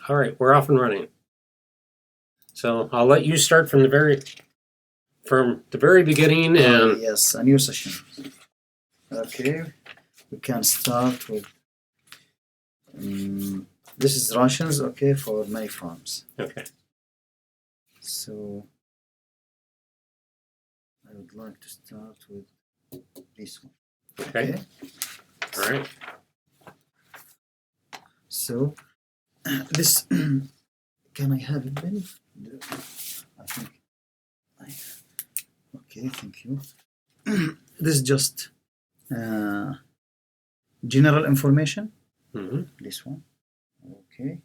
All right, we're off and running. So I'll let you start from the very beginning and yes, a new session. Okay, we can start with this is rations, okay, for many farms. okay. So I would like to start with this one. Okay. All right. So this can I have it, Ben? I think. Okay, thank you. This is just general information. Mm-hmm. This one. Okay.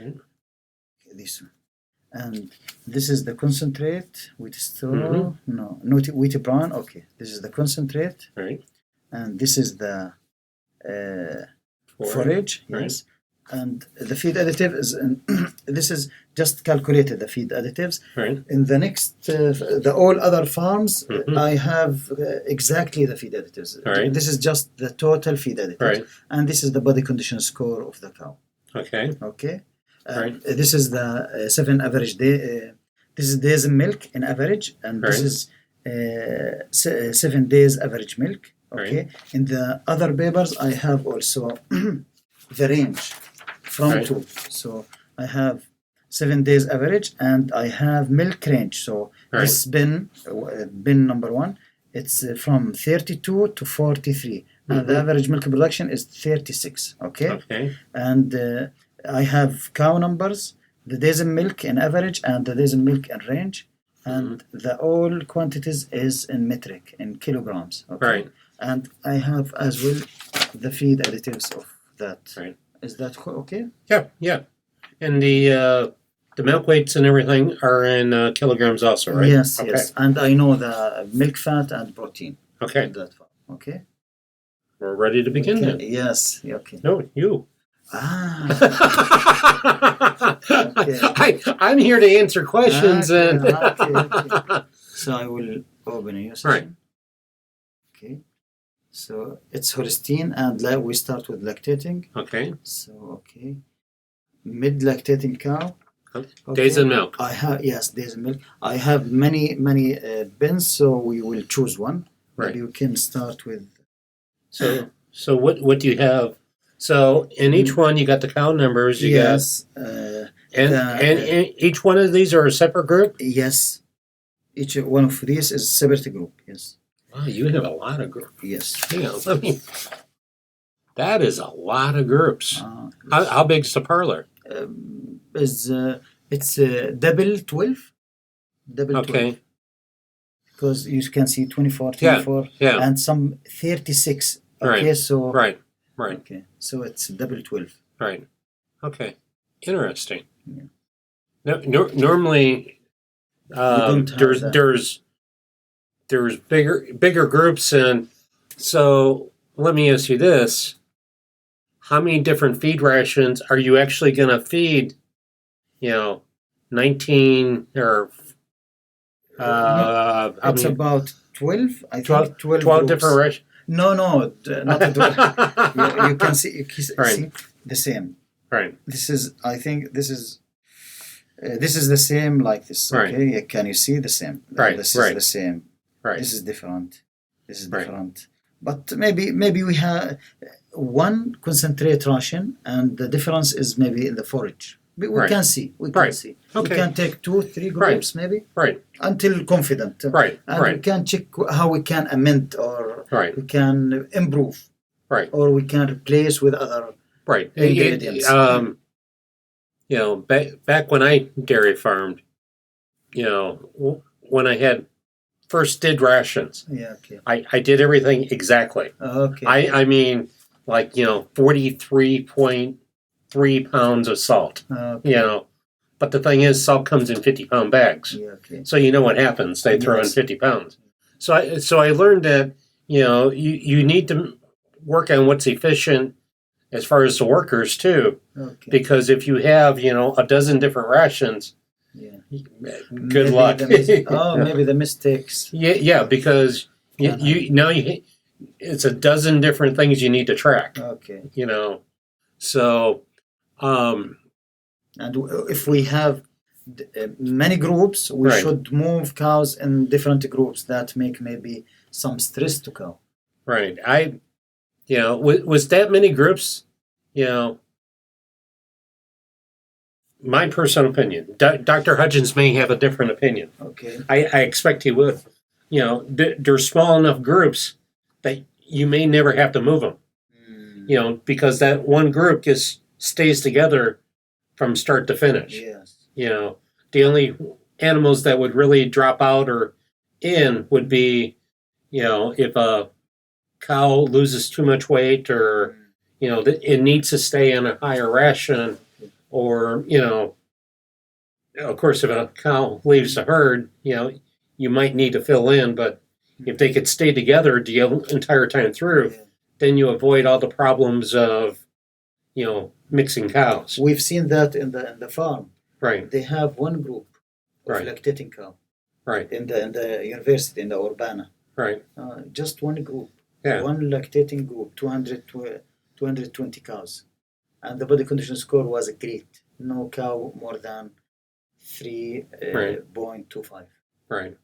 Mm-hmm. Okay, this one. And this is the concentrate with straw. Mm-hmm. No, not wheat bran. Okay, this is the concentrate. Right. And this is the forage. Right. Yes. And the feed additive is this is just calculated, the feed additives. Right. In the next, the all other farms, Mm-hmm. I have exactly the feed additives. Right. This is just the total feed additives. Right. And this is the body condition score of the cow. Okay. Okay. Right. This is the 7 average day. This is days in milk in average, and this is 7 days average milk. Okay. Right. In the other papers, I have also the range from 2. So I have 7 days average, and I have milk range. So this bin number 1, it's from 32 to 43. And the average milk production is 36. Okay. Okay. And I have cow numbers, the days in milk in average, and the days in milk in range, and the all quantities is in metric, in kilograms. Okay? Right. And I have as well the feed additives of that. Right. Is that okay? Yeah. Yeah. And the milk weights and everything are in kilograms also, right? Yes, okay. yes. And I know the milk fat and protein. Okay. In that farm. Okay. We're ready to begin then. Yes. Okay. No, you. Okay. I'm here to answer questions. Okay. So I will open a new session. Right. Okay. So it's Holstein, and we start with lactating. Okay. So okay. Mid lactating cow. Okay. Days in milk. I have days in milk. I have many bins, so we will choose one. Right. Maybe we can start with. So what do you have? So in each one you got the cow numbers. You yes. And each one of these are a separate group. Yes. Each one of these is a separate group. Yes. Wow, you have a lot of groups. Yes. Hang on, that is a lot of groups. How big's the parlor? It's double 12. Double 12. Okay. Because you can see 24, 24, and some 36. Okay, right. So right. Okay, so it's double 12. Right. Okay. Interesting. Yeah. Normally, there's bigger groups, and so let me ask you this: how many different feed rations are you actually going to feed? 19 or it's about 12. I think 12 different rations. No, not 12. you can see, right. See the same. Right. This is, I think, this is the same like this. Okay, right. Can you see the same? Right. This is the same. Right. This is different. This is different. Right. But maybe we have one concentrate ration, and the difference is maybe in the forage. We can see. We can see. Okay. We can take 2-3 groups maybe. Right. Until confident. Right. And we can check how we can amend or we can improve. Right. Or we can replace with other ingredients. Back when I dairy farmed, when I had first did rations. Yeah. Okay. I did everything exactly. Okay. I mean, 43.3 pounds of salt. Okay. But the thing is, salt comes in 50-pound bags. Yeah, okay. So you know what happens? They throw in 50 pounds. So I learned that you need to work on what's efficient as far as the workers too. Okay. Because if you have a dozen different rations, good luck. Maybe the mistakes. Yeah, because it's a dozen different things you need to track. Okay. So Um, And if we have many groups, we Right. should move cows in different groups that make maybe some stress to cow. right. Was that many groups, you know, my personal opinion. Dr. Hudgens may have a different opinion. Okay. I expect he would. They're small enough groups that you may never have to move them. Because that one group just stays together from start to finish. Yes. The only animals that would really drop out or in would be, if a cow loses too much weight or, it needs to stay on a higher ration or, of course, if a cow leaves the herd, you might need to fill in, but if they could stay together the entire time through, then you avoid all the problems of, mixing cows. We've seen that in the farm. Right. They have one group of Right. lactating cow. Right. In the university, in the Urbana. Right. Just one group. Yeah. One lactating group, 220 cows. And the body condition score was great. No cow more than 3.25. Right.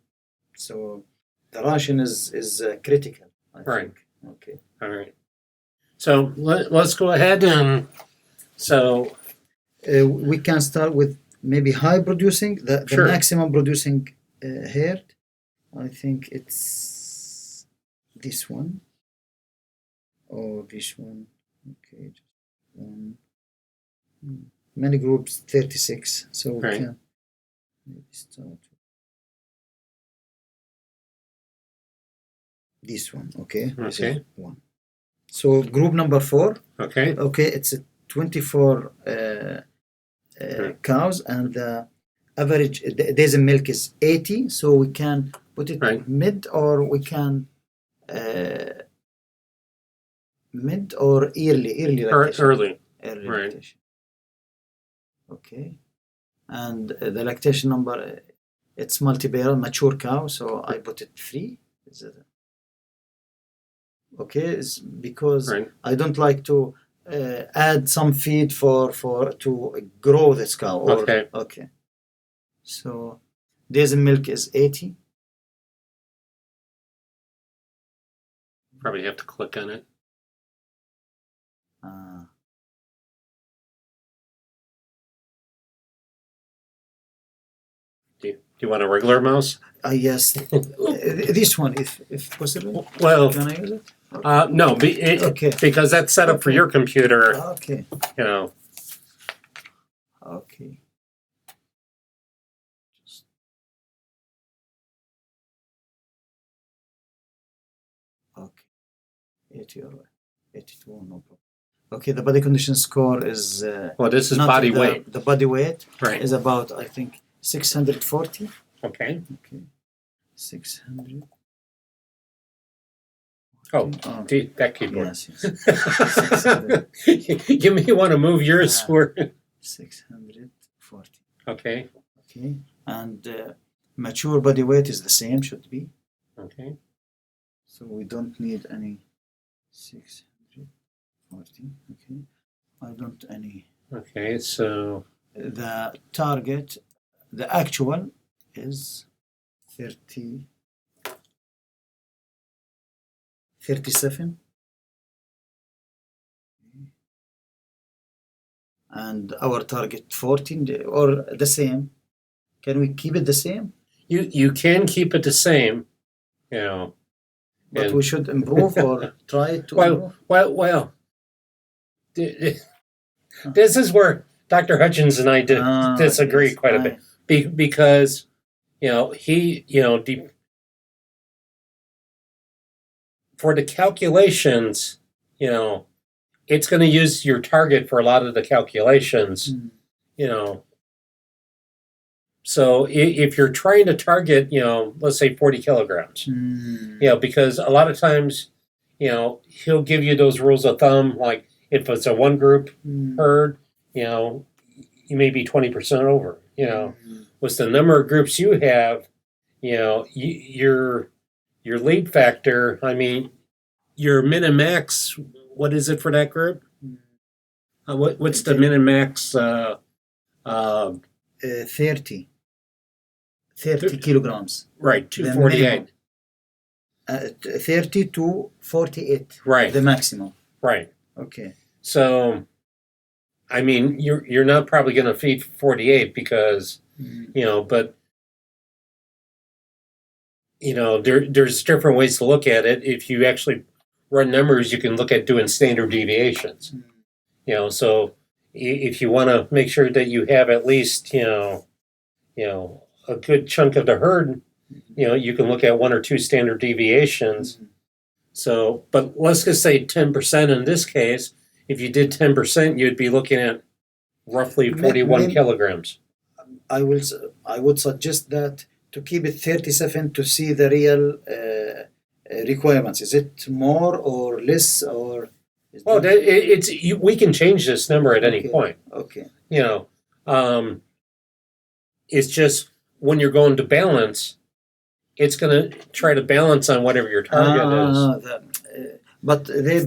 So the ration is critical, I Right. think. Okay. All right. So let's go ahead and we can start with maybe high producing, the Sure. maximum producing herd. I think it's this one or this one. Okay, just one. Many groups 36, so we Right. can maybe start this one. Okay. This Okay. is one. So group number 4. Okay. Okay, it's a 24 cows, and the average days in milk is 80. So we can put it Right. mid, or we can mid or early lactation. Early. Early Right. lactation. Okay, and the lactation number, it's multi-barrel mature cow, so I put it 3. Is it? Okay, it's because Right. I don't like to add some feed for to grow this cow. Okay. Okay. So days in milk is 80. Probably have to click on it. Do you want a regular mouse? Yes. This one, if possible. Well, Can I use it? no, Okay. because that's set up for Okay. your computer. Okay. Okay. Okay. 80 or 82, no problem. Okay, the body condition score is Well, this is not body the, weight. The body weight Right. is about, I think, 640. Okay. Okay. 600. Oh, that keyboard. Yes, yes. 600. You may want to move yours. 640. Okay. Okay. And mature body weight is the same, should be. Okay. So we don't need any 640. Okay. I don't any. Okay. So The target, the actual is 37. And our target 14, or the same. Can we keep it the same? you can keep it the same, But and- we should improve or try to improve. Well. This is where Dr. Hutchins and I disagree Yes, quite a bit because for the calculations, it's going to use your target for a lot of the calculations, So if you're trying to target, let's say 40 kilograms, because a lot of times, he'll give you those rules of thumb, like if it's a one group herd, you may be 20% over, with the number of groups you have, your lead factor, I mean, your min and max, what is it for that group? What's the min and max? 30 kilograms. Right, The 248. 30 to 48. Right. The maximum. Right. Okay. So, I mean, you're not probably going to feed 48 because but there's different ways to look at it. If you actually run numbers, you can look at doing standard deviations. So if you want to make sure that you have at least a good chunk of the herd, you can look at one or two standard deviations. So, but let's just say 10% in this case. If you did 10%, you'd be looking at roughly 41 kilograms. I would suggest that to keep it 37 to see the real requirements. Is it more or less or? Well, we can change this number at any point. Okay. It's just when you're going to balance, it's going to try to balance on whatever your target is. But they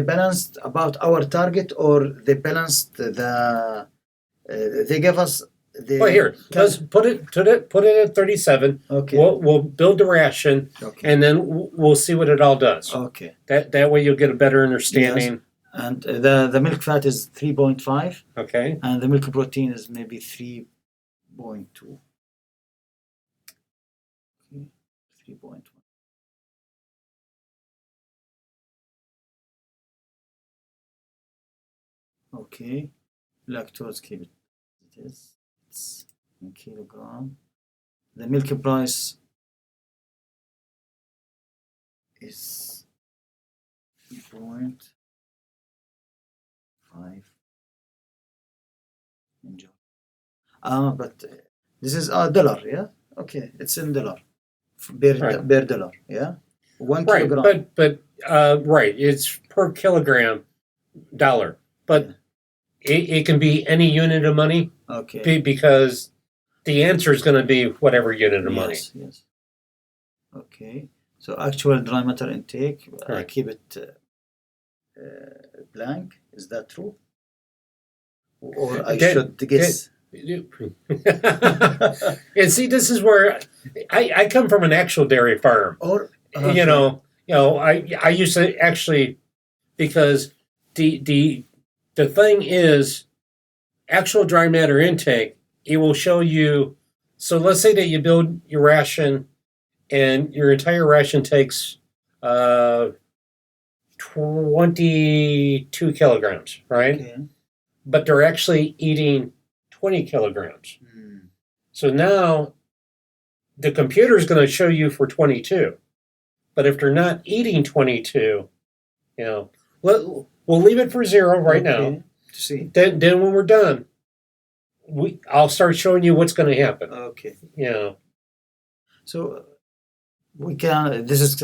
balanced about our target, or they balanced they gave us. Well, here, let's put it at 37. Okay. We'll build the ration, and then we'll see what it all does. Okay. That way you'll get a better understanding. Yes. And the milk fat is 3.5. Okay. And the milk protein is maybe 3.2. 3.1. Okay. Lactose, keep it. It is. It's in kilogram. The milk price is 3.5. Enjoy. But this is $1, yeah? Okay, it's in dollar. Per dollar, yeah? 1 kilogram. But right, it's per kilogram dollar. But it can be any unit of money. Okay. Because the answer is going to be whatever unit of money. Yes. Okay. So actual dry matter intake, I keep it blank. Is that true? Or I should guess? And see, this is where I come from an actual dairy farm. Or I used to actually, because the thing is, actual dry matter intake, it will show you. So let's say that you build your ration, and your entire ration takes 22 kilograms, right? Okay. But they're actually eating 20 kilograms. So now the computer is going to show you for 22. But if they're not eating 22, we'll leave it for 0 right now. See. Then when we're done, I'll start showing you what's going to happen. Okay. So we can. This is.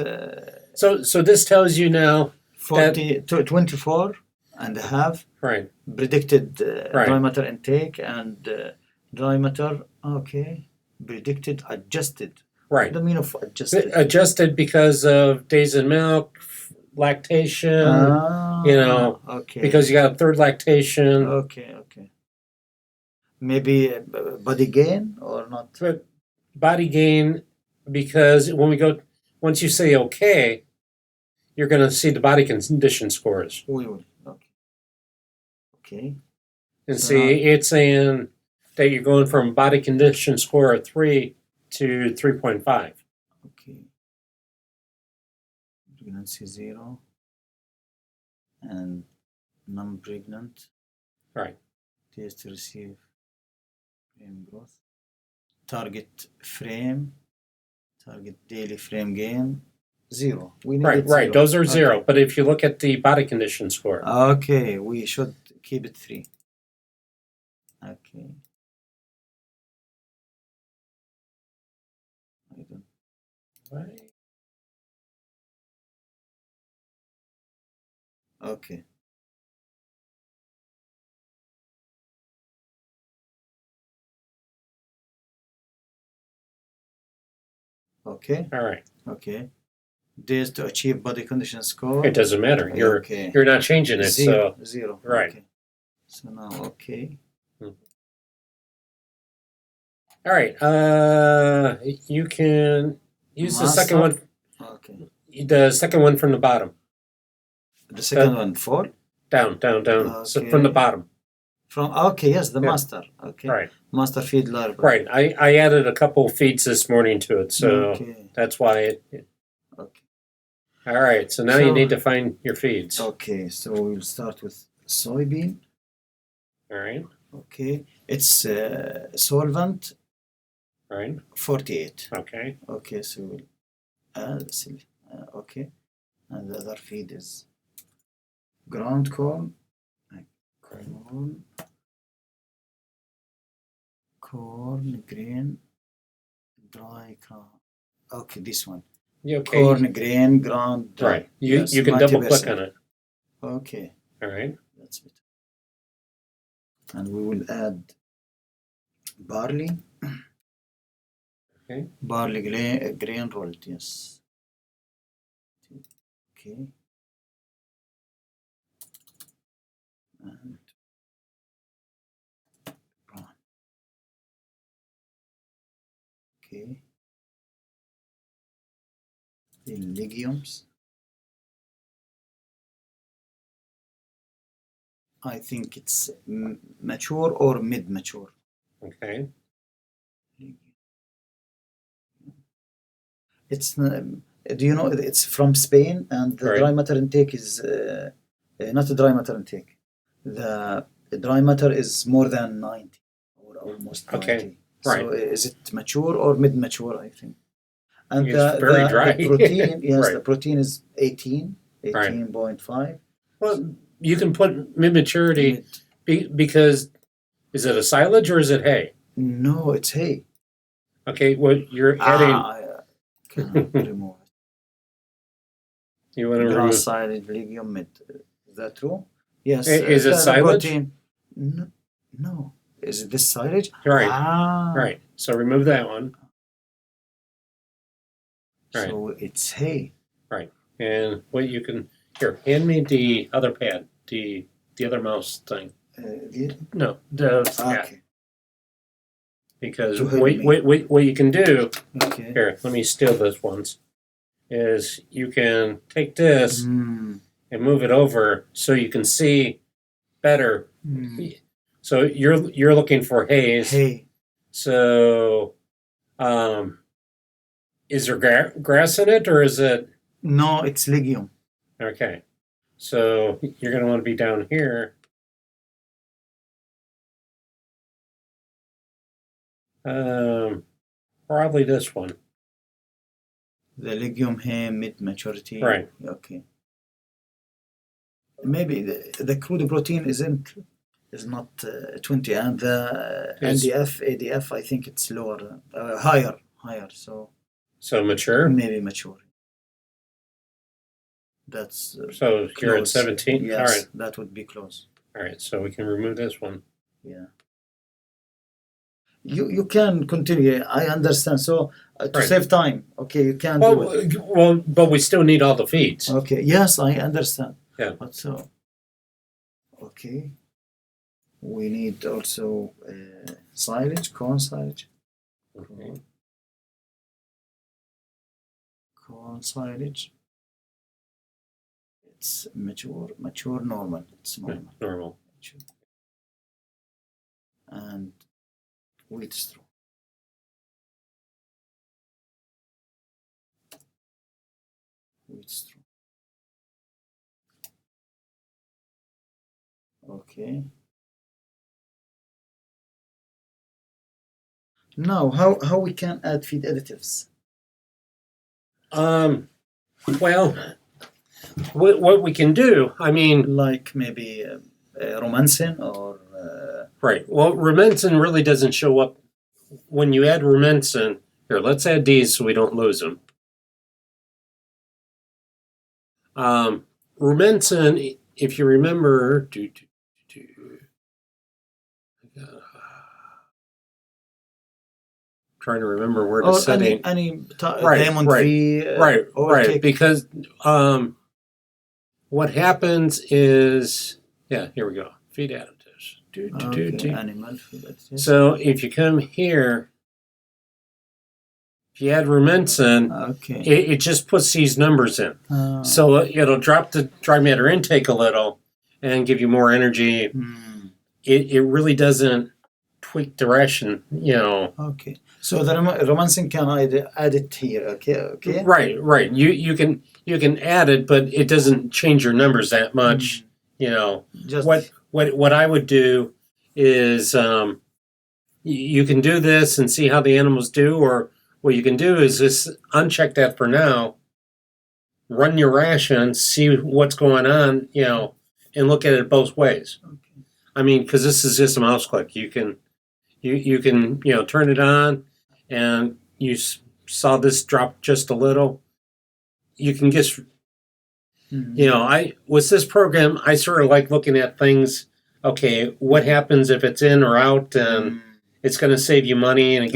So this tells you now 24 and a half. Right. Predicted dry matter intake and dry matter. Okay. Predicted adjusted. Right. What do you mean of adjusted? Adjusted because of days in milk, lactation. Okay. Because you got a third lactation. Okay. Maybe body gain or not? But body gain, because once you say okay, you're going to see the body condition scores. We will. Okay. And see, it's saying that you're going from body condition score of 3 to 3.5. Okay. Pregnancy 0 and non-pregnant. Right. Test to receive frame growth. Target daily frame gain 0. We need right. 0. Those are 0. Okay. But if you look at the body condition score. Okay, we should keep it 3. Okay. I don't. Right. Okay. Okay. All right. Okay. Days to achieve body condition score. It doesn't matter. You're not changing it. 0. So 0. Right. Okay. So now, okay. All right. You can use the second one. Okay. The second one from the bottom. The second one, fall? Down. Okay. So from the bottom. Okay, yes, the Yeah. master. Okay. Right. Master feed library. Right. I added a couple feeds this morning to it, so Okay. that's why Okay. all right. So now you need to find your feeds. Okay, so we'll start with soybean. All right. Okay. It's solvent Right. 48. Okay. Okay, so we'll add okay. And the other feed is ground corn. Corn, grain, dry corn. Okay, this one. You okay? Corn, grain, ground dry. Right. You can double click on it. Okay. All right. That's it. And we will add barley. Okay. Barley grain rolled, yes. Okay. And brown. Okay. The legumes. I think it's mature or mid-mature. Okay. It's do you know it's from Spain, and the dry matter intake is not a dry matter intake. The dry matter is more than 90 or almost 90. Okay. Right. So is it mature or mid-mature? I think. And it's very dry. the protein, yes, Right. the protein is 18.5. Well, you can put mid-maturity because is it a silage or is it hay? No, it's hay. Okay, well, you're adding. I cannot remove it. You want to remove Grass silage legume mid. Is that true? Yes. Is it the silage? Protein. No. Is it this silage? Right. Ah. Right. So remove that one. Right. So it's hay. Right. And what you can here, hand me the other pad, the other mouse thing. No, the okay. Because what you can do here, let me steal this once, is you can take this and move it over so you can see better. So you're looking for haze. Hay. So is there grass in it or is it? No, it's legume. Okay. So you're going to want to be down here. Probably this one. The legume hay mid-maturity. Right. Okay. Maybe the crude protein is not 20, and the ADF, I think it's lower, higher. So mature. Maybe mature. That's so you're at close. 17. Yes, all right, that would be close. All right, so we can remove this one. Yeah. You can continue. I understand. So to save time, okay, you can do it. Well, but we still need all the feeds. Okay. Yes, I understand. Yeah. But so, okay. We need also silage, corn silage. Okay. Corn silage. It's mature, normal. It's normal. Normal. Mature. And wheat straw. Wheat straw. Okay. Now, how we can add feed additives? Well, what we can do, I mean, like maybe romancin or right. Well, romancin really doesn't show up when you add romancin. Here, let's add these so we don't lose them. Romancin, if you remember, trying to remember where to set it. Any diamond V. Right. Because what happens is, here we go. Feed additives. Okay, animal food additives. So if you come here, if you add Rumensin, Okay. it just puts these numbers in. So it'll drop the dry matter intake a little and give you more energy. It really doesn't tweak the ration, Okay. So the romancing can add it here. Okay. Right. You can add it, but it doesn't change your numbers that much. Just What I would do is you can do this and see how the animals do, or what you can do is just uncheck that for now, run your ration, see what's going on, and look at it both ways. Okay. I mean, because this is just a mouse click. You can turn it on, and you saw this drop just a little. You can just, with this program, I sort of like looking at things. Okay, what happens if it's in or out, and it's going to save you money, and it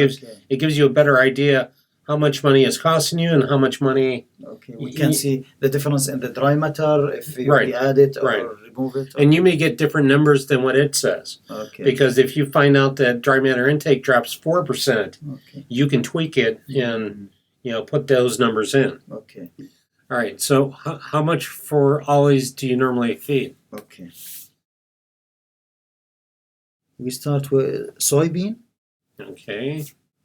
gives you a better idea how much money it's costing you and how much money. Okay, we can see the difference in the dry matter if you add it or remove it. And you may get different numbers than what it says. Okay. Because if you find out that dry matter intake drops 4%, you can tweak it and put those numbers in. Okay. All right. So how much for all these do you normally feed? Okay. We start with soybean. Okay.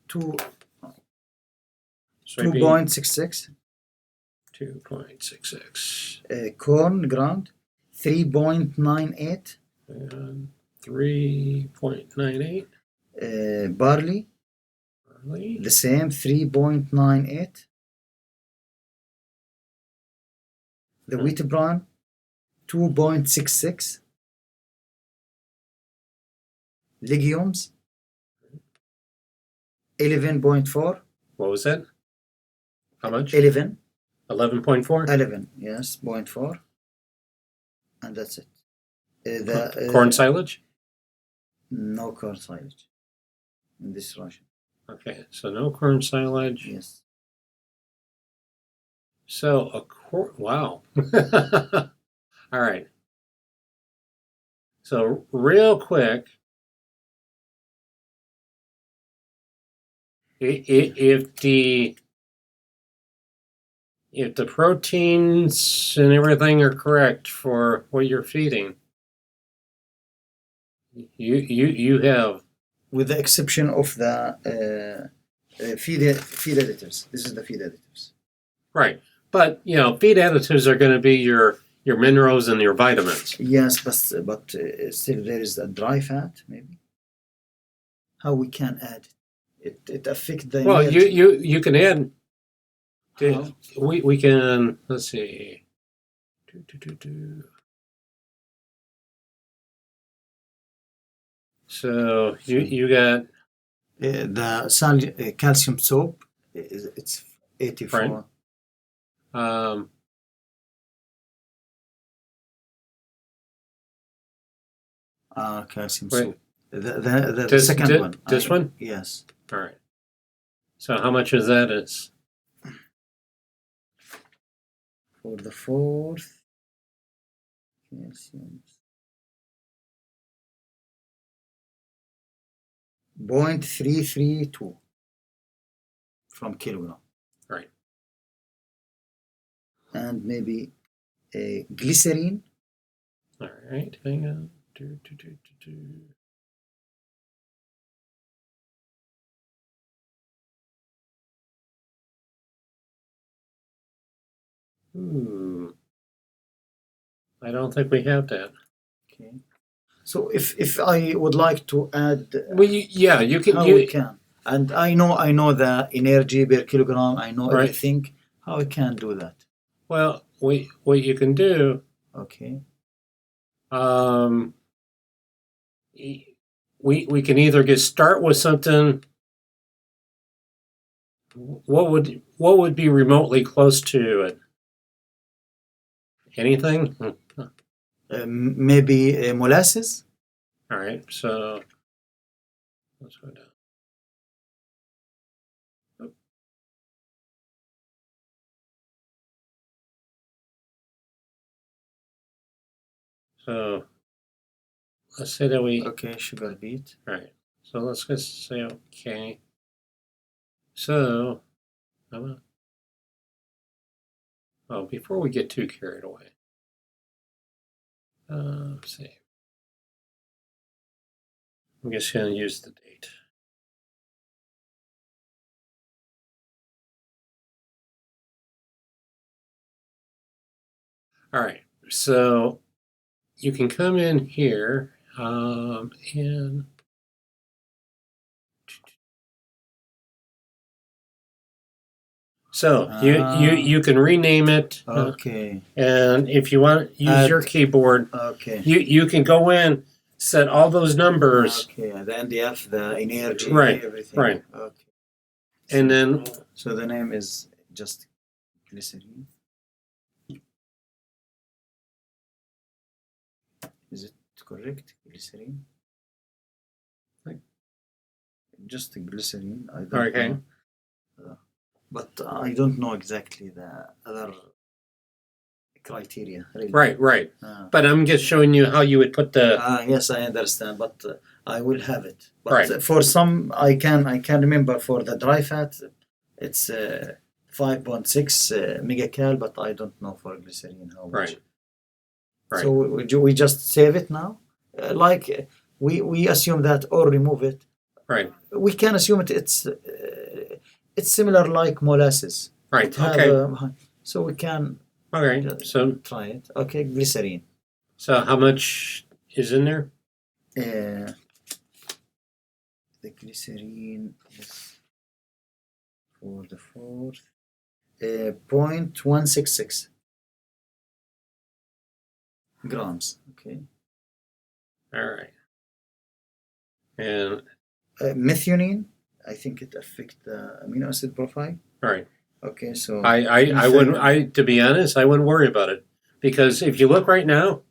2.66. 2.66. Corn ground 3.98. 3.98. Barley the same 3.98. The wheat bran 2.66. Legumes 11.4. What was that? How much? 11. 11.4? 11, yes, 0.4. And that's it. Corn silage? No corn silage in this ration. Okay, so no corn silage. Yes. So wow. All right. So real quick, if the proteins and everything are correct for what you're feeding, you have, with the exception of the feed additives. This is the feed additives. right. But feed additives are going to be your minerals and your vitamins. Yes, but still there is a dry fat maybe. How we can add it? It affects the. Well, you can add. How? We can, let's see. So you got the calcium soap. It's 84. Right. Calcium wait, soap. The second one. This one? Yes. All right. So how much is that? It's for the fourth calcium 0.332 from kilogram. right. And maybe a glycerine. All right. Hang on. I don't think we have that. Okay. So if I would like to add, well, you can. How we can, and I know the energy per kilogram. I know everything. How I can do that? Well, what you can do. Okay. We can either start with something. What would be remotely close to it? Anything? Maybe molasses. All right, so let's go down. Oh. So let's say that we. Okay, sugar beet. All right. So let's just say okay. So, before we get too carried away, let's see. I'm just going to use the date. All right. So you can come in here and so you can rename it. Okay. And if you want to use your keyboard, okay, you can go in, set all those numbers. Okay, the NDF, the energy, Right, everything. right. Okay. And then So the name is just glycerin. Is it correct? Glycerin. Just glycerin. I don't okay. know. But I don't know exactly the other criteria. Really. Right. But I'm just showing you how you would put the. Yes, I understand, but I will have it. But Right. For some, I can remember for the dry fat, it's 5.6 megacal, but I don't know for glycerin how much. Right. So we just save it now, we assume that or remove it. Right. We can assume it's similar like molasses. Right. It have, Okay. so we can. Okay. So Try it. Okay, glycerin. So how much is in there? The glycerin is for the fourth. 0.166 grams. Okay. All right. And methionine, I think it affects the amino acid profile. Right. Okay, so I wouldn't. To be honest, I wouldn't worry about it because if you look right now,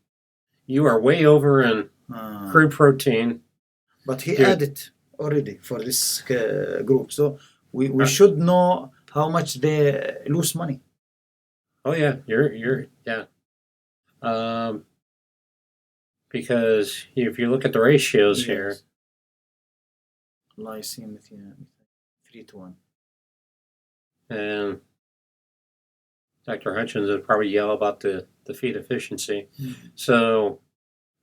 you are way over in crude protein. But he added already for this group, so we should know how much they lose money. Oh yeah, you're because if you look at the ratios here, lysine, 3:1. And Dr. Hutchins would probably yell about the feed efficiency. Mm-hmm. So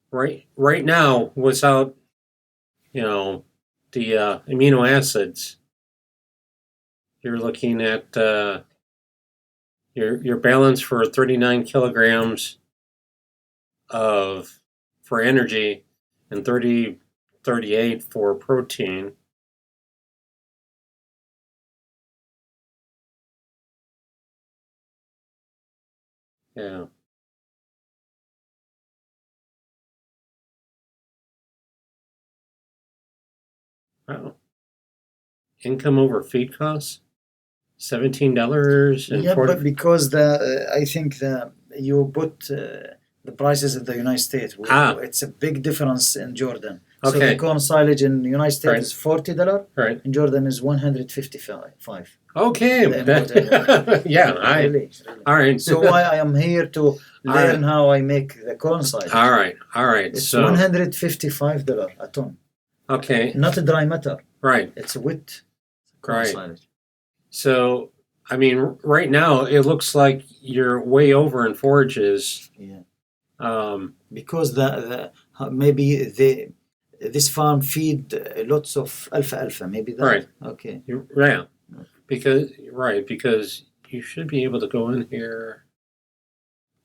right now, without the amino acids, you're looking at your balance for 39 kilograms for energy and 38 for protein. Yeah. Wow. Income over feed costs, $17 and but because I think you put the prices in the United States. It's a big difference in Jordan. Okay. So the corn silage in the United States is $40. Right. In Jordan is $155. Okay. Yeah. Really. All right. So why I am here to learn how I make the corn silage. All right. It's so $155 a ton. Okay. Not a dry matter. Right. It's a wet corn silage. So, I mean, right now it looks like you're way over in forages. Yeah. Because maybe this farm feed lots of alfalfa. Maybe that. Right. Okay. Yeah. Because you should be able to go in here.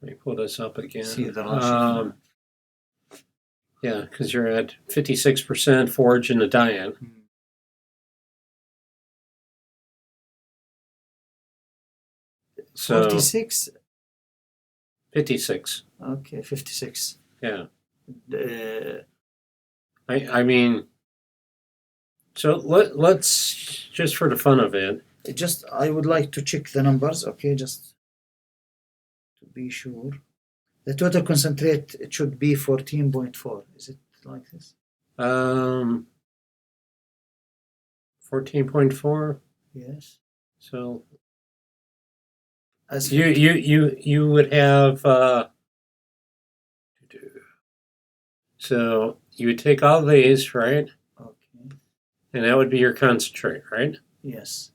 Let me pull this up again. See the ration. Yeah, because you're at 56% forage in the diet. So 46? 56. Okay, 56. Yeah. I mean, so let's just for the fun of it. I would like to check the numbers, okay, just to be sure. The total concentrate, it should be 14.4. Is it like this? 14.4. Yes. So as you would have so you would take all these, right? Okay. And that would be your concentrate, right? Yes.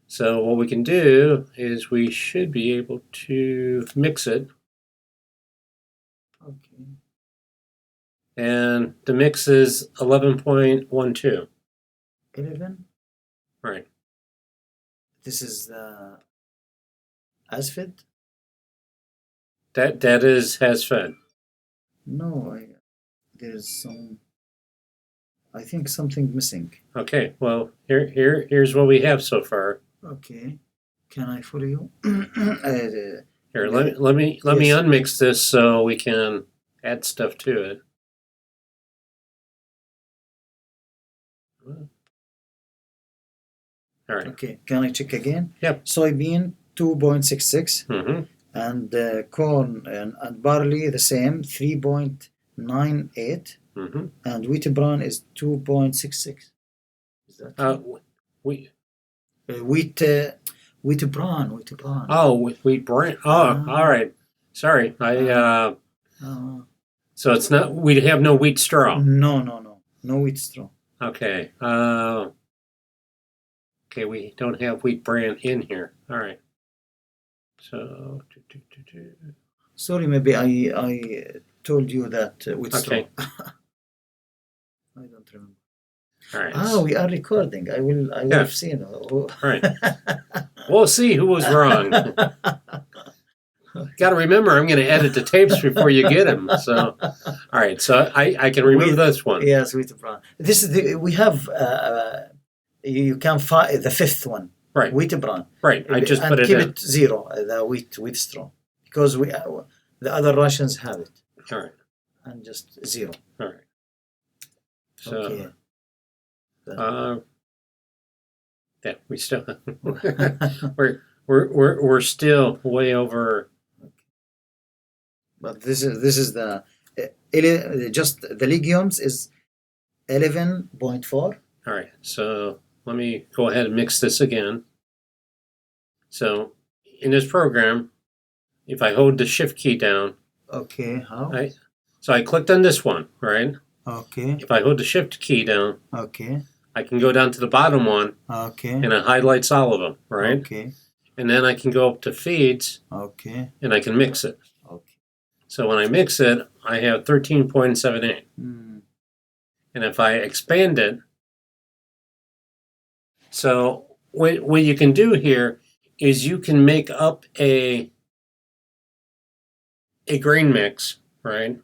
So what we can do is we should be able to mix it. Okay. And the mix is 11.12. 11. Right. This is the ASFID? That has fed. No, there's some. I think something missing. Okay, well here's what we have so far. Okay. Can I follow you? Here, let me Yes. unmix this so we can add stuff to it. All right. Okay. Can I check again? Yep. Soybean 2.66 Mm-hmm. and corn and barley the same 3.98 Mm-hmm. and wheat bran is 2.66. Is that Wheat bran? Oh, wheat bran. Oh, all right. Sorry, so it's not. We have no wheat straw. No wheat straw. Okay. Okay, we don't have wheat bran in here. All right. So. Sorry, maybe I told you that wheat straw. Okay. I don't remember. All right. We are recording. I will have seen. All right. We'll see who was wrong. Got to remember, I'm going to edit the tapes before you get them. So, all right. So I can remove this one. Yes, wheat bran. This is we have. You can find the fifth one. Right. Wheat bran. Right. I just and put it keep in. it zero. The wheat straw, because the other Russians have it. All right. And just zero. All right. So. Okay. Yeah, we still we're still way over. But this is the just the legumes is 11.4. All right, so let me go ahead and mix this again. So in this program, if I hold the shift key down, okay, how? So I clicked on this one, right? Okay. If I hold the shift key down, okay, I can go down to the bottom one, okay, and it highlights all of them, right? okay, And then I can go up to feeds, okay, and I can mix it. okay. So when I mix it, I have 13.78. Mm. And if I expand it, so what you can do here is you can make up a grain mix, right?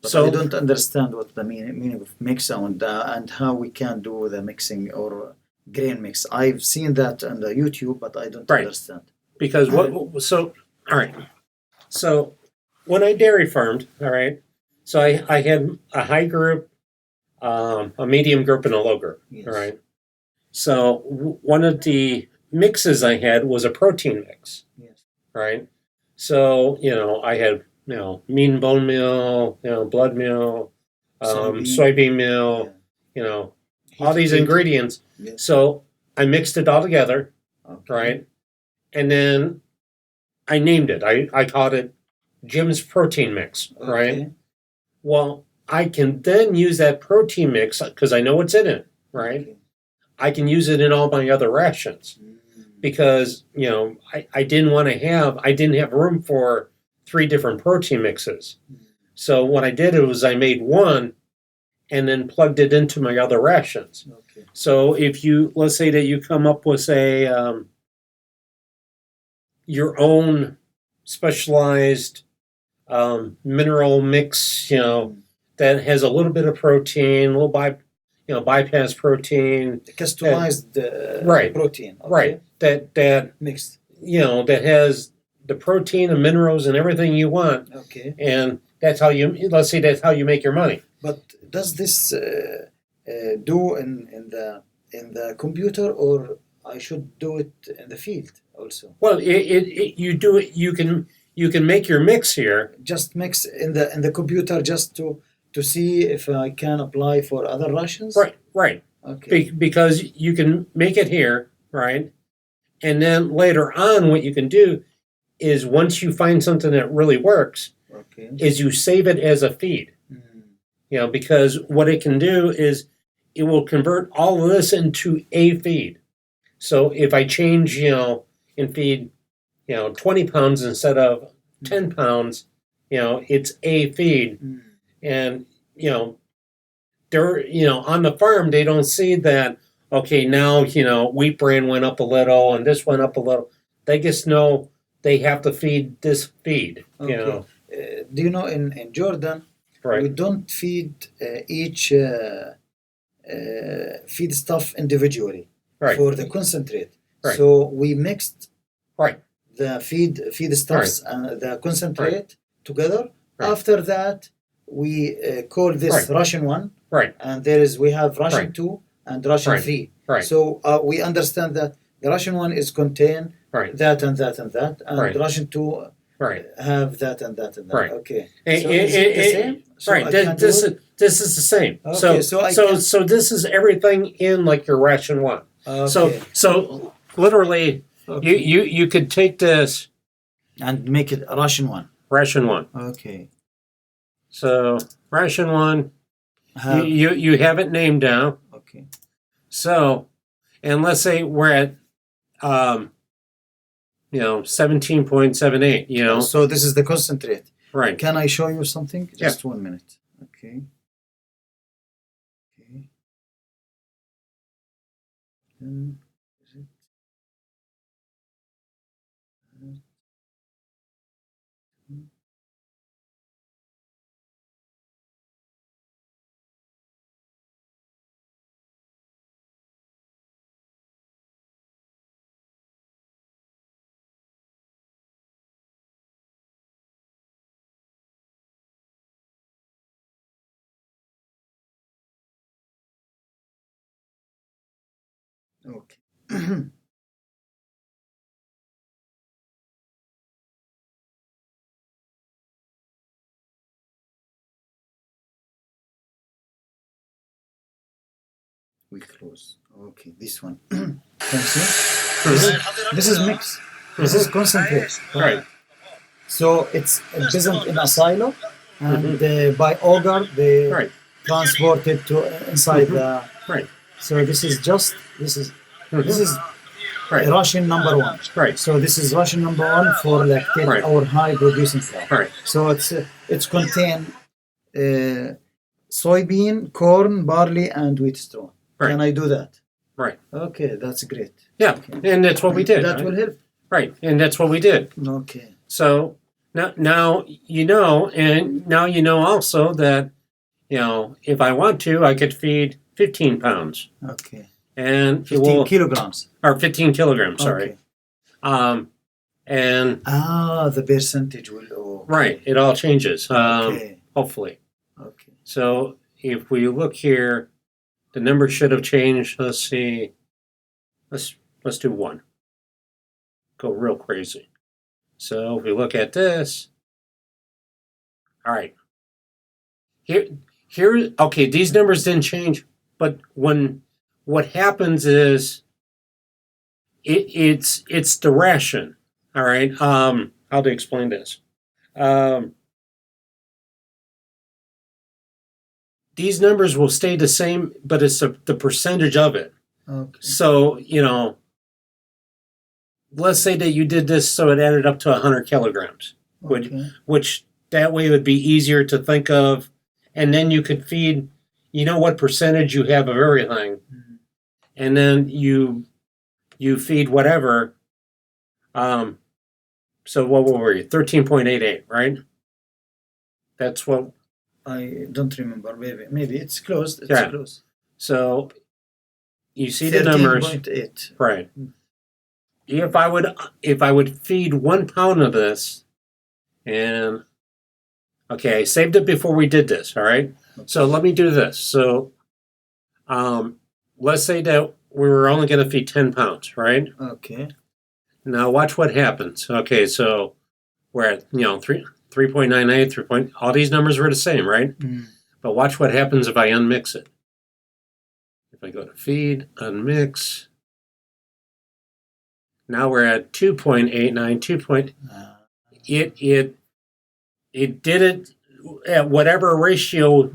But So I don't understand what the meaning of mix and how we can do the mixing or grain mix. I've seen that on the YouTube, but I don't understand. Because all right. So when I dairy farmed, all right, so I had a high group, a medium group, and a low group, Yes. all right. So one of the mixes I had was a protein mix, Yes. right? So I had mean bone meal, blood meal, soybean meal, all these ingredients. Yes. So I mixed it all together, Okay. right? And then I named it. I called it Jim's Protein Mix, right? Okay. Well, I can then use that protein mix because I know what's in it, right? Okay. I can use it in all my other rations because, I didn't have room for 3 different protein mixes. So what I did was I made one and then plugged it into my other rations. Okay. So if let's say that you come up with your own specialized mineral mix, that has a little bit of protein, a little bypass protein, Customized protein. Okay. Right. That Mixed. That has the protein and minerals and everything you want. Okay. And that's how you make your money. But does this do in the computer, or I should do it in the field also? Well, you do it. You can make your mix here. Just mix in the computer just to see if I can apply for other rations. Right. Okay. Because you can make it here, right? And then later on, what you can do is once you find something that really works, Okay. is you save it as a feed. because what it can do is it will convert all of this into a feed. So if I change, and feed, 20 pounds instead of 10 pounds, it's a feed. And, they're, on the farm, they don't see that, okay, now, wheat bran went up a little and this went up a little. They just know they have to feed this feed, Okay. Do you know in Jordan, we Right. don't feed each feed stuff individually Right. for the concentrate. Right. So we mixed Right. the feed stuffs and the concentrate together. Right. After that, we call this Right. Russian one, Right. and we have Russian Right. 2 and Russian Right. 3. Right. So we understand that the Russian one is contain Right. that and that and that, and Right. the Russian 2 Right. have that and that and that. Right. Okay. And- So is it the and- same? So right. I can do This it? is this is the same. Okay, So this is everything in like your ration one. Okay. So literally, Okay. you could take this And make it a Russian one. ration one. Okay. So ration one, Have, you have it named down. okay. So, and let's say we're at 17.78. So this is the concentrate. Right. Can I show you something? Just 1 minute. Okay. Okay. Is it? Okay. We close. Okay, this one. Can you see? This is mix. This is concentrate. Right. So it's present in a silo, and by auger they Right. transport it to inside the. Right. So this is Right. Russian number 1. Right. So this is Russian number 1 for lactate, Right. our high producing flour. Right. So it's contain soybean, corn, barley, and wheat straw. Right. Can I do that? Right. Okay, that's great. Yeah, and that's what we did. That right? will help. Right, and that's what we did. Okay. So now you know, and now you know also that if I want to, I could feed 15 pounds, Okay. and it 15 will, kilograms. or 15 kilograms. Sorry. Okay. And The percentage will. Oh, right, it all changes. okay. Hopefully. Okay. So if we look here, the number should have changed. Let's see. Let's do 1. Go real crazy. So if we look at this, all right. Here. Okay, these numbers didn't change, but what happens is it's the ration. All right. How to explain this? These numbers will stay the same, but it's the percentage of it. Okay. So, let's say that you did this so it added up to 100 kilograms, Okay. which that way would be easier to think of. And then you could feed, what percentage you have of everything. Mhm. And then you feed whatever. So what were you? 13.88, right? That's what. I don't remember. Maybe it's closed. It's Yeah. closed. So you see the numbers. 13.8. Right. If I would feed 1 pound of this, and okay, I saved it before we did this, all right? So let me do this. So let's say that we were only going to feed 10 pounds, right? Okay. Now watch what happens. Okay, so we're at 3.98, 3. All these numbers were the same, right? Mm. But watch what happens if I unmix it. If I go to feed, unmix. Now we're at 2.89, 2. It did it at whatever ratio,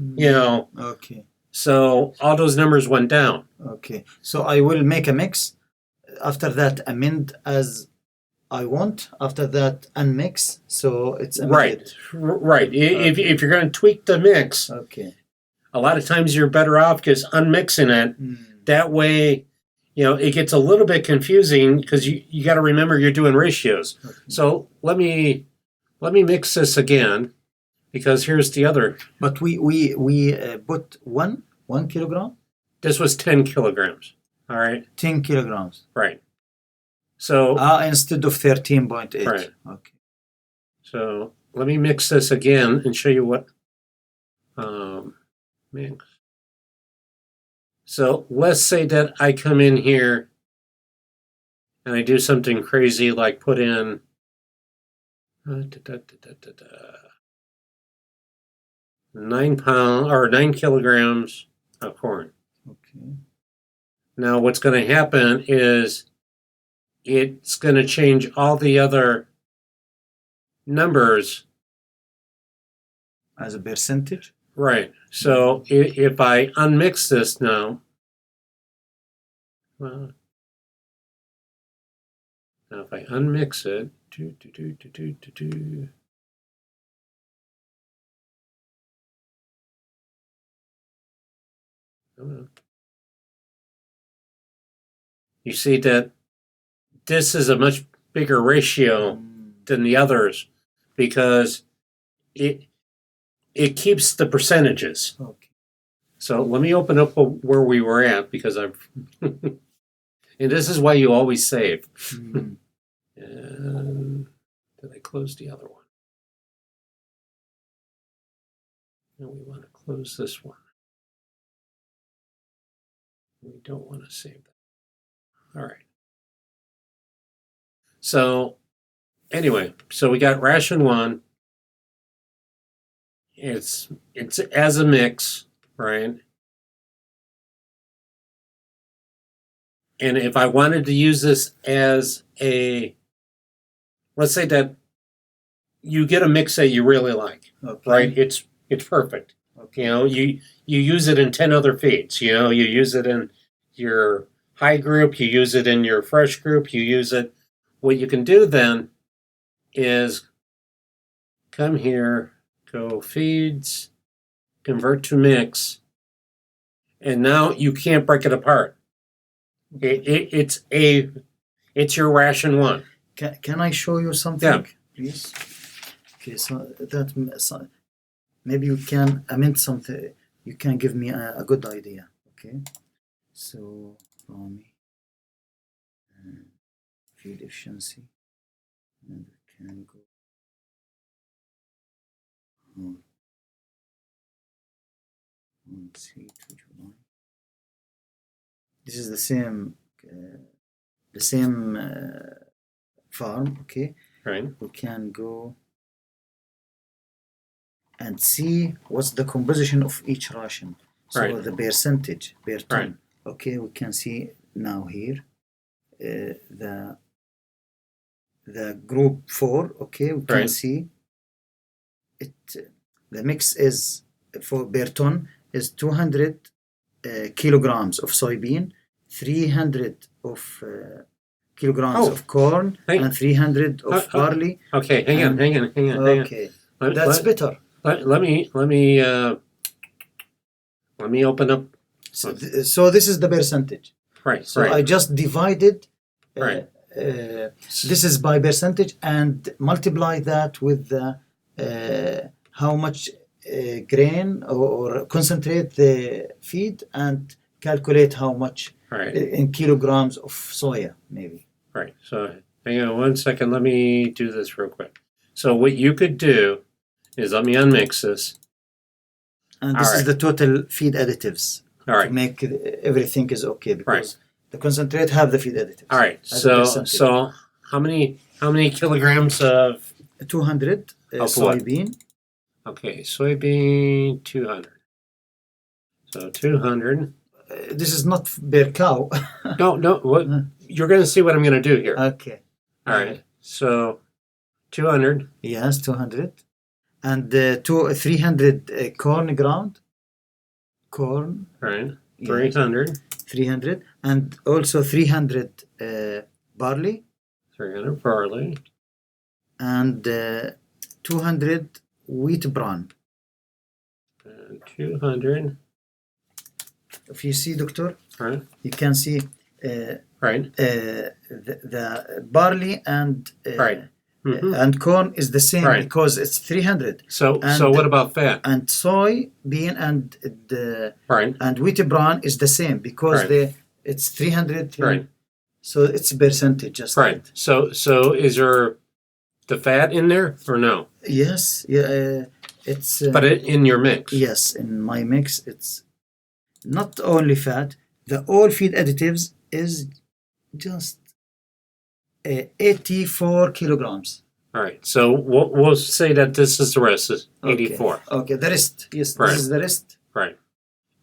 Okay. so all those numbers went down. Okay. So I will make a mix. After that, amend as I want. After that, unmix. So it's amended. Right. Okay. If you're going to tweak the mix, Okay. a lot of times you're better off just unmixing it. That way, it gets a little bit confusing because you got to remember you're doing ratios. Okay. So let me mix this again, because here's the other. But we put 1 kilogram. This was 10 kilograms. All right. 10 kilograms. Right. So instead of 13.8. Right. Okay. So let me mix this again and show you what mix. So let's say that I come in here and I do something crazy like put in 9 kilograms of corn. Okay. Now what's going to happen is it's going to change all the other numbers as a percentage. Right. So if I unmix this now, now if I unmix it, you see that this is a much bigger ratio than the others because it keeps the percentages. Okay. So let me open up where we were at because I've and this is why you always save. And did I close the other one? No, we want to close this one. We don't want to save that. All right. So anyway, so we got ration 1. It's as a mix, right? And if I wanted to use this as let's say that you get a mix that you really like, okay. right? It's perfect. Okay. You use it in 10 other feeds. You use it in your high group, you use it in your fresh group, you use it. What you can do then is come here, go feeds, convert to mix, and now you can't break it apart. It's your ration 1. Can I show you something? Yeah. Please. Okay, so maybe you can amend something. You can give me a good idea. Okay. So from feed efficiency, and we can go. Let's see, to July. This is the same farm. Okay. Right. We can go and see what's the composition of each ration. So Right. the percentage per ton. Right. Okay, we can see now here the group 4. Okay, we can Right. see it. The mix is for per ton is 200 kilograms of soybean, 300 of kilograms of corn, and 300 of barley. Okay, hang on. Okay, that's better. Let me open up. So this is the percentage. Right. So right. I just divided. Right. This is by percentage and multiply that with the how much grain or concentrate the feed and calculate how much in kilograms of soya maybe. Right. So hang on 1 second. Let me do this real quick. So what you could do is let me unmix this. And this is the total feed additives. All right. To make everything is okay because the concentrate have the feed additives. All right. So how many kilograms of 200 soybean. What? Okay, soybean 200. So 200. This is not per cow. No. What you're going to see what I'm going to do here. Okay. All right. So 200. Yes, 200. and 300 corn ground. Corn. Right. Yes. 300. 300. And also 300 barley. 300 barley. And 200 wheat bran. 200. If you see, doctor, Right. you can see Right. the barley and Right. Mm-hmm. and corn is the same, Right. because it's 300. So And so what about fat? And soy bean and Right. and wheat bran is the same, because Right. it's 300. Right. So it's percentage just Right. that. So is there the fat in there or no? Yes. Yeah. It's. But in your mix. Yes, in my mix, it's not only fat. The all feed additives is just 84 kilograms. All right. So we'll say that this is the rest is 84. Okay. The rest. Yes. Right. This is the rest. Right.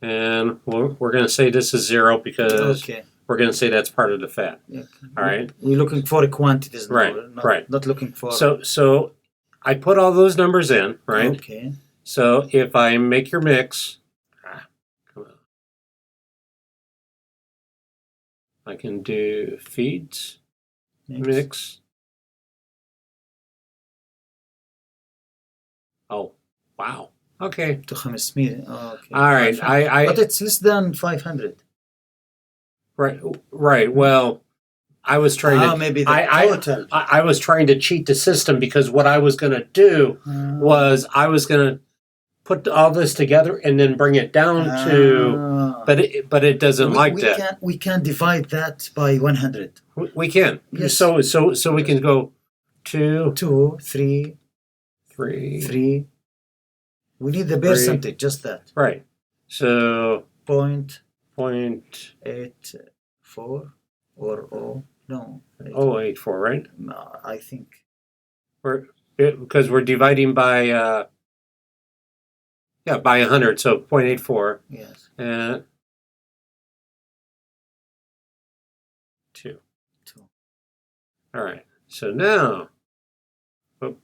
And we're going to say this is 0 because we're going to say that's part of the fat. Yeah. All right. We're looking for quantities now. Right. Not looking for. So I put all those numbers in, right? Okay. So if I make your mix, come on. I can do feeds, mix. Oh, wow. Okay. To 500. Okay. All right. But it's less than 500. Right. Well, I was trying to. Maybe the total. I was trying to cheat the system, because what I was going to do was I was going to put all this together and then bring it down to. But it doesn't that. We can divide that by 100. We can. Yes. So we can go 2, 3. 3. We need the percentage, just that. Right. So 0.84 or no. 0.84, right? No, I think. Because we're dividing by by 100, so 0.84. Yes. And 2. All right. So now,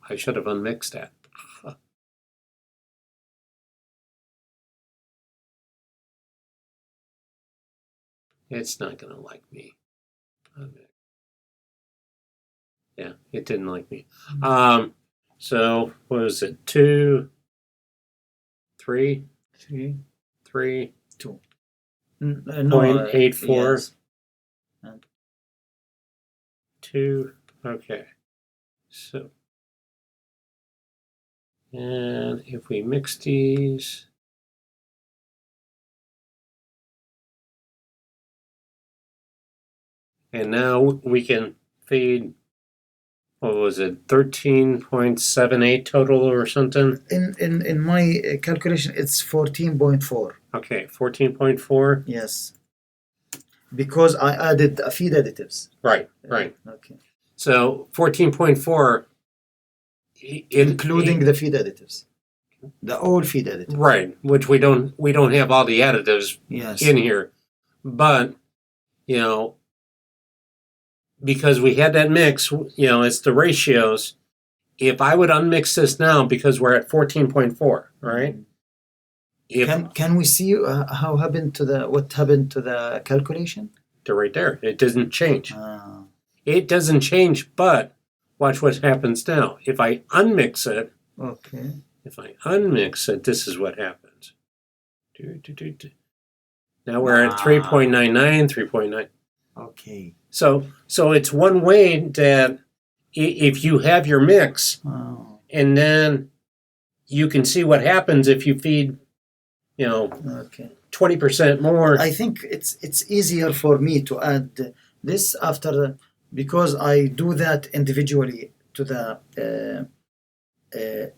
I should have unmixed that. It's not going to like me. Yeah, it didn't like me. So what was it? 2, 3, 2. 0.84. Yes. 2. Okay. So, and if we mix these. And now we can feed, what was it, 13.78 total or something? In my calculation, it's 14.4. Okay, 14.4. Yes. Because I added feed additives. Right. Okay. So 14.4, including the feed additives, the all feed additives. Right, which we don't have all the additives in here, but because we had that mix, it's the ratios. If I would unmix this now, because we're at 14.4, right? Can we see what happened to the calculation? They're right there. It doesn't change. It doesn't change, but watch what happens now. If I unmix it, this is what happens. Now we're at 3.99, 3.9. Okay. So it's one way that if you have your mix, and then you can see what happens if you feed, 20% more. I think it's easier for me to add this because I do that individually to the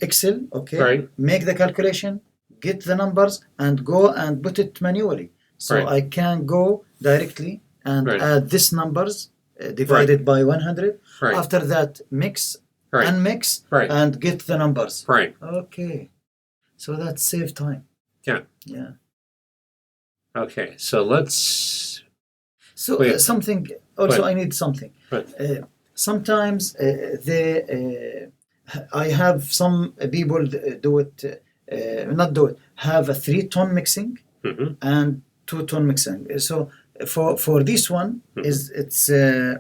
Excel. Okay. Right. Make the calculation, get the numbers, and go and put it manually. So I can go directly and add these numbers divided by 100. Right. After that, mix, unmix, and get the numbers. Right. Okay. So that saves time. Yeah. Okay. So let's. So something also. I need something. Sometimes I have some people do it, not do it, have a 3-ton mixing Mhm. and 2-ton mixing. So for this one is it's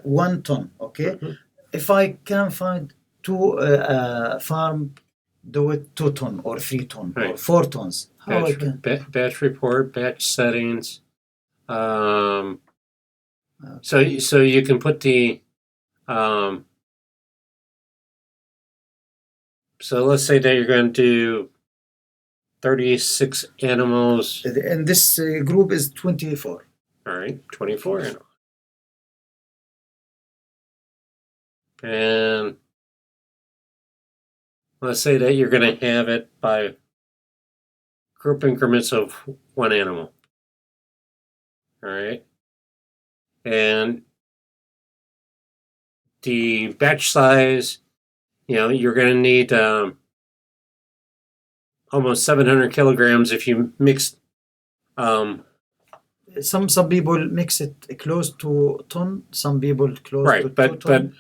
1 ton. Okay, Mhm. if I can find two farm do it 2 ton or 3 ton or Right. 4 tons, how I Batch, can? batch report, batch settings. So Okay. so you can put the um, so let's say that you're going to do 36 animals. And this group is 24. All right, 24 animals. And let's say that you're going to have it by group increments of 1 animal. All right. And the batch size, you're going to need almost 700 kilograms if you mix. Some people mix it close to ton, some people close to Right, but 2 ton.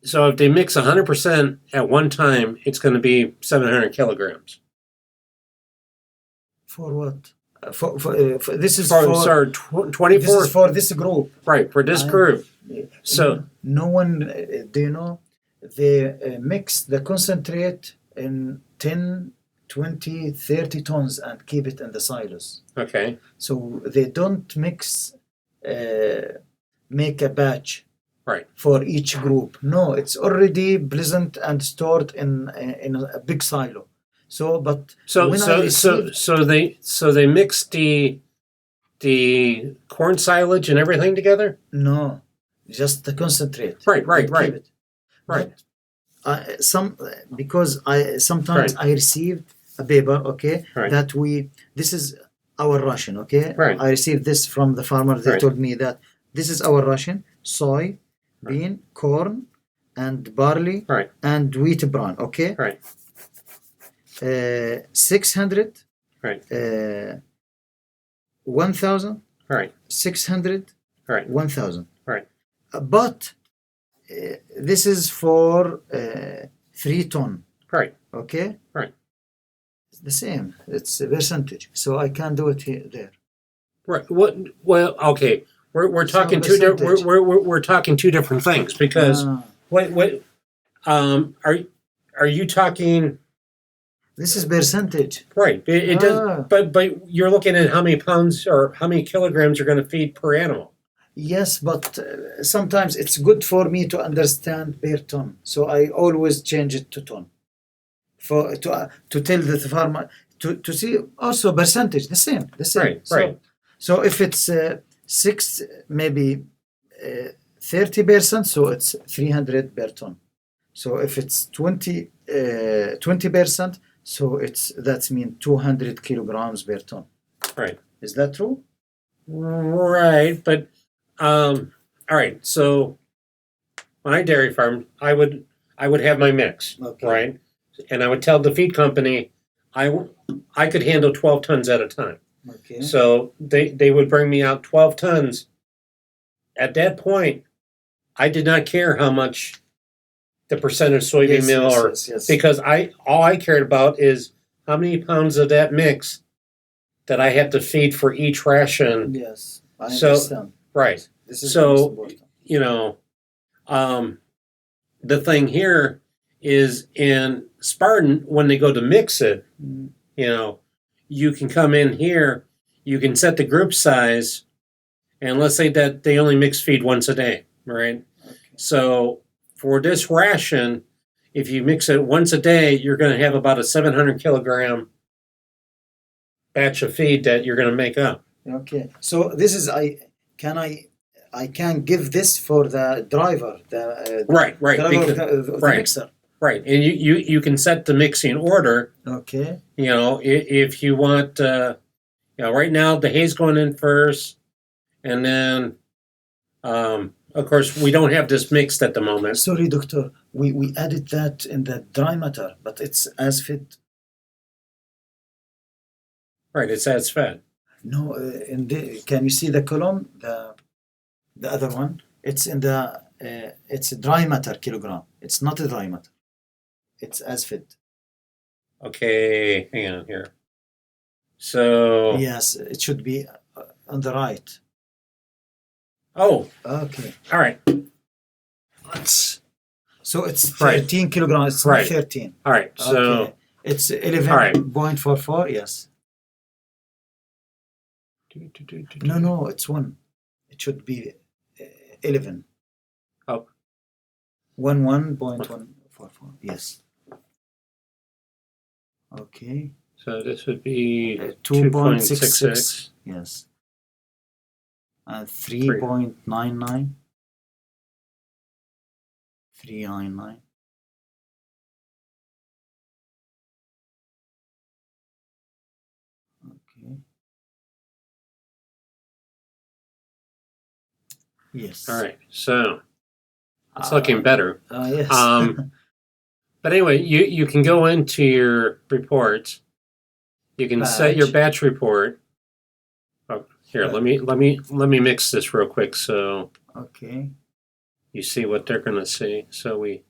so if they mix 100% at one time, it's going to be 700 kilograms. For what? For this is For, for sorry, 24. this is for this group. Right, for this group. So no one, do you know, they mix the concentrate in 10, 20, 30 tons and keep it in the silos. okay, So they don't mix, make a batch right. for each group. No, it's already present and stored in a big silo. So, but So when I so received, so they mix the corn silage and everything together. no, just the concentrate. Right, right, and right, keep it. right. But some because I sometimes Right. I received a paper, okay, Right. that this is our ration, okay. Right. I received this from the farmer. They Right. told me that this is our ration: soy, bean, corn, and barley, Right. and wheat bran. Okay, Right. 600, Right. 1,000, Right. 600, Right. 1,000. Right. But this is for 3 ton. Right. Okay. Right. It's the same. It's a percentage. So I can do it there. Right. What? Well, okay. We're Some talking two different. percentage. We're talking two different things because Ah, what are you talking? this is percentage. Right. It does. Ah, But you're looking at how many pounds or how many kilograms you're going to feed per animal. yes, but sometimes it's good for me to understand per ton. So I always change it to ton. To tell the farmer to see also percentage the same. Right. So, Right. so if it's 6 maybe 30%, so it's 300 per ton. So if it's 20%, so that's mean 200 kilograms per ton. Right. Is that true? Right. But all right. So my dairy farm, I would have my mix. Okay. Right. And I would tell the feed company I could handle 12 tons at a time. Okay. So they would bring me out 12 tons. At that point, I did not care how much the percentage soybean meal yes. because all I cared about is how many pounds of that mix that I have to feed for each ration. Yes, I So- understand. Right. This is So, most important. The thing here is in Spartan, when they go to mix it, Mm. You can come in here, you can set the group size, and let's say that they only mix feed once a day, right? Okay. So for this ration, if you mix it once a day, you're going to have about a 700 kilogram batch of feed that you're going to make up. Okay. So this is I can give this for the driver, the Right, driver because, of the right. mixer. right, and you can set the mixing order. Okay. If you want, right now the hay's going in first, and then, of course, we don't have this mixed at the moment. Sorry, doctor. We added that in the dry matter, but it's as fit. Right, it says fed. No, can you see the column? The other one. It's in the it's a dry matter kilogram. It's not a dry matter. It's as fit. Okay, hang on here. So Yes, it should be on the right. oh, Okay. all right. So it's Right. 13 kilograms. It's Right. not 13. All right. So Okay. It's 11.44. Yes. No, it's 1. It should be 11. Oh. 11.144. Yes. Okay. So this would be 2.66. Yes. 3.99. 399. Okay. Yes. All right. So it's looking better. Yes. But anyway, you can go into your reports. You can set your batch report. Oh, here, let me mix this real quick so Okay. you see what they're going to see. So we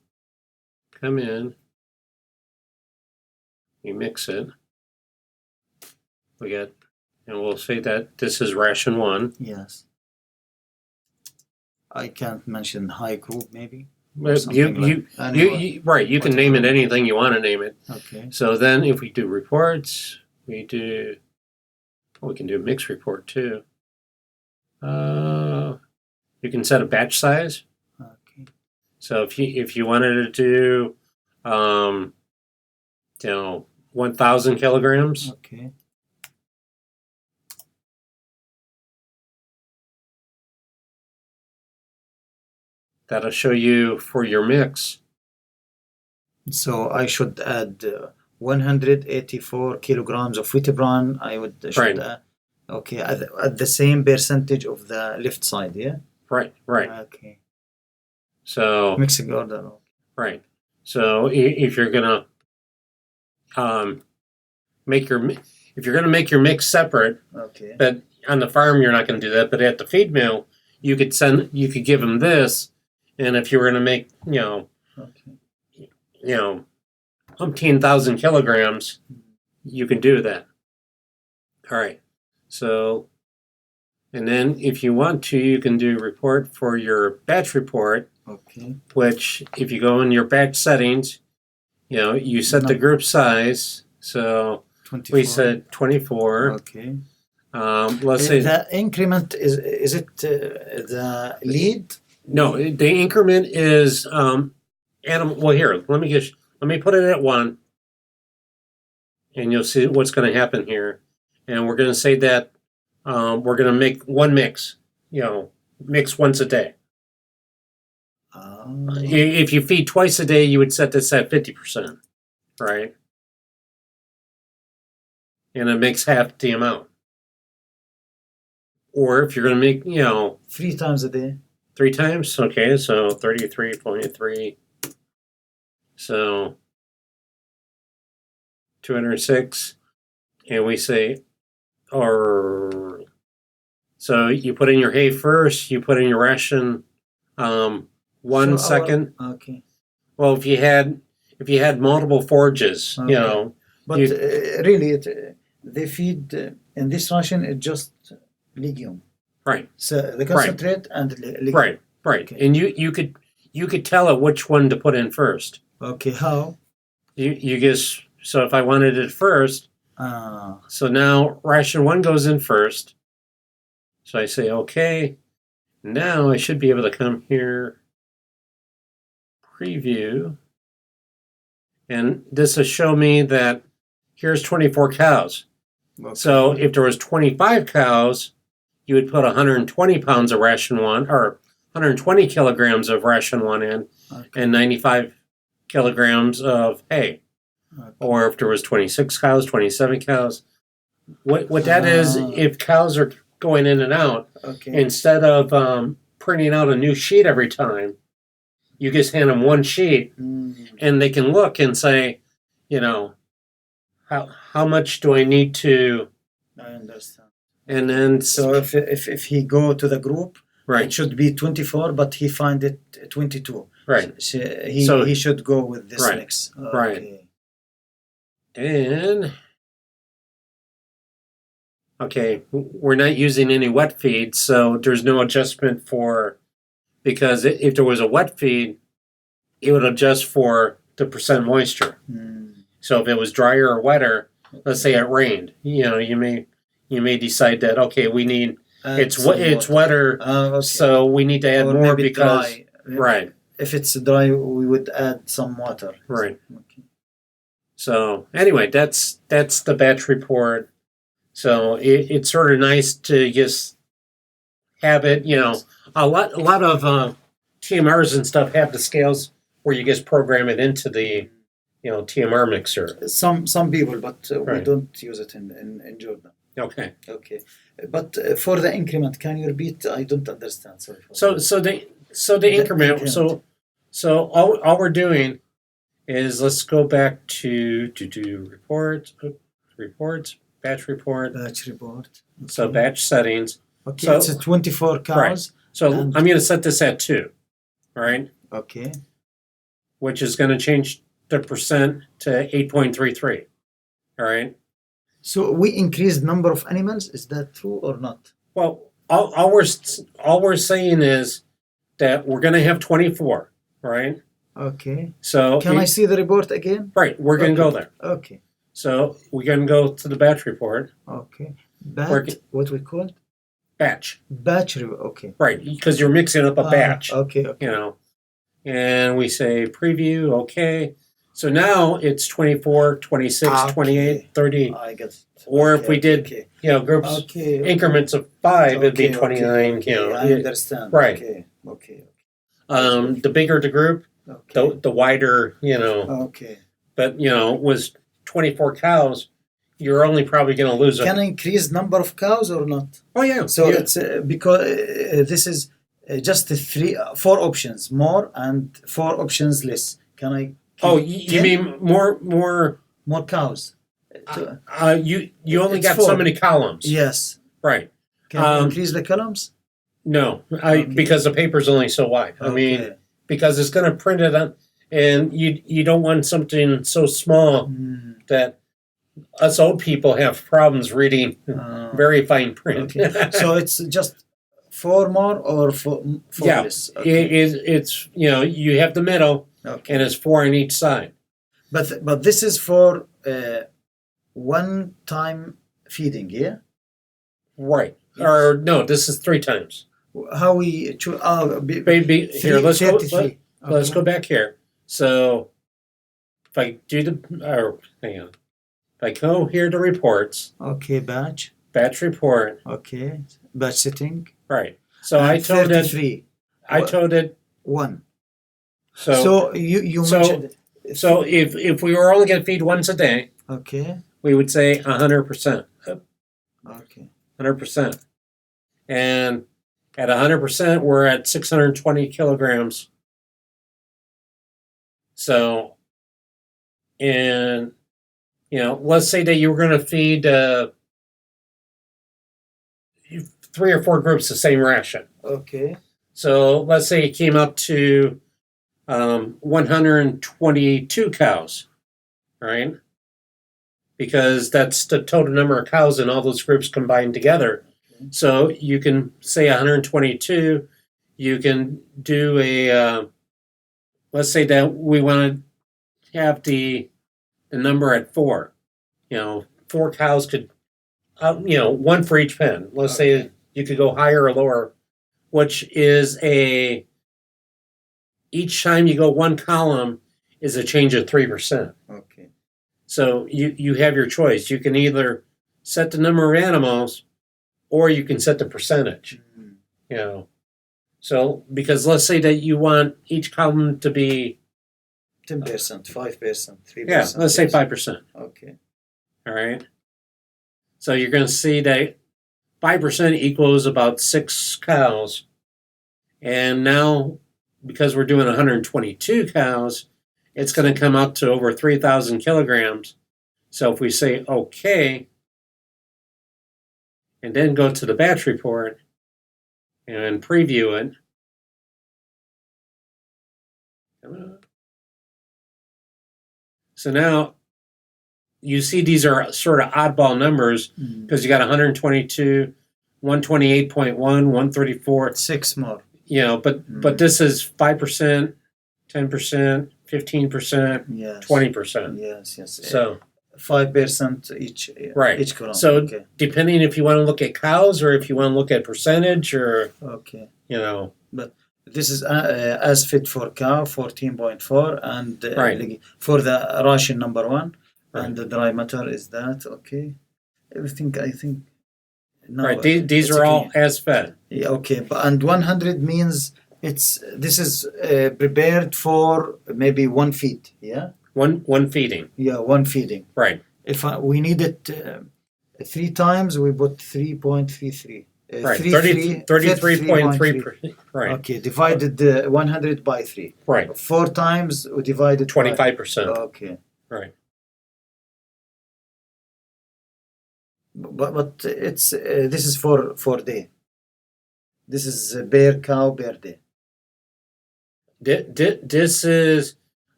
come in, we mix it. We get, and we'll say that this is ration 1. Yes. I can't mention high group maybe. But you right, you can name it anything you want to name it. Okay. So then if we do reports, we can do a mix report too. You can set a batch size. Okay. So if you wanted to do 1,000 kilograms. Okay. That'll show you for your mix. So I should add 184 kilograms of wheat bran. I should Right. Okay, at the same percentage of the left side, yeah? Right. Okay. So Mixing order. right. So if you're gonna make your mix separate, Okay. but on the farm you're not going to do that. But at the feed mill, you could give them this, and if you were going to make Okay. 15,000 kilograms, you can do that. All right. So, and then if you want to, you can do report for your batch report. Okay. Which, if you go in your batch settings, you set the group size. So 24. we said 24. Okay. Let's say the increment is it the lead? No, the increment is animal. Well, here, let me put it at 1, and you'll see what's going to happen here. And we're going to say that we're going to make one mix. Mix once a day. If you feed twice a day, you would set this at 50%, right? And it makes half the amount. Or if you're going to make, 3 times a day. 3 times? Okay, so 33.3. So 206. And we say, so you put in your hay first, you put in your ration 1 second. Okay. Well, if you had multiple forges, okay. But really, they feed in this ration, it's just legume. Right. So the concentrate and legume. Right. Okay. And you could tell it which one to put in first. Okay. How? You just, so if I wanted it first, so now ration 1 goes in first. So I say, okay, now I should be able to come here, preview, and this will show me that here's 24 cows. Okay. So if there was 25 cows, you would put 120 pounds of ration 1, or 120 kilograms of ration 1 in, and 95 kilograms of hay. Okay. Or if there was 26 cows, 27 cows. What that is, if cows are going in and out, instead of printing out a new sheet every time, you just hand them one sheet, and they can look and say, how much do I need to? I understand. And then so if he go to the group, right, it should be 24, but he find it 22. Right. He should go with this Right. mix. Right. Okay. And okay, we're not using any wet feed, so there's no adjustment for, because if there was a wet feed, it would adjust for the percent moisture. So if it was drier or wetter, let's say it rained, you may decide that, okay, we need it's wetter, okay. so we need to add Or more maybe because dry. right. If it's dry, we would add some water. Right. Okay. So anyway, that's the batch report. So it's sort of nice to just have it. A lot of TMRs and stuff have the scales where you just program it into the TMR mixer. Some people, but we Right. don't use it in Jordan. Okay. Okay, but for the increment, can you repeat? I don't understand. Sorry. So the increment. So all we're doing is, let's go back to do reports, batch report. Batch report. Okay. So batch settings. Okay, So- it's a 24 cows. Right. So And- I'm going to set this at 2, all right? Okay. Which is going to change the percent to 8.33, all right? So we increased number of animals. Is that true or not? Well, all we're saying is that we're going to have 24, right? Okay. So Can I see the report again? Right, we're going to go there. Okay. So we're going to go to the batch report. Okay. Working. What we call it? Batch. Batch report. Okay. Right, because you're mixing up a batch. Okay. And we say preview, okay. So now it's 24, 26, 28, 30. I get it. Or if we did, groups, increments of 5, it'd be 29. I understand. Right. Okay. The bigger the group, the wider, Okay. But, was 24 cows, you're only probably going to lose Can I increase number of cows or not? Oh, yeah. So it's because this is just 4 options, more and 4 options less. Can I? You mean more cows? You only got 4. so many columns. Yes. Right. Can I increase the columns? No, because the paper's only so wide. I mean, because it's going to print it on, and you don't want something so small that us old people have problems reading very fine print. Okay. So it's just 4 more or 4 less? Okay. It's you have the middle, and it's 4 on each side. But this is for one time feeding, yeah? Right. Or no, this is 3 times. How we choose? Here, let's go. Let's go back here. So if I do hang on. If I go here to reports. Okay, batch report. Okay, batch setting. Right. So I told 33. I told it 1. So you mentioned. So if we were only going to feed once a day, okay, we would say 100%. Okay. 100%. And at 100%, we're at 620 kilograms. So, and let's say that you were going to feed 3 or 4 groups the same ration. Okay. So let's say it came up to 122 cows, right? Because that's the total number of cows in all those groups combined together. Okay. So you can say 122. You can do let's say that we want to have the number at 4. 4 cows could, 1 for each pen. Let's say you could go higher or lower, which is each time you go 1 column is a change of 3%. Okay. So you have your choice. You can either set the number of animals or you can set the percentage. Mm-hmm. So because let's say that you want each column to be 10%, 5%, 3%. Yeah, let's say 5%. Okay. All right. So you're going to see that 5% equals about 6 cows. And now, because we're doing 122 cows, it's going to come up to over 3,000 kilograms. So if we say okay, and then go to the batch report and preview it, So now you see these are sort of oddball numbers because you got 122, 128.1, 134. 6 more. You know, but this is 5%, 10%, 15%, Yes. 20%. Yes. So 5% each. right. Each column. So okay. depending if you want to look at cows or if you want to look at percentage or Okay. you know. But this is as fit for cow 14.4 and Right. for the ration number 1 Right. and the dry matter is that okay. Everything I think. No, right. These are all as fed. Yeah, okay, and 100 means this is prepared for maybe 1 feed. Yeah. One feeding. Yeah, 1 feeding. Right. If we need it 3 times, we put 3.33. Right. 33.3%. Right. Okay, divided 100 by 3. Right. 4 times we divided 25%. Okay. Right. But it's this is for day. This is per cow per day. This is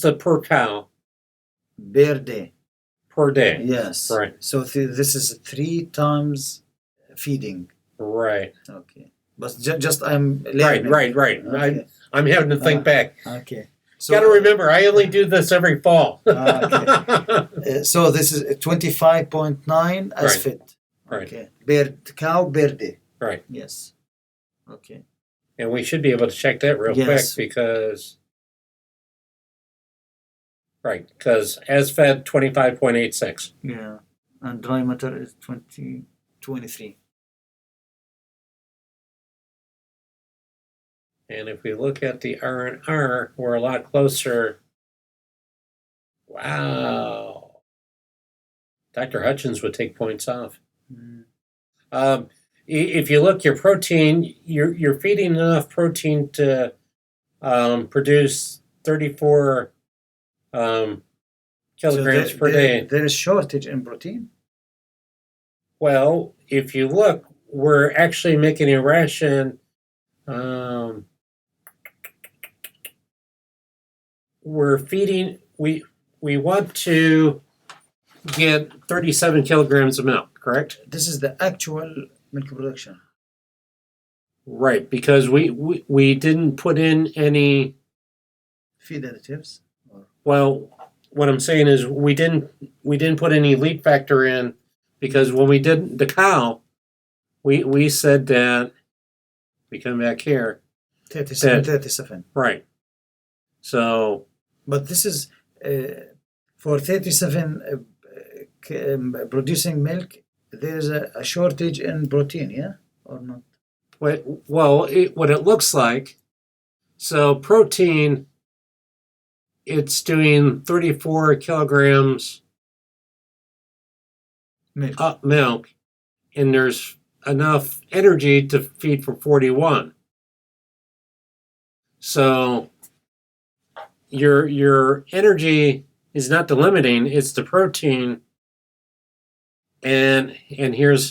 the per cow Per day. per day. Yes. Right. So this is 3 times feeding. Right. Okay. But just I'm learning. Right. Okay. I'm having to think back. Okay. So Got to remember, I only do this every fall. Okay. So this is 25.9 as Right. fit. Right. Okay. Per cow per day. Right. Yes. Okay. And we should be able to check that real quick because as fed 25.86. Yeah. And dry matter is 23. And if we look at the R&R, we're a lot closer. Wow. Dr. Hutchins would take points off. If you look, your protein, you're feeding enough protein to produce 34 kilograms per day. There is shortage in protein. Well, if you look, we're actually making a ration. We're feeding. We want to get 37 kilograms of milk. Correct. This is the actual milk production. Right, because we didn't put in any feed additives. Well, what I'm saying is we didn't put any leak factor in because when we did the cow, we said that we come back here 37. Right. So, but this is for 37 producing milk. There's a shortage in protein, yeah, or not? Well, what it looks like. So protein, it's doing 34 kilograms milk, and there's enough energy to feed for 41. So your energy is not the limiting; it's the protein. And here's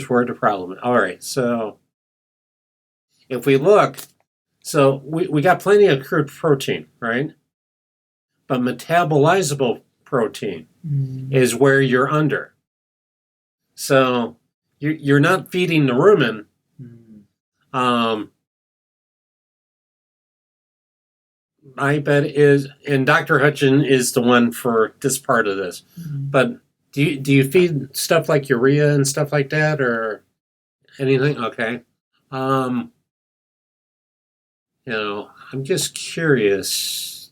where the problem is. All right, so if we look, so we got plenty of crude protein, right? But metabolizable protein is where you're under. So you're not feeding the rumen. I bet is, and Dr. Hutchin is the one for this part of this. But do you feed stuff like urea and stuff like that, or anything? Okay. I'm just curious.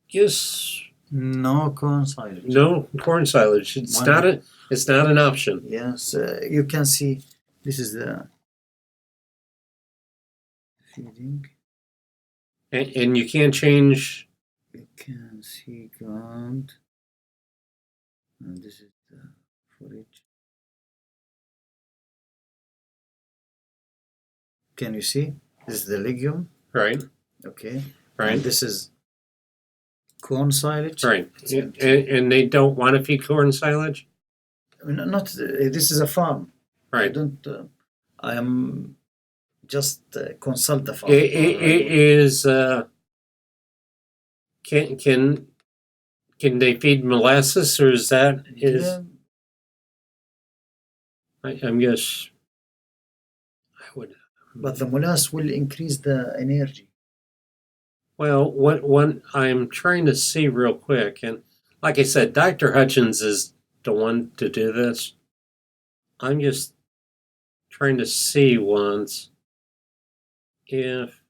Just no corn silage. No corn silage. It's not an option. Yes, you can see this is the feeding. And you can't change. You can see ground. And this is the forage. Can you see? This is the legume. Right. Okay. Right. And this is corn silage. Right. And they don't want to feed corn silage? Not. This is a farm. Right. I am just consult the farm. It is can they feed molasses, or is that Yeah, I'm guess I would. but the molasses will increase the energy. Well, what I'm trying to see real quick, and like I said, Dr. Hutchins is the one to do this. I'm just trying to see once if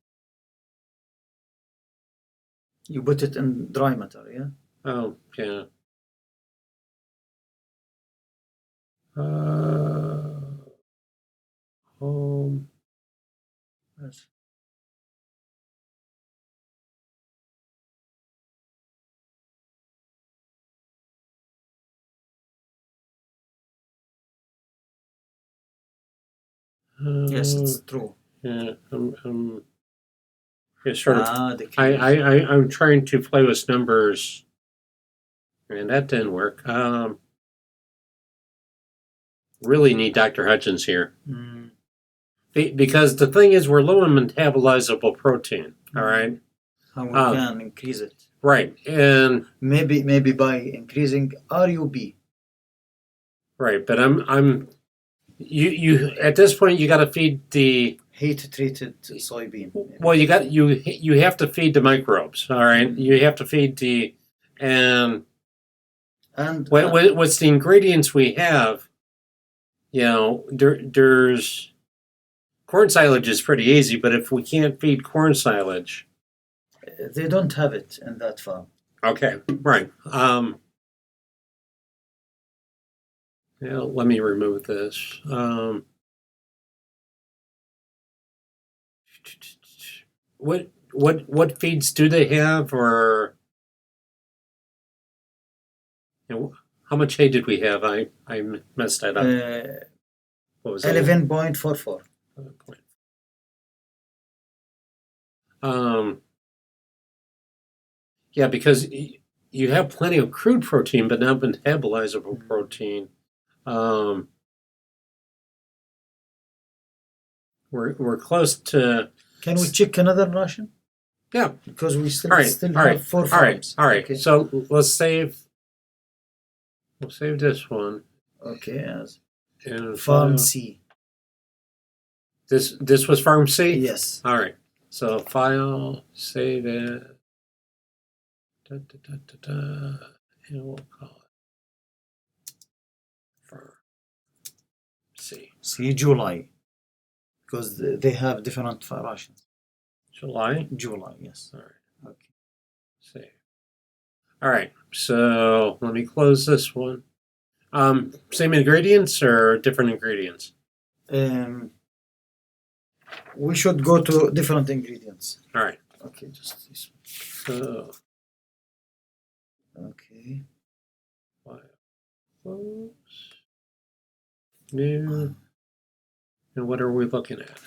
You put it in dry matter, yeah? oh yeah. Home. Yes. Yes, it's true. Yeah, it's sort of. The I'm trying to play with numbers, and that didn't work. Really need Dr. Hutchins here. Because the thing is, we're low in metabolizable protein. All right. How we can increase it? Right, and maybe by increasing RUB. Right, but you at this point you got to feed the heat treated soybean. Well, you have to feed the microbes. All right, you have to feed the and what's the ingredients we have. You know, there's corn silage is pretty easy, but if we can't feed corn silage, they don't have it in that farm. Okay, right. Yeah, let me remove this. What feeds do they have, or how much hay did we have? I messed that up. What was it? 11.44. Yeah, because you have plenty of crude protein, but not metabolizable protein. We're close to. Can we check another ration? Yeah, because we still have 4 farms. All right. Okay. So let's save. We'll save this one. Okay. Yes. And Farm C. This was Farm C? Yes. All right. So file, save it. And we'll call it Farm C. C July. Because they have different rations. July? July, yes. All right. Okay. Save. All right. So let me close this one. Same ingredients or different ingredients? We should go to different ingredients. All right. Okay, just this one. So. Okay. Close. New. And what are we looking at?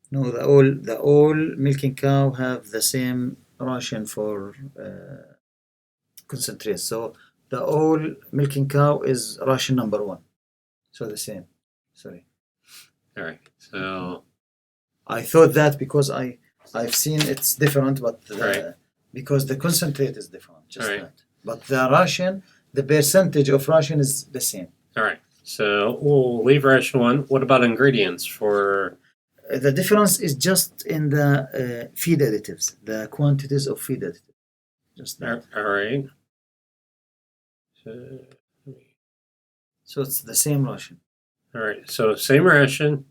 No, the all milking cow have the same ration for concentrate. So the all milking cow is ration number 1. So the same. Sorry. All right. So I thought that because I've seen it's different, but right. Because the concentrate is different, just right. that. But the ration, the percentage of ration is the same. All right. So we'll leave ration 1. What about ingredients for? The difference is just in the feed additives, the quantities of feed additives. Just that. All right. So it's the same ration. All right. So same ration.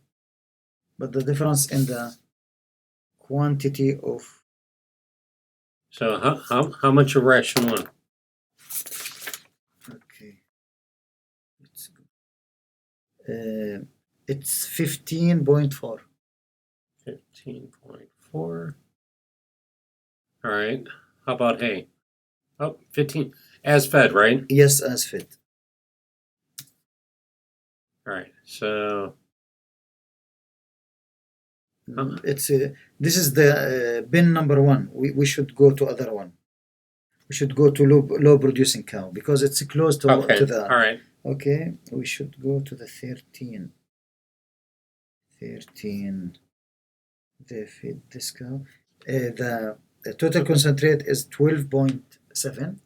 but the difference in the quantity of So how much of ration one? okay, it's 15.4. 15.4. All right. How about hay? Oh, 15 as fed, right? Yes, as fit. All right. So It's this is the bin number one. We should go to other one. We should go to low producing cow because it's close to okay. the. All right. Okay, we should go to the 13. 13. They feed this cow. The total concentrate is 12.7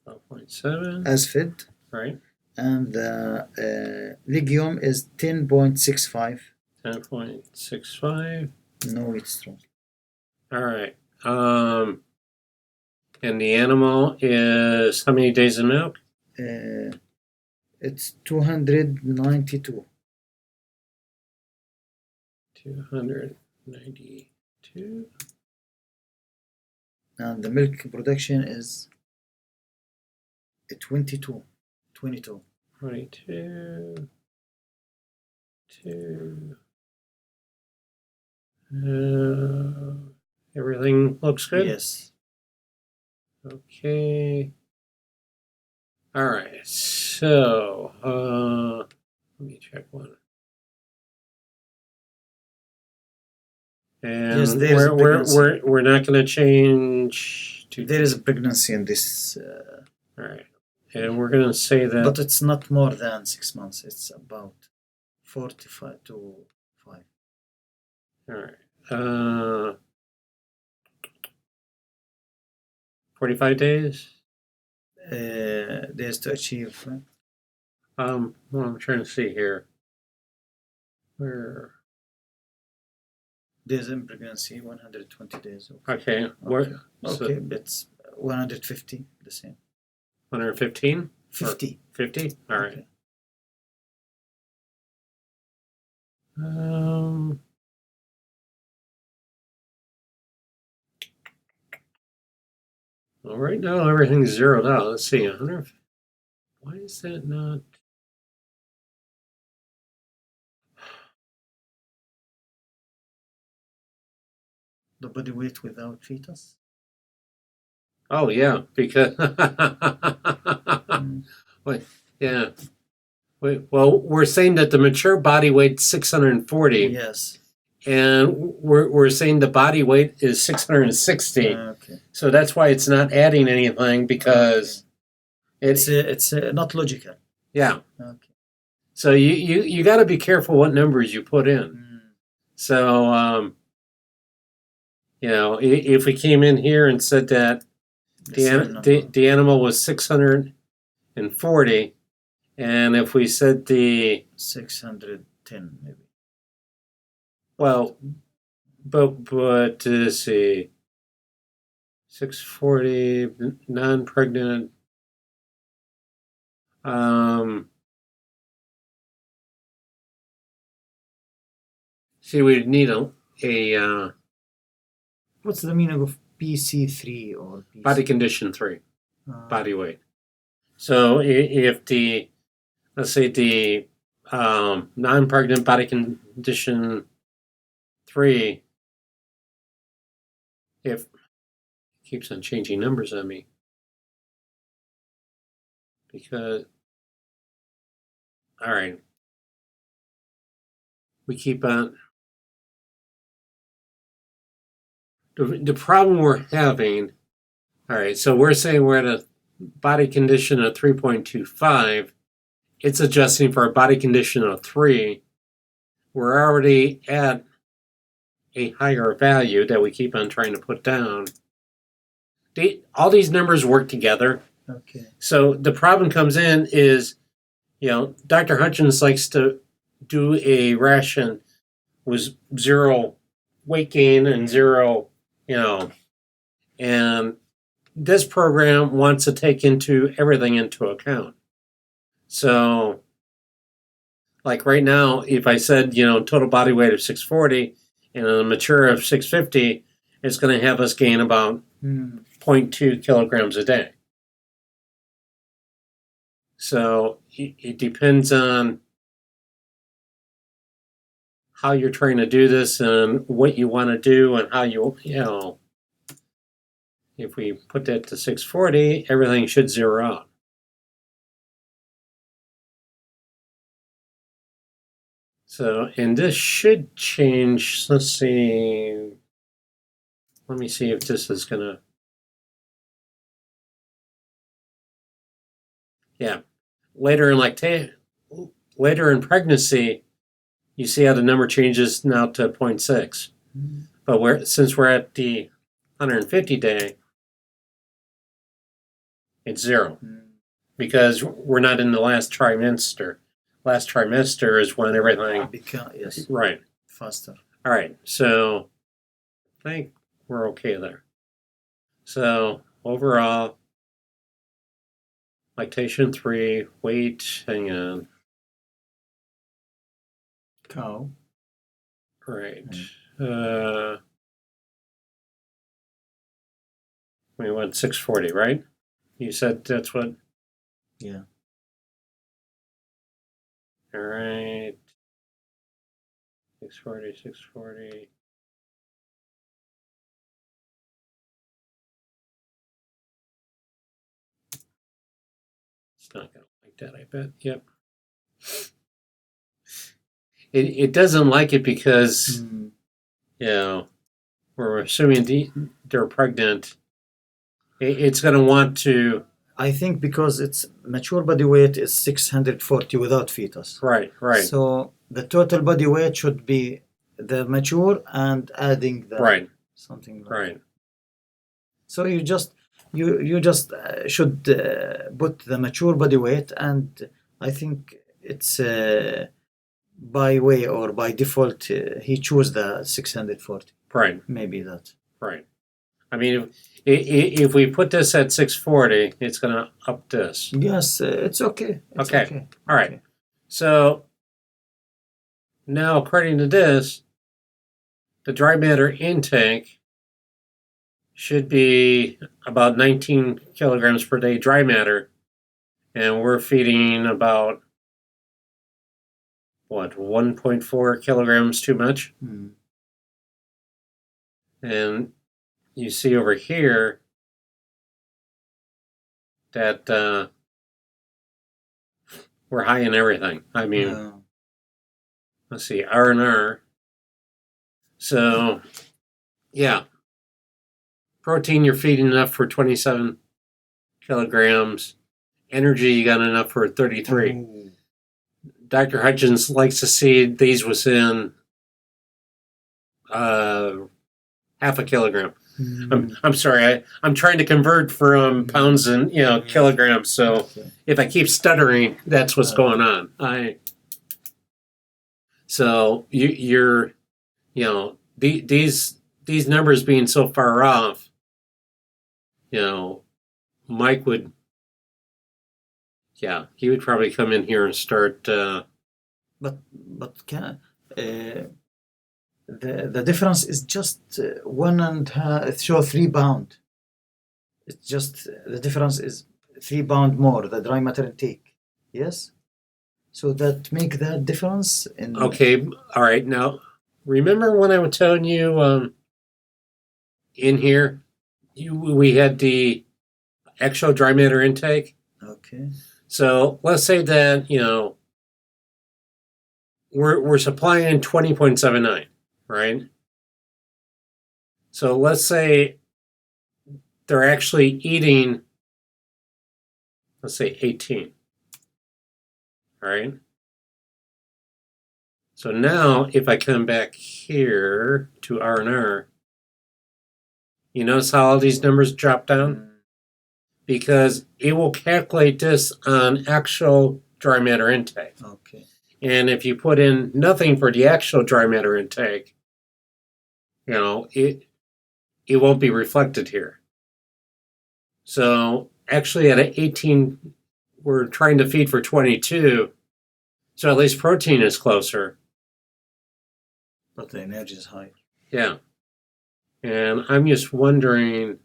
12.7. as fed, Right. and the legume is 10.65. 10.65. No, it's wrong. All right. And the animal is how many days of milk? It's 292. 292. And the milk production is 22. 22. 22. 2. Everything looks good? Yes. Okay. All right. So, let me check one. And Yes, there is a pregnancy. we're not going to change to. There is a pregnancy in this, All right. And we're going to say that. but it's not more than 6 months. It's about 45 to 5. All right. 45 days. Days to achieve. Well, I'm trying to see here. Where? Days in pregnancy, 120 days. Okay. Okay, So okay, it's 150, the same. 115? 50. 50? All right. Okay. Well, right now everything's zeroed out. Let's see. 100. Why is that not? The body weight without fetus? Oh yeah, because Mm. wait, yeah. Wait, well, we're saying that the mature body weight's 640, Yes. and we're saying the body weight is 660. Okay. So that's why it's not adding anything because It's not logical. yeah. Okay. So you got to be careful what numbers you put in. Mm. So if we came in here and said that the animal was 640, and if we said the 610 maybe. well, but let's see, 640 non-pregnant. See, we'd need a What's the meaning of PC3 or PC? body condition 3, body weight. So if let's say the non-pregnant body condition 3, if it keeps on changing numbers on me, because all right, we keep on. The problem we're having, all right, so we're saying we're at a body condition of 3.25. It's adjusting for a body condition of 3. We're already at a higher value that we keep on trying to put down. All these numbers work together. Okay. So the problem comes in is, Dr. Hutchins likes to do a ration with 0 weight gain and 0, and this program wants to take everything into account. So like right now, if I said, total body weight of 640 and a mature of 650, it's going to have us gain about 0.2 kilograms a day. So it depends on how you're trying to do this and what you want to do and how if we put that to 640, everything should zero out. So, and this should change. Let's see. Let me see if this is going to. Yeah. Later in pregnancy, you see how the number changes now to 0.6. But since we're at the 150 day, it's 0. Because we're not in the last trimester. Last trimester is when everything... Yes. Right. Faster. All right. So I think we're okay there. So overall, lactation 3, weight, hang on. Cow. Right. We went 640, right? You said that's what? Yeah. All right. 640. It's not going to like that, I bet. Yep. It doesn't like it because, we're assuming they're pregnant. It's going to want to... I think because its mature body weight is 640 without fetus. Right. So the total body weight should be the mature and adding the something like right. So you just should put the mature body weight, and I think it's by way or by default he chose the 640. Right. Maybe that. Right. I mean, if we put this at 640, it's going to up this. Yes, it's okay. Okay. All right. Okay. So now, according to this, the dry matter intake should be about 19 kilograms per day dry matter, and we're feeding about 1.4 kilograms too much. And you see over here that we're high in everything. I mean, let's see, R&R. So, yeah. Protein, you're feeding enough for 27 kilograms. Energy, you got enough for 33. Dr. Hutchins likes to see these within half a kilogram. I'm sorry, I'm trying to convert from pounds and kilograms. So if I keep stuttering, that's what's going on. So you're these numbers being so far off, Mike would, he would probably come in here and start. But can the difference is just 1.5, so 3 pound. It's just the difference is 3 pound more the dry matter intake. Yes. So that make that difference in. Okay. All right. Now, remember when I was telling you in here, we had the actual dry matter intake. Okay. So let's say that we're supplying 20.79, right? So let's say they're actually eating, let's say 18. All right. So now if I come back here to R&R, you notice how all these numbers drop down? Because it will calculate this on actual dry matter intake. Okay. And if you put in nothing for the actual dry matter intake, it won't be reflected here. So actually at an 18, we're trying to feed for 22. So at least protein is closer. But the energy is high. Yeah. And I'm just wondering,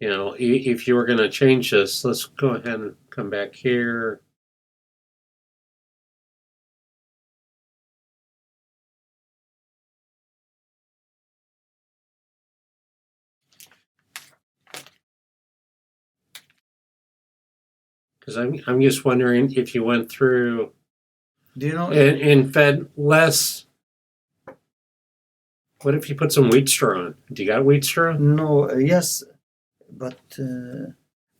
if you were going to change this, let's go ahead and come back here. Because I'm just wondering if you went through and fed less. What if you put some wheat straw on? Do you got wheat straw? No, yes, but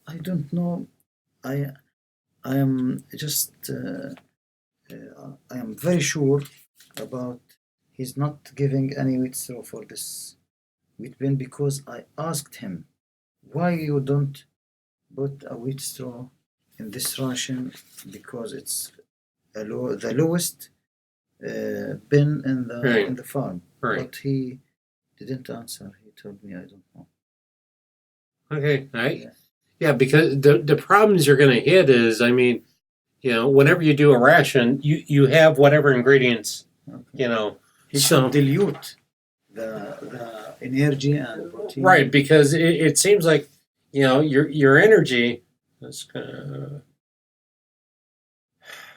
I don't know. I am just I am very sure about he's not giving any wheat straw for this wheat bin because I asked him why you don't put a wheat straw in this ration because it's the lowest bin in the farm. Right. But he didn't answer. He told me I don't know. Okay. Yeah, because the problems you're going to hit is, whenever you do a ration, you have whatever ingredients, He should dilute the energy and protein. Right, because it seems like, your energy,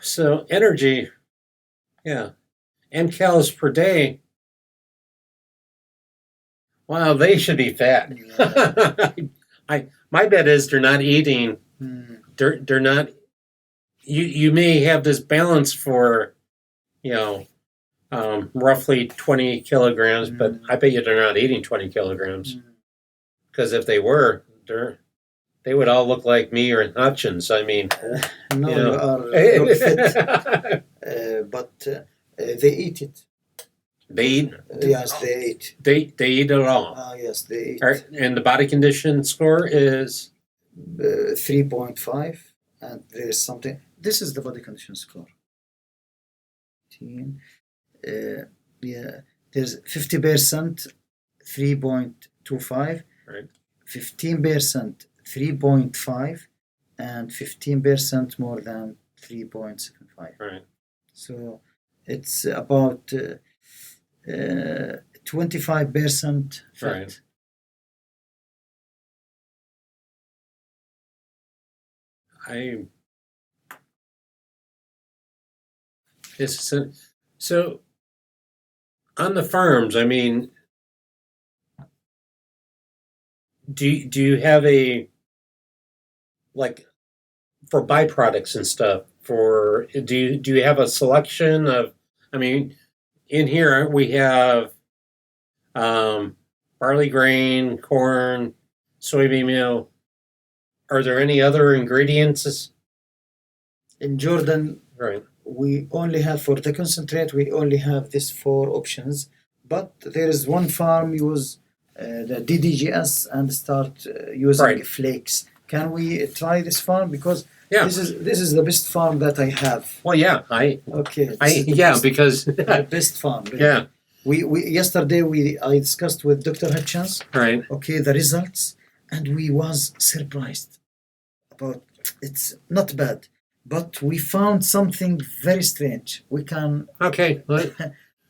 so energy, yeah, and calories per day, wow, they should be fat. Yeah. My bet is they're not eating, they're not, you may have this balance for, roughly 20 kilograms, but I bet you they're not eating 20 kilograms. Because if they were, they would all look like me or Hutchins. No, you are look fit. But they eat it. They eat? Yes, they eat. They eat it all? Yes, they eat. Right. And the body condition score is? 3.5. And there is something. This is the body condition score. There's 50%, 3.25. Right. 15%, 3.5, and 15% more than 3.75. Right. So it's about 25% fat. Right. So on the farms, do you have for byproducts and stuff, do you have a selection of, in here we have barley grain, corn, soybean meal. Are there any other ingredients? In Jordan, right, we only have, for the concentrate, we only have these 4 options, but there is one farm use the DDGS and start using flakes. Can we try this farm? Because this is the best farm that I have. Well, yeah, because the best farm. Really. Yeah. We yesterday I discussed with Dr. Hutchins. Right. Okay, the results, and we was surprised about it's not bad, but we found something very strange. We can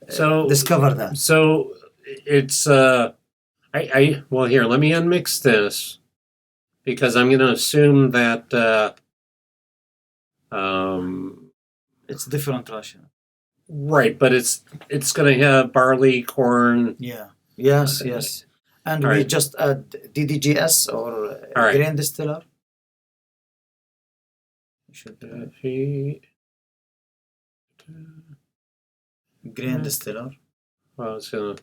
so discover that. So it's well, here, let me unmix this because I'm going to assume that it's different ration. Right, but it's going to have barley, corn. Yeah. Yes. And we just add DDGS or grain distiller. Grain distiller. Well, it's going to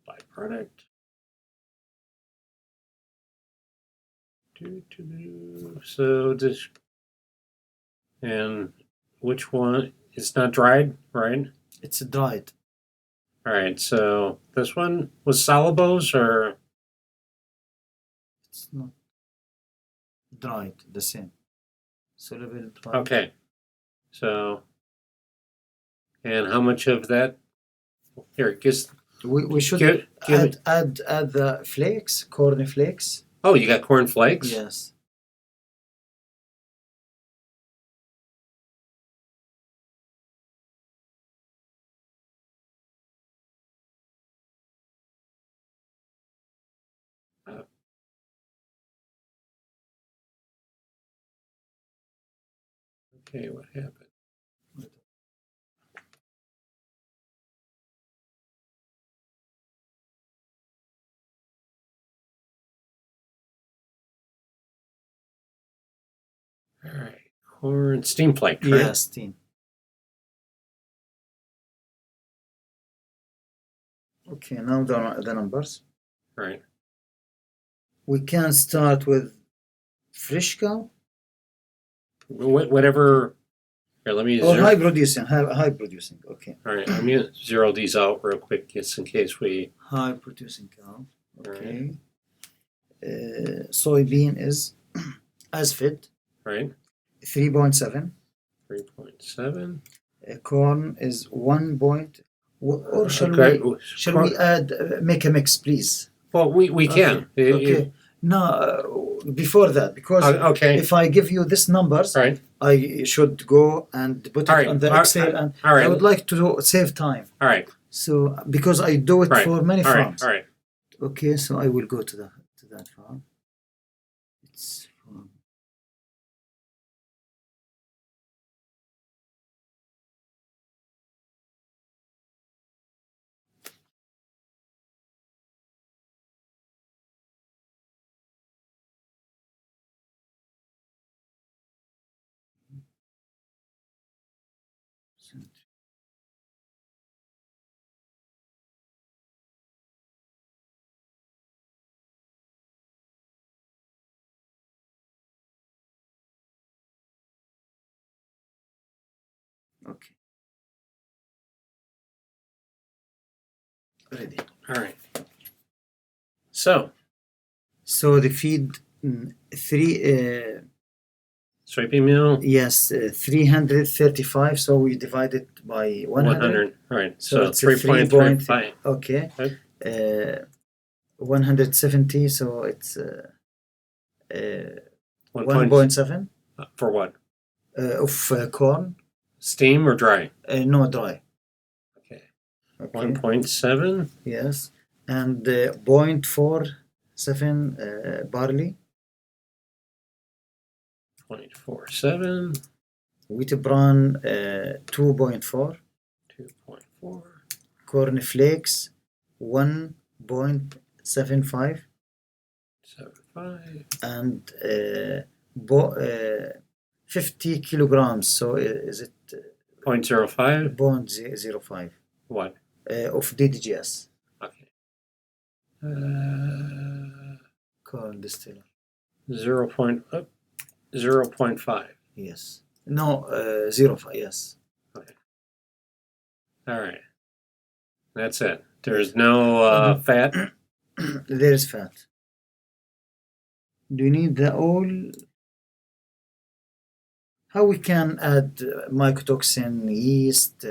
byproduct. So this, and which one? It's not dried, right? It's dried. All right. So this one was Salabos, or it's not dried. The same. Soluble dried. Okay. So, and how much of that? Here, just we should add the flakes, corn flakes. Oh, you got corn flakes? Yes. Okay, what happened? All right, corn steam flake, right? Yes, steam. Okay, now the numbers. Right. We can start with fresh cow Whatever. Here, let me or zero. high producing. High producing. Okay. All right, I'm gonna zero these out real quick, just in case we. High producing cow. Okay. Right. Soybean is as fit. Right. 3.7. 3.7. Corn is 1 point. Or shall Okay. we add make a mix, please? Well, we can. Okay. No, before that, because Okay. if I give you these numbers, Right. I should go and put it on the Excel, and I would like to save time. All right. So because I do it for many farms. All right. Okay, so I will go to that farm. It's from okay. Ready. All right. So the feed three. soybean meal. Yes, 335. So we divide it by 100. All right. So So it's 3.35. Okay. 170. So it's 1.7 For what? of corn. Steam or dry? No, dry. Okay. Okay. 1.7. Yes, and 0.47 barley. 0.47. Wheat bran 2.4. 2.4. Corn flakes 1.75. 75. And 50 kilograms. So is it 0.05. 0.05 What? of DDGS. Okay. Corn distiller. 0.5. Yes. No, 0.5. Yes. Okay. All right. That's it. There's no fat. There is fat. Do you need the oil? How we can add mycotoxin, yeast,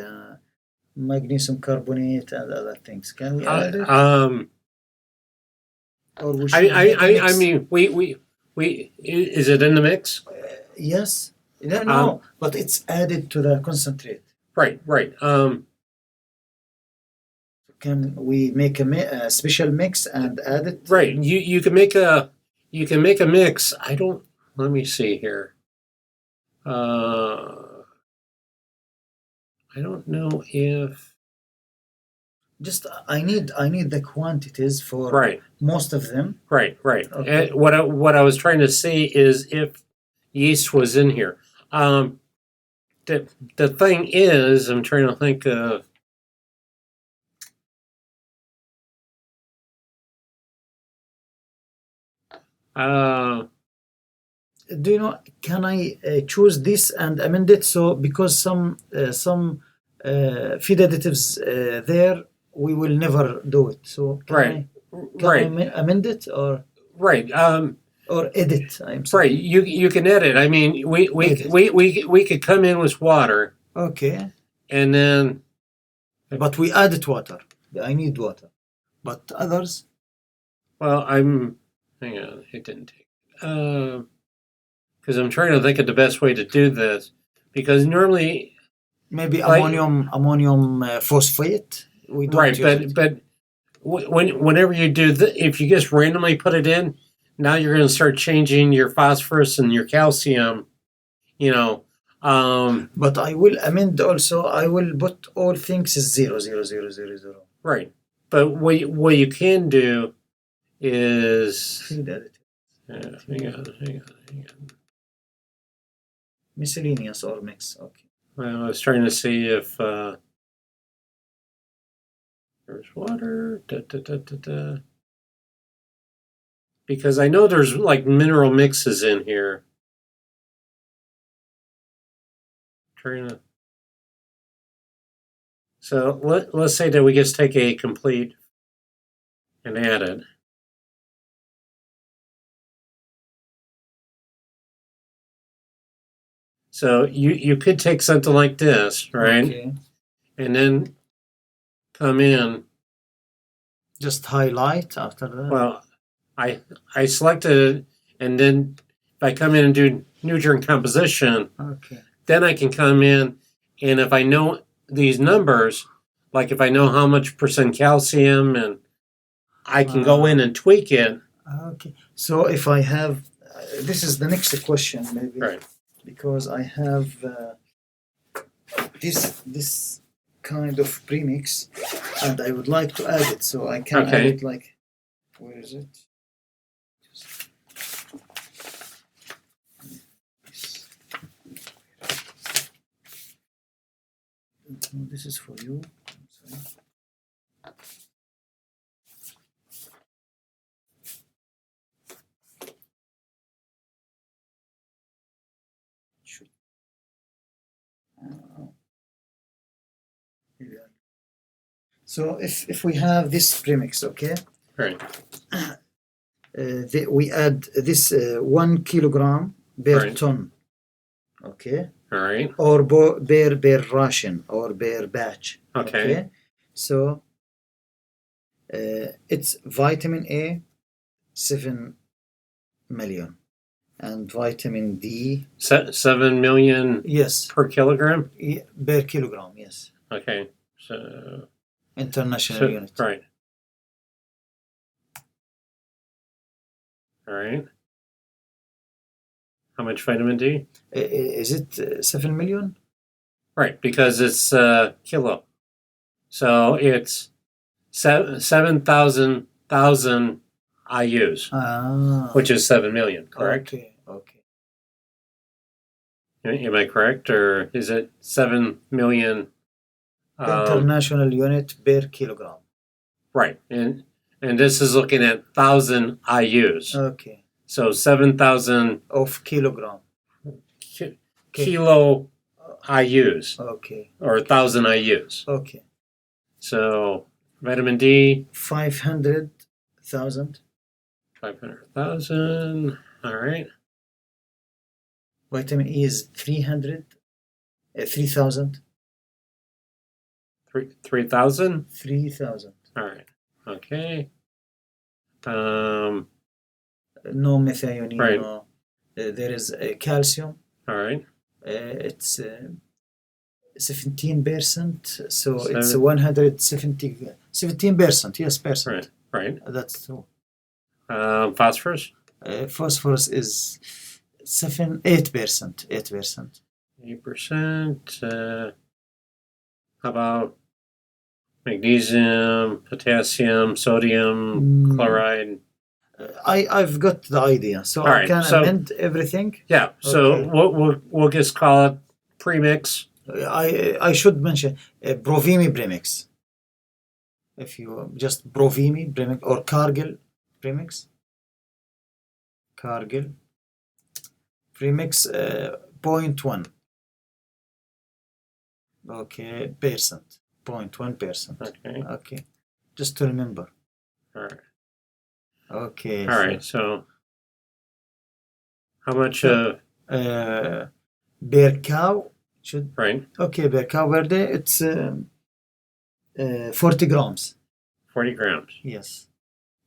magnesium carbonate, and other things? Can we add it? Or we should I mean, we is it in the mix? Yes. No, but it's added to the concentrate. Right. Can we make a special mix and add it? Right. You can make a mix. I don't. Let me see here. I don't know if. Just I need the quantities for most of them. Right. Okay. And what I was trying to see is if yeast was in here. The thing is, I'm trying to think of. Do you know? Can I choose this and amend it? So because some feed additives there, we will never do it. So can I amend it or or edit? I'm sorry. Right. You can edit. I mean, we could come in with water. Okay. And then. But we added water. I need water. But others. Well, hang on. It didn't take. Because I'm trying to think of the best way to do this. Because normally. Maybe ammonium phosphate. We don't use but whenever you do if you just randomly put it in, now you're going to start changing your phosphorus and your calcium. You know, But I will amend also. I will put all things as 0, 0, 0, 0, 0. Right. But what you can do is Feed additive. hang on. Miscellaneous or mix. Okay. Well, I was trying to see if there's water. Because I know there's like mineral mixes in here. Trying to. So let's say that we just take a complete and add it. So you could take something like this, right? Okay. And then come in. Just highlight after that. Well, I selected it, and then if I come in and do nutrient composition, Okay. then I can come in, and if I know these numbers, like if I know how much percent calcium, and I can go in and tweak it. Okay. So if I have, this is the next question maybe. Right. Because I have this kind of premix, and I would like to add it, so I can add it like, where is it? This is for you. Sorry. So if we have this premix, okay, Right. We add this 1 kilogram per ton, okay, All right. or per ration or per batch, Okay. So it's vitamin A 7 million and vitamin D 7 million. Yes. Per kilogram. Per kilogram, yes. Okay. So international unit. Right. All right. How much vitamin D? Is it 7 million? Right, because it's kilo. So it's 7,000 IUs, which is 7 million, correct? Okay. Am I correct, or is it 7 million? International unit per kilogram. Right, and this is looking at 1,000 IUs. Okay. So 7,000 of kilogram. Kilo IUs. Okay. Or 1,000 IUs. Okay. So vitamin D. 500,000. 500,000. All right. Vitamin E is 3,000. 3,000? 3,000. All right. Okay. No methionine. Right. No. There is calcium. All right. It's 17%. So it's 170. 17%. Yes, percent. Right. That's true. Phosphorus? Phosphorus is 8%. 8%. 8%. How about magnesium, potassium, sodium, chloride? I've got the idea, so I can amend everything. Yeah. So we'll just call it premix. I should mention Provimi premix. If you just Provimi premix or Cargill premix. Cargill premix 0.1. Okay, percent. 0.1%. Okay. Just to remember. All right. Okay. All right. So how much? Per cow should. Right. Okay, per cow per day it's 40 grams. 40 grams. Yes.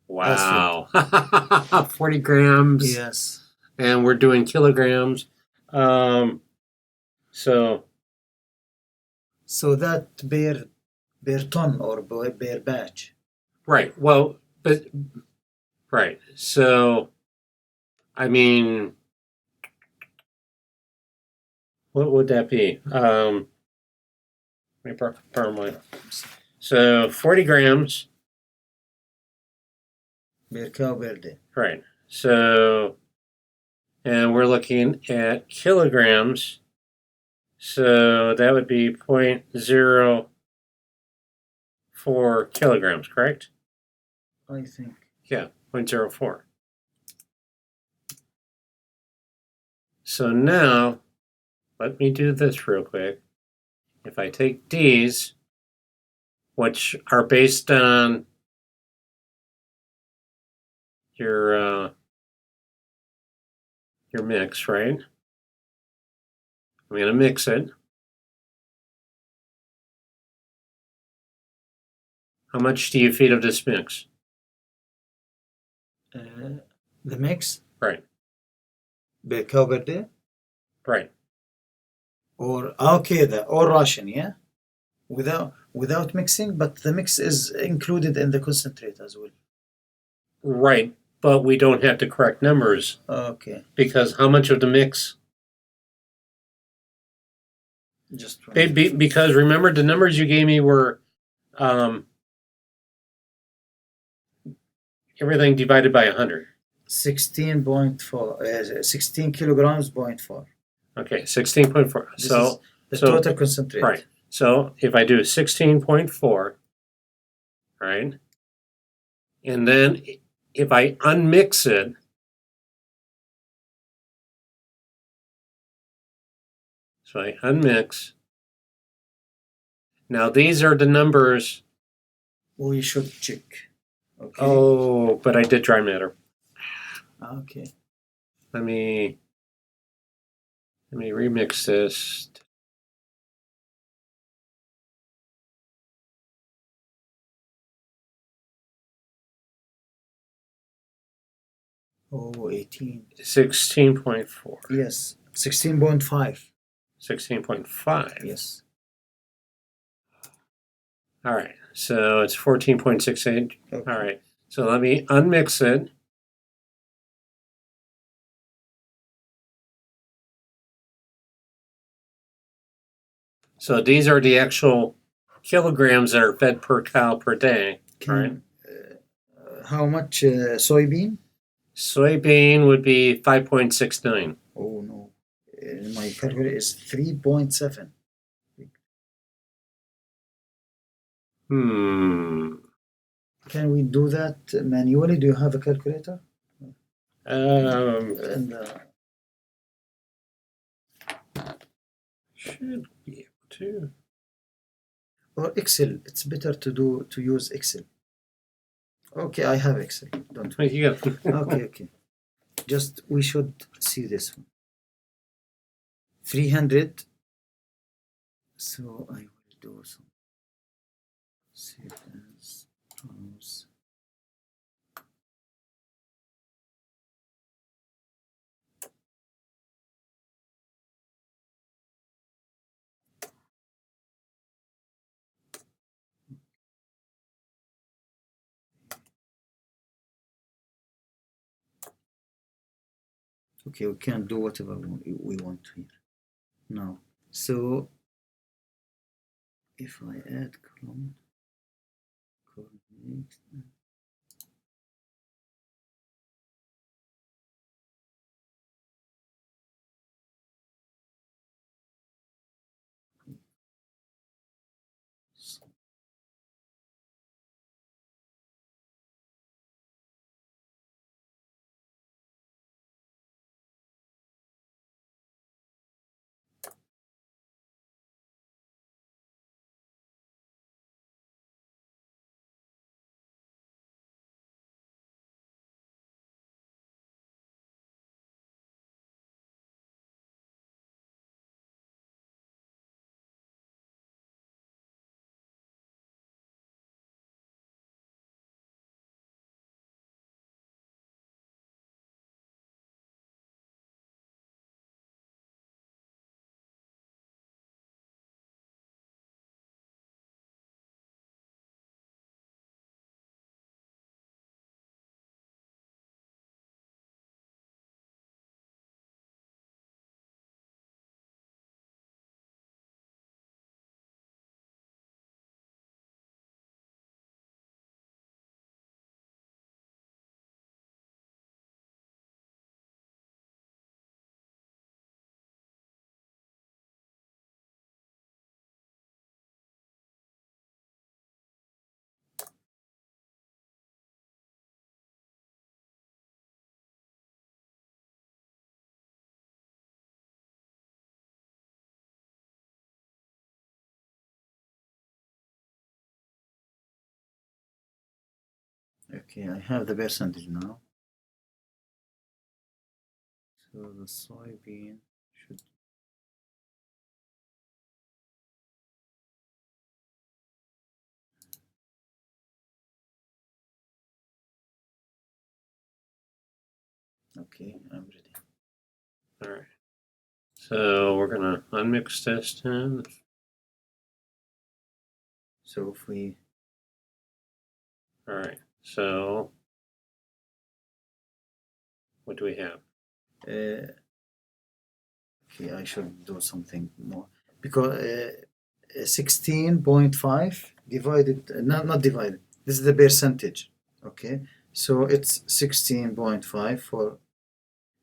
Wow. 40 grams. Yes. And we're doing kilograms. So that per ton or per batch. Right. Well, but right. So, I mean, what would that be? So 40 grams. Per cow per day. Right. So, and we're looking at kilograms. So that would be 0.04 kilograms, correct? I think. Yeah, 0.04. So now, let me do this real quick. If I take these, which are based on your mix, right? I'm going to mix it. How much do you feed of this mix? The mix? Right. Per cow per day? Right. Or okay, or ration, yeah? Without mixing, but the mix is included in the concentrate as well. Right. But we don't have to correct numbers. Okay. Because how much of the mix? Just because remember the numbers you gave me were everything divided by 100. 16.4, 16 kilograms, 0.4. Okay, 16.4. So the total concentrate. Right. So if I do 16.4, right, and then if I unmix it, so I unmix. Now these are the numbers. We should check. Okay. Oh, but I did dry matter. Okay. Let me remix this. Oh, 18. 16.4. Yes. 16.5. 16.5. Yes. All right. So it's 14.68. Okay. All right. So let me unmix it. So these are the actual kilograms that are fed per cow per day. Right. How much soybean? Soybean would be 5.69. Oh no. My calculator is 3.7. Can we do that manually? Do you have a calculator? Should be able to. Or Excel. It's better to use Excel. Okay, I have Excel. Don't worry. You Okay. Just we should see this one. 300. So I will do some sequence rows. Okay, we can do whatever we want here. Now, so if I add column, coordinate, Okay, I have the percentage now. So the soybean should. Okay, I'm ready. All right. So we're gonna unmix this then. So if we. All right. So what do we have? Okay, I should do something more because 16.5 divided, not divided. This is the percentage. Okay, so it's 16.5 for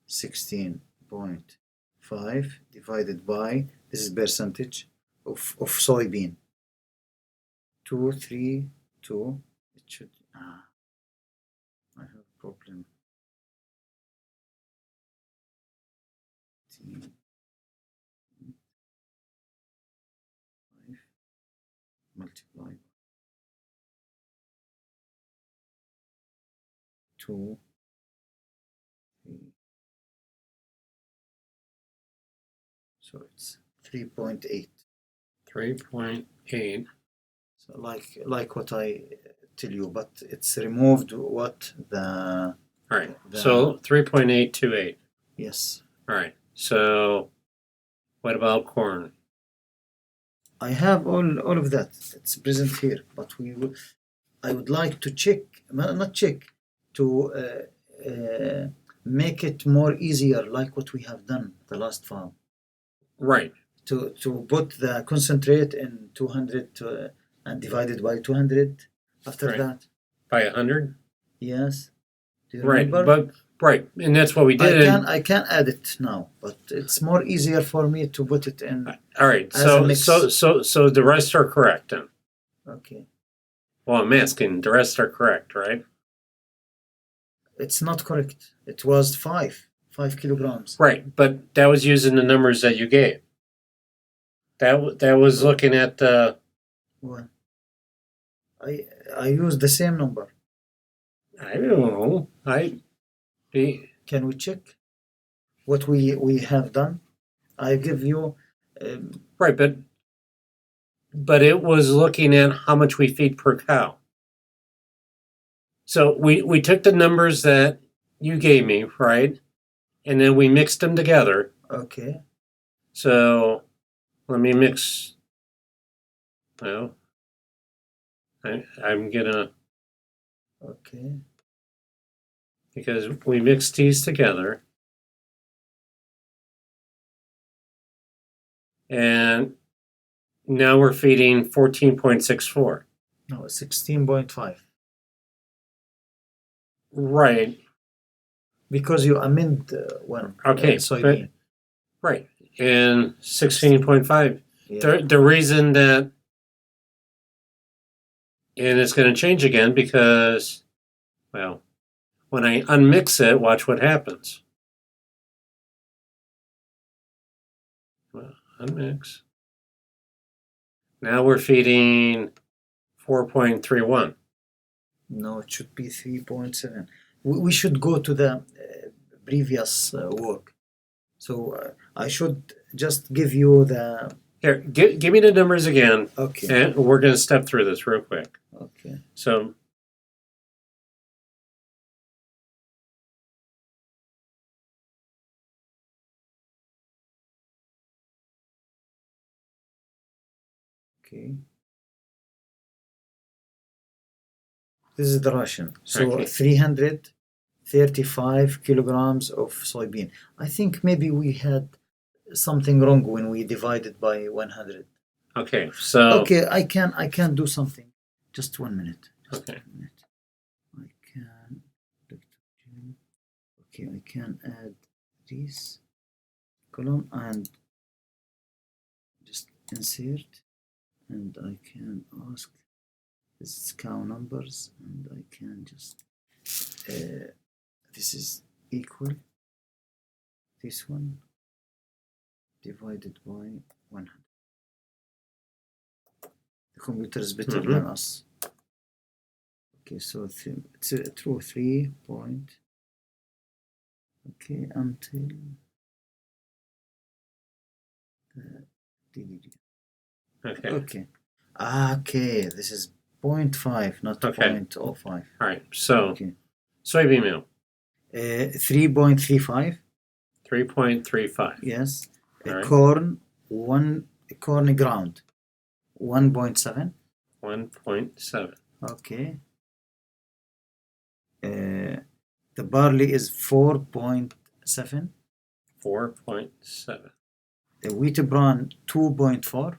16.5 divided by, this is percentage of soybean. 232. It should. I have a problem. Multiply 2, 3. So it's 3.8. 3.8. So like what I tell you, but it's removed what the. All right. So 3.828. Yes. All right. So what about corn? I have all of that. It's present here, but I would like to check, not check, to make it more easier, like what we have done the last farm. Right. To put the concentrate in 200 and divided by 200 after Right. that. By 100? Yes. Do you Right. remember? Right. And that's what we did. I can add it now, but it's more easier for me to put it in. All right. As a mix. So the rest are correct then. Okay. Well, I'm asking. The rest are correct, right? It's not correct. It was 5 kilograms. Right. But that was using the numbers that you gave. That was looking at the. Well, I used the same number. I don't know. Can we check what we have done? I give you. Right, but it was looking at how much we feed per cow. So we took the numbers that you gave me, right? And then we mixed them together. Okay. So let me mix. Well, I'm gonna. Okay. Because we mixed these together. And now we're feeding 14.64. No, 16.5. Right. Because you amend one. Okay. Soybean. Right. And 16.5. Yeah. The reason that, and it's going to change again because, well, when I unmix it, watch what happens. Well, unmix. Now we're feeding 4.31. No, it should be 3.7. We should go to the previous work. So I should just give you the. Here, give me the numbers again. Okay. And we're going to step through this real quick. Okay. So Okay. This is the ration. So Okay. 335 kilograms of soybean. I think maybe we had something wrong when we divided by 100. Okay, so Okay, I can do something. Just 1 minute. Just Okay. 1 minute. I can. Okay, I can add this column and just insert, and I can ask this cow numbers, and I can just this is equal this one divided by 100. The computer is better than us. Okay, so it's through 3 point. Okay, until DDG. Okay. Okay. Okay, this is 0.5, not Okay. 0.05. All right. So Okay. soybean meal, 3.35. 3.35. Yes. All right. Corn, corn ground, 1.7. 1.7. Okay. The barley is 4.7. 4.7. The wheat bran 2.4.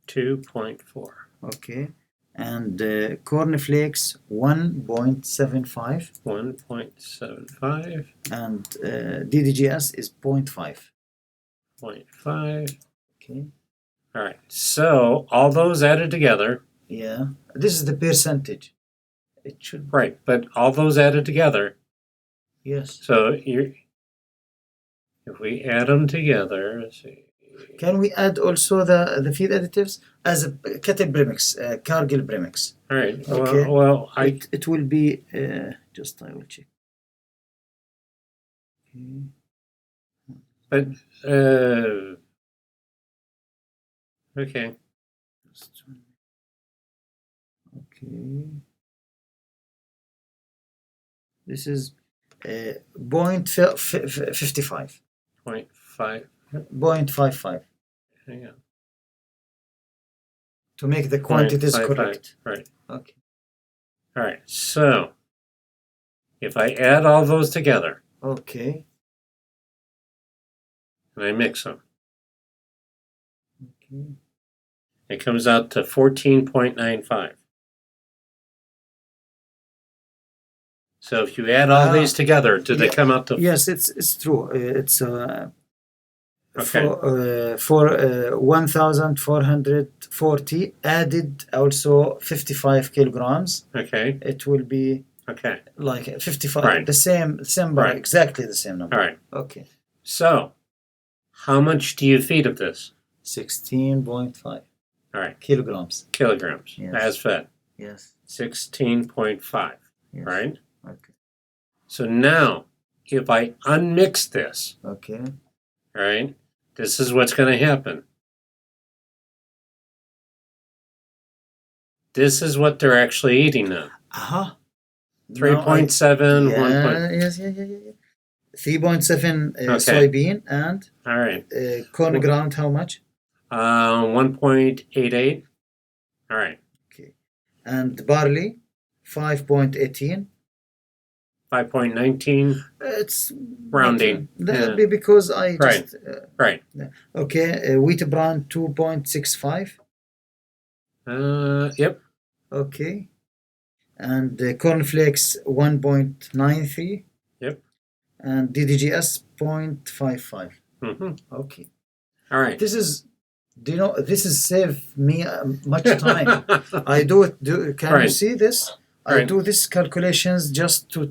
2.4. Okay. And cornflakes 1.75. 1.75. And DDGS is 0.5. 0.5. Okay. All right. So all those added together. Yeah. This is the percentage. It should. Right. But all those added together. Yes. So if we add them together, let's see. Can we add also the feed additives as a cattle premix, Cargill premix? All right. Okay. Well, it will be just I will check. Okay. But okay. Okay. This is 0.55. 0.5. 0.55. Hang on. To make the quantities 0.55. correct. Right. Okay. All right. So if I add all those together Okay. and I mix them, Okay. it comes out to 14.95. So if you add all these together, do they come out to? Yes, it's true. It's Okay. for 1,440 added also 55 kilograms. Okay. It will be Okay. like 55. Right. The same Right. exactly the same number. All right. Okay. So how much do you feed of this? 16.5. All right. Kilograms. Kilograms. Yes. As fed. Yes. 16.5. Yes. Right. Okay. So now if I unmix this, Okay. all right, this is what's going to happen. This is what they're actually eating now. 3.7, 1. Yes. 3.7 Okay. soybean and All right. corn ground. How much? 1.88. All right. Okay. And barley, 5.18. 5.19. It's rounding. That be because I Right. just Right. Okay. Wheat bran 2.65. Yep. Okay. And cornflakes 1.93. Yep. And DDGS 0.55. Mm-hmm. Okay. All right. This is, do you know, this is save me much time. I do it. Can you Right. see this? I Right. do these calculations just to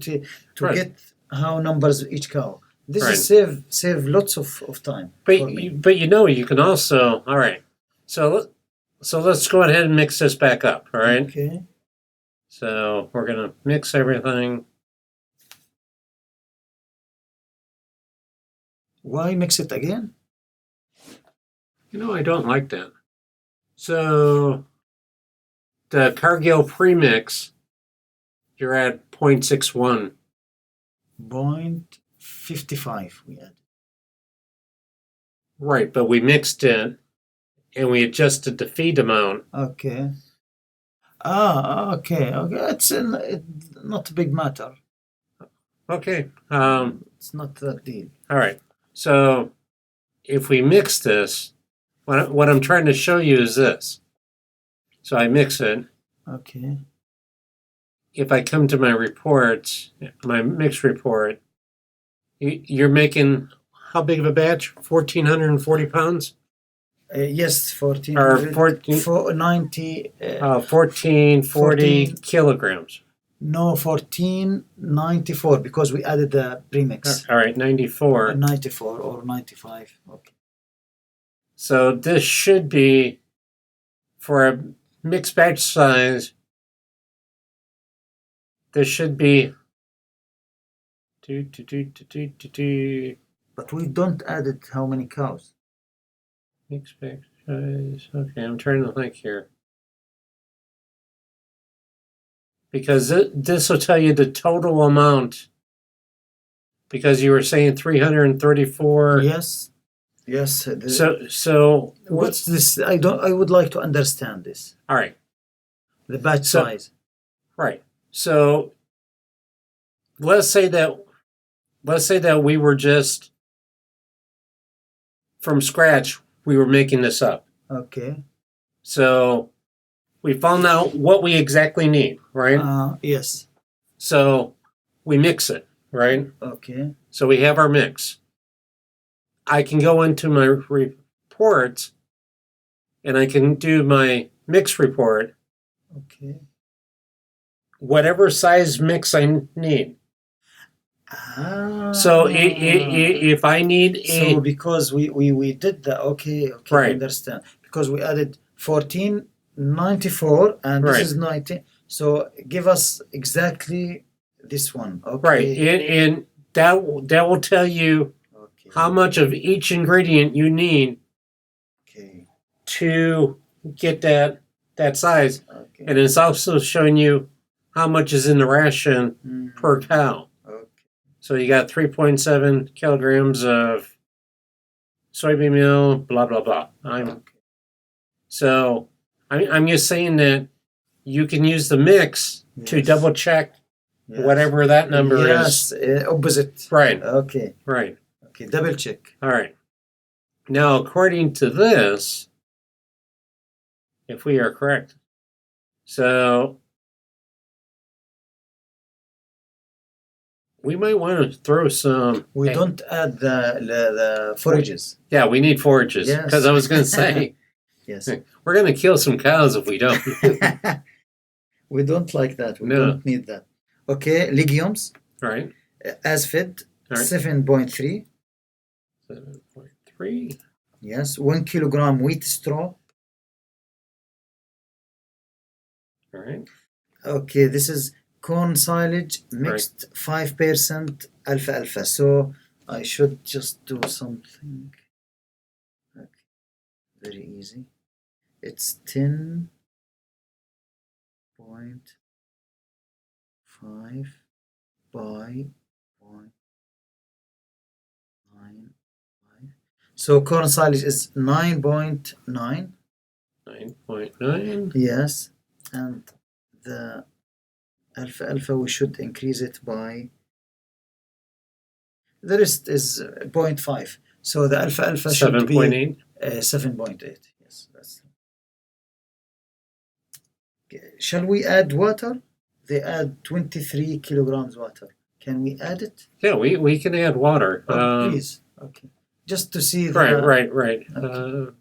Right. get how numbers each cow. This Right. is save lots of time for me. But you can also, all right. So let's go ahead and mix this back up. All right. Okay. So we're gonna mix everything. Why mix it again? I don't like that. So the Cargill premix, you're at 0.61. 0.55 we add. Right, but we mixed it and we adjusted the feed amount. Okay. Okay. It's not a big matter. Okay. It's not that deep. All right. So if we mix this, what I'm trying to show you is this. So I mix it. Okay. If I come to my reports, my mix report, you're making how big of a batch? 1,440 pounds? Yes, 14. Or 14, 90. 1440 kilograms. No, 1494 because we added the premix. All right, 94. 94 or 95. Okay. So this should be, for a mixed batch size, this should be. But we don't added how many cows. Expect size. Okay, I'm trying to think here. Because this will tell you the total amount. Because you were saying 334. Yes. Yes. So what's this? I would like to understand this. All right. The batch size. Right. So let's say that we were just from scratch, we were making this up. Okay. So we found out what we exactly need, right? Yes. So we mix it, right? Okay. So we have our mix. I can go into my reports and I can do my mix report. Okay. Whatever size mix I need. So if I need so because we did that, okay, right. I understand. Because we added 1494 and this is 19. So give us exactly this one. Okay. Right. And that will tell you how much of each ingredient you need to get that size. Okay. And it's also showing you how much is in the ration per cow. Okay. So you got 3.7 kilograms of soybean meal, blah, blah, blah. So I'm just saying that you can use the mix to double check whatever that number is. Yes, opposite. Right. Okay. Right. Okay, double check. All right. Now, according to this, if we are correct, so we might want to throw some. We don't add the forages. Yeah, we need forages. Because I was going to say, yes, we're going to kill some cows if we don't. We don't like that. We don't need that. Okay, legumes. Right. As fed, 7.3. 7.3. Yes, 1 kilogram wheat straw. All right. Okay, this is corn silage mixed 5% alfalfa. So I should just do something. Okay. Very easy. It's 10.5 by 0.95. So corn silage is 9.9. 9.9. Yes, and the alfalfa we should increase it by. The rest is 0.5. So the alfalfa should be 7.8. Yes, that's. Okay. Shall we add water? They add 23 kilograms water. Can we add it? Yeah, we can add water. Please. Okay. Just to see the. Right. Okay.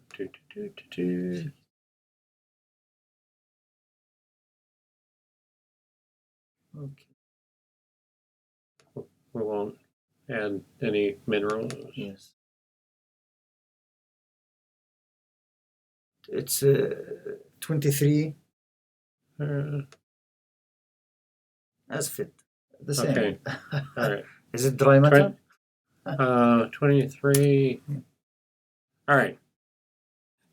Okay. We won't add any minerals. Yes. It's 23. As fit. The same. Okay. All right. Is it dry matter? 23. All right.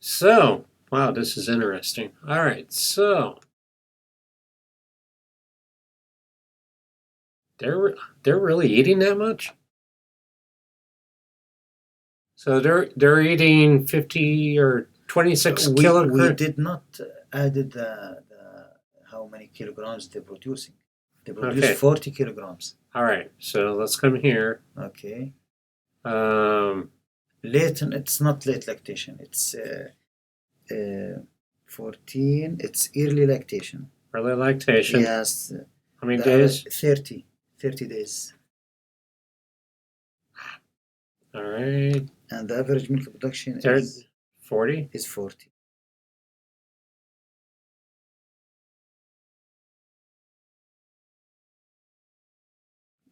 So, wow, this is interesting. All right. So, they're really eating that much? So they're eating 50 or 26 kilograms. We did not add the how many kilograms they're producing. They produce 40 kilograms. All right, so let's come here. Okay. Late, it's not late lactation. It's 14. It's early lactation. Early lactation. Yes. How many days? 30 days. All right. And the average milk production is 40? Is 40.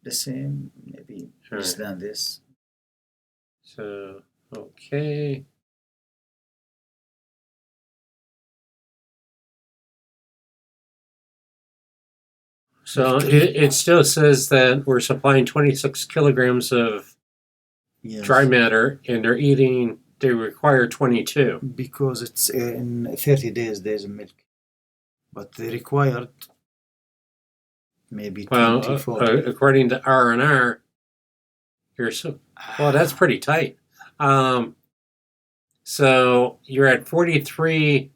The same, maybe less than this. So, okay. So it still says that we're supplying 26 kilograms of dry matter, and they require 22. Because it's in 30 days of milk. But they required maybe 24. According to R&R, that's pretty tight. So you're at 43.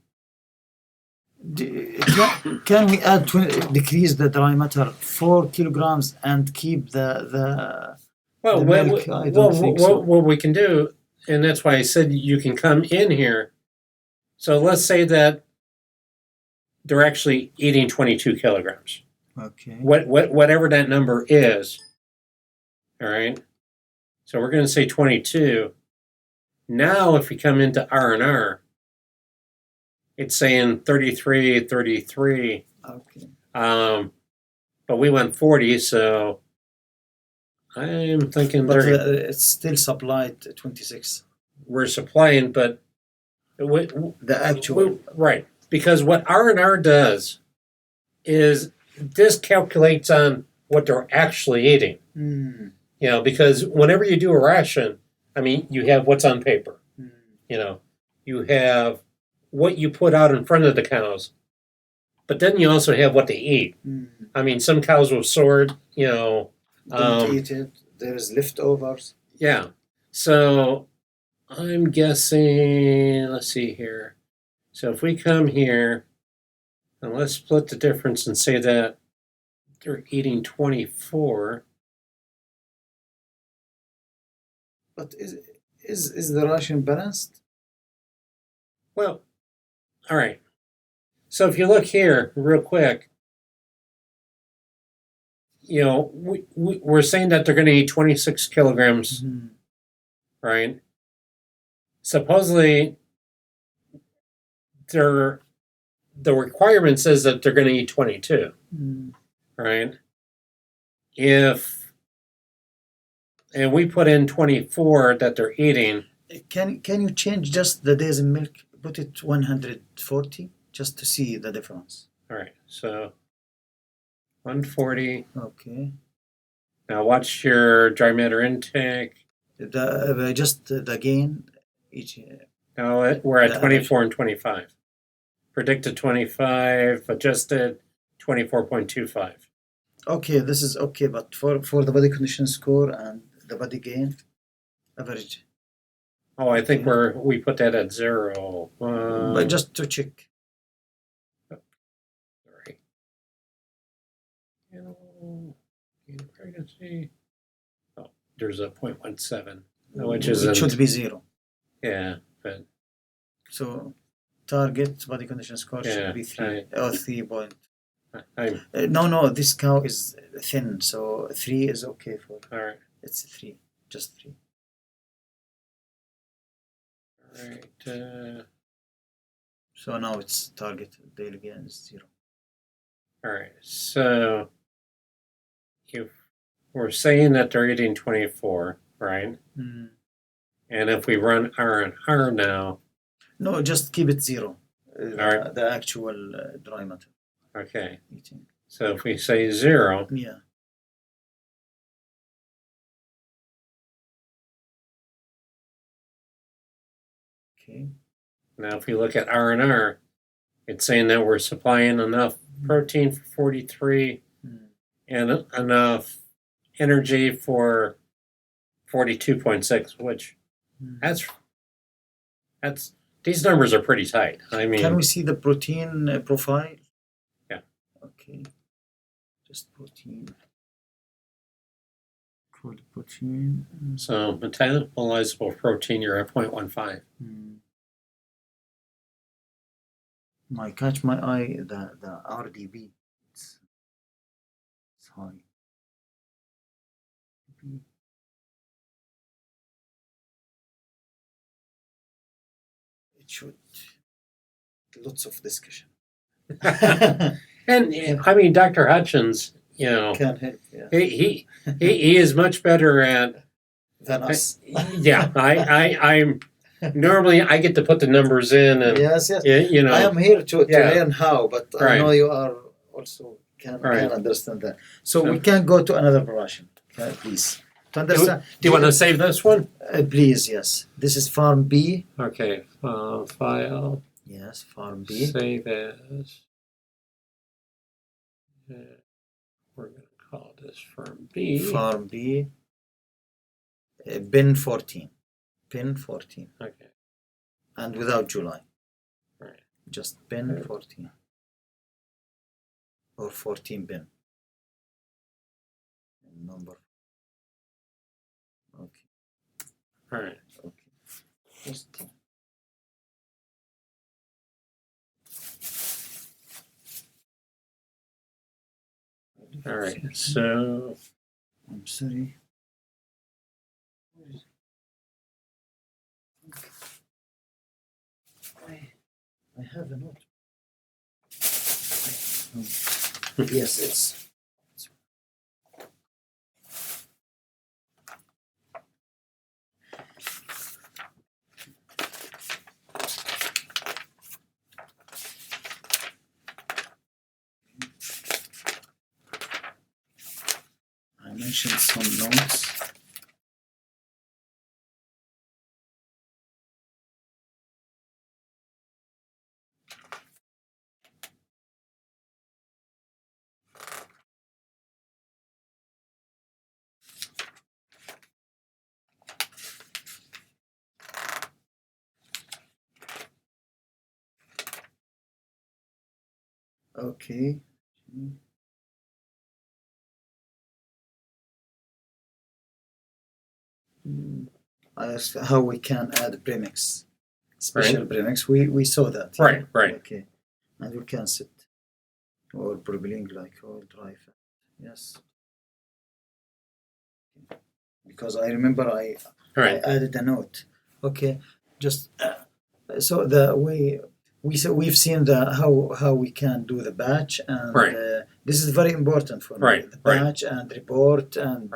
Can we add decrease the dry matter 4 kilograms and keep the milk? I don't think so. What we can do, and that's why I said you can come in here. So let's say that they're actually eating 22 kilograms. Okay. Whatever that number is. All right. So we're going to say 22. Now, if we come into R&R, it's saying 33. Okay. But we went 40, so I'm thinking. But it's still supplied 26. We're supplying, but the actual right, because what R&R does is this calculates on what they're actually eating. Mm. You know, because whenever you do a ration, I mean, you have what's on paper. Mm. You know, you have what you put out in front of the cows, but then you also have what they eat. Mm. I mean, some cows will sort, you know. Don't eat it. There's leftovers. Yeah. So I'm guessing, let's see here. So if we come here, and let's split the difference and say that they're eating 24. But is the ration balanced? Well, all right. So if you look here real quick, you know, we're saying that they're going to eat 26 kilograms, Mm-hmm. right? Supposedly, the requirement says that they're going to eat 22, right? And we put in 24 that they're eating. Can you change just the days in milk? Put it 140 just to see the difference. All right, so 140. Okay. Now watch your dry matter intake. The gain each. Now we're at 24 and 25. Predicted 25, adjusted 24.25. Okay, this is okay, but for the body condition score and the body gain average. Oh, I think we put that at 0. But just to check. Sorry. Pregnancy. Oh, there's a 0.17, which is it should be 0. Yeah, but so target body condition score should be 3 or 3 point. No, this cow is thin, so 3 is okay for. All right. It's 3, just 3. All right. So now it's target daily gain is 0. All right. So if we're saying that they're eating 24, right? Mm. And if we run R&R now. No, just keep it 0. All right. The actual dry matter. Okay. Eating. So if we say 0. Yeah. Okay. Now if we look at R&R, it's saying that we're supplying enough protein for 43 and enough energy for 42.6, which that's these numbers are pretty tight. I mean, can we see the protein profile? Yeah. Okay. Just protein. Protein. So metabolizable protein, you're at 0.15. My catch my eye, the RDB. It's high. It should. Lots of discussion. And I mean, Dr. Hutchins, you know, can't help. Yeah. He is much better at than us. Yeah, I'm normally I get to put the numbers in, and yes, you know, I am here to learn how, but I know you are also Can Right. understand that. So we can go to another ration, please. To understand. Do you want to save this one? Please, yes. This is Farm B. Okay. File. Yes, Farm B. Save as. We're going to call this Farm B. Farm B. Bin 14. Bin 14. Okay. And without July. Right. Just bin 14. Or 14 bin. Number. Okay. All right. Okay. Just. All right. So. I'm sorry. I have a note. Yes, it's. I mentioned some notes. Okay. I asked how we can add premix, special premix. We saw that. Yeah? Right. Right. Okay, and we can set or propylene glycol dry fat. Yes, because I remember I added a note. Okay, just so the way we've seen how we can do the batch, and this is very important for me. The batch and report, and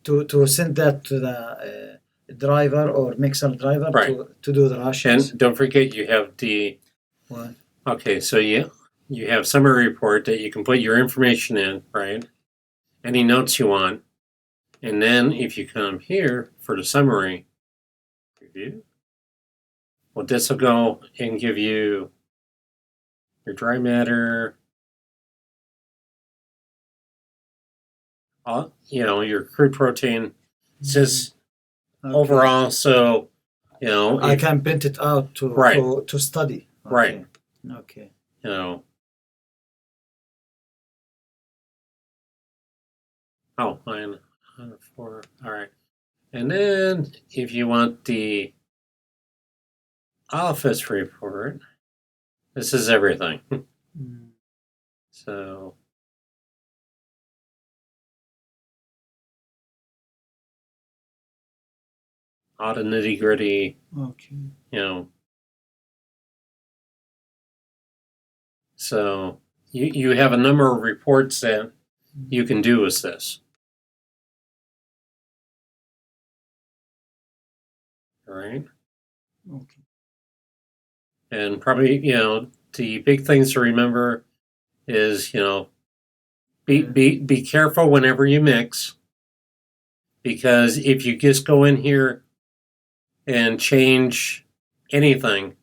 to send that to the driver or mixer driver to do the rations. And don't forget you have the. What? Okay, so you have summary report that you can put your information in, right? Any notes you want, and then if you come here for the summary review, well, this will go and give you your dry matter, your crude protein. It says overall, so I can print it out to study. Okay. Right. Okay. Oh, line 4. All right. And then if you want the office report, this is everything. So all the nitty gritty. Okay. So you have a number of reports that you can do with this. All right. Okay. And probably, the big things to remember is, be careful whenever you mix, because if you just go in here and change anything,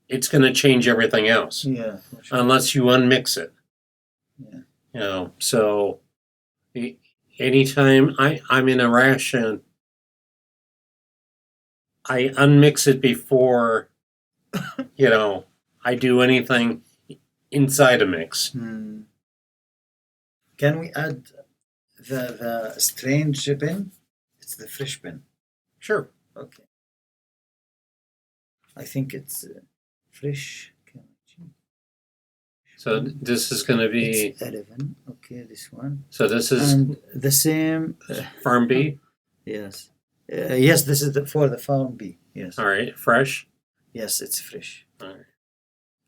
it's going to change everything else. Yeah. Sure. Unless you unmix it. Yeah. So anytime I'm in a ration, I unmix it before, I do anything inside a mix. Can we add the strange bin? It's the fresh bin. Sure. Okay. I think it's fresh. So this is going to be it's 11. Okay, this one. So this is and the same. Farm B. Yes. Yes, this is for the Farm B. Yes. All right, fresh. Yes, it's fresh. All right.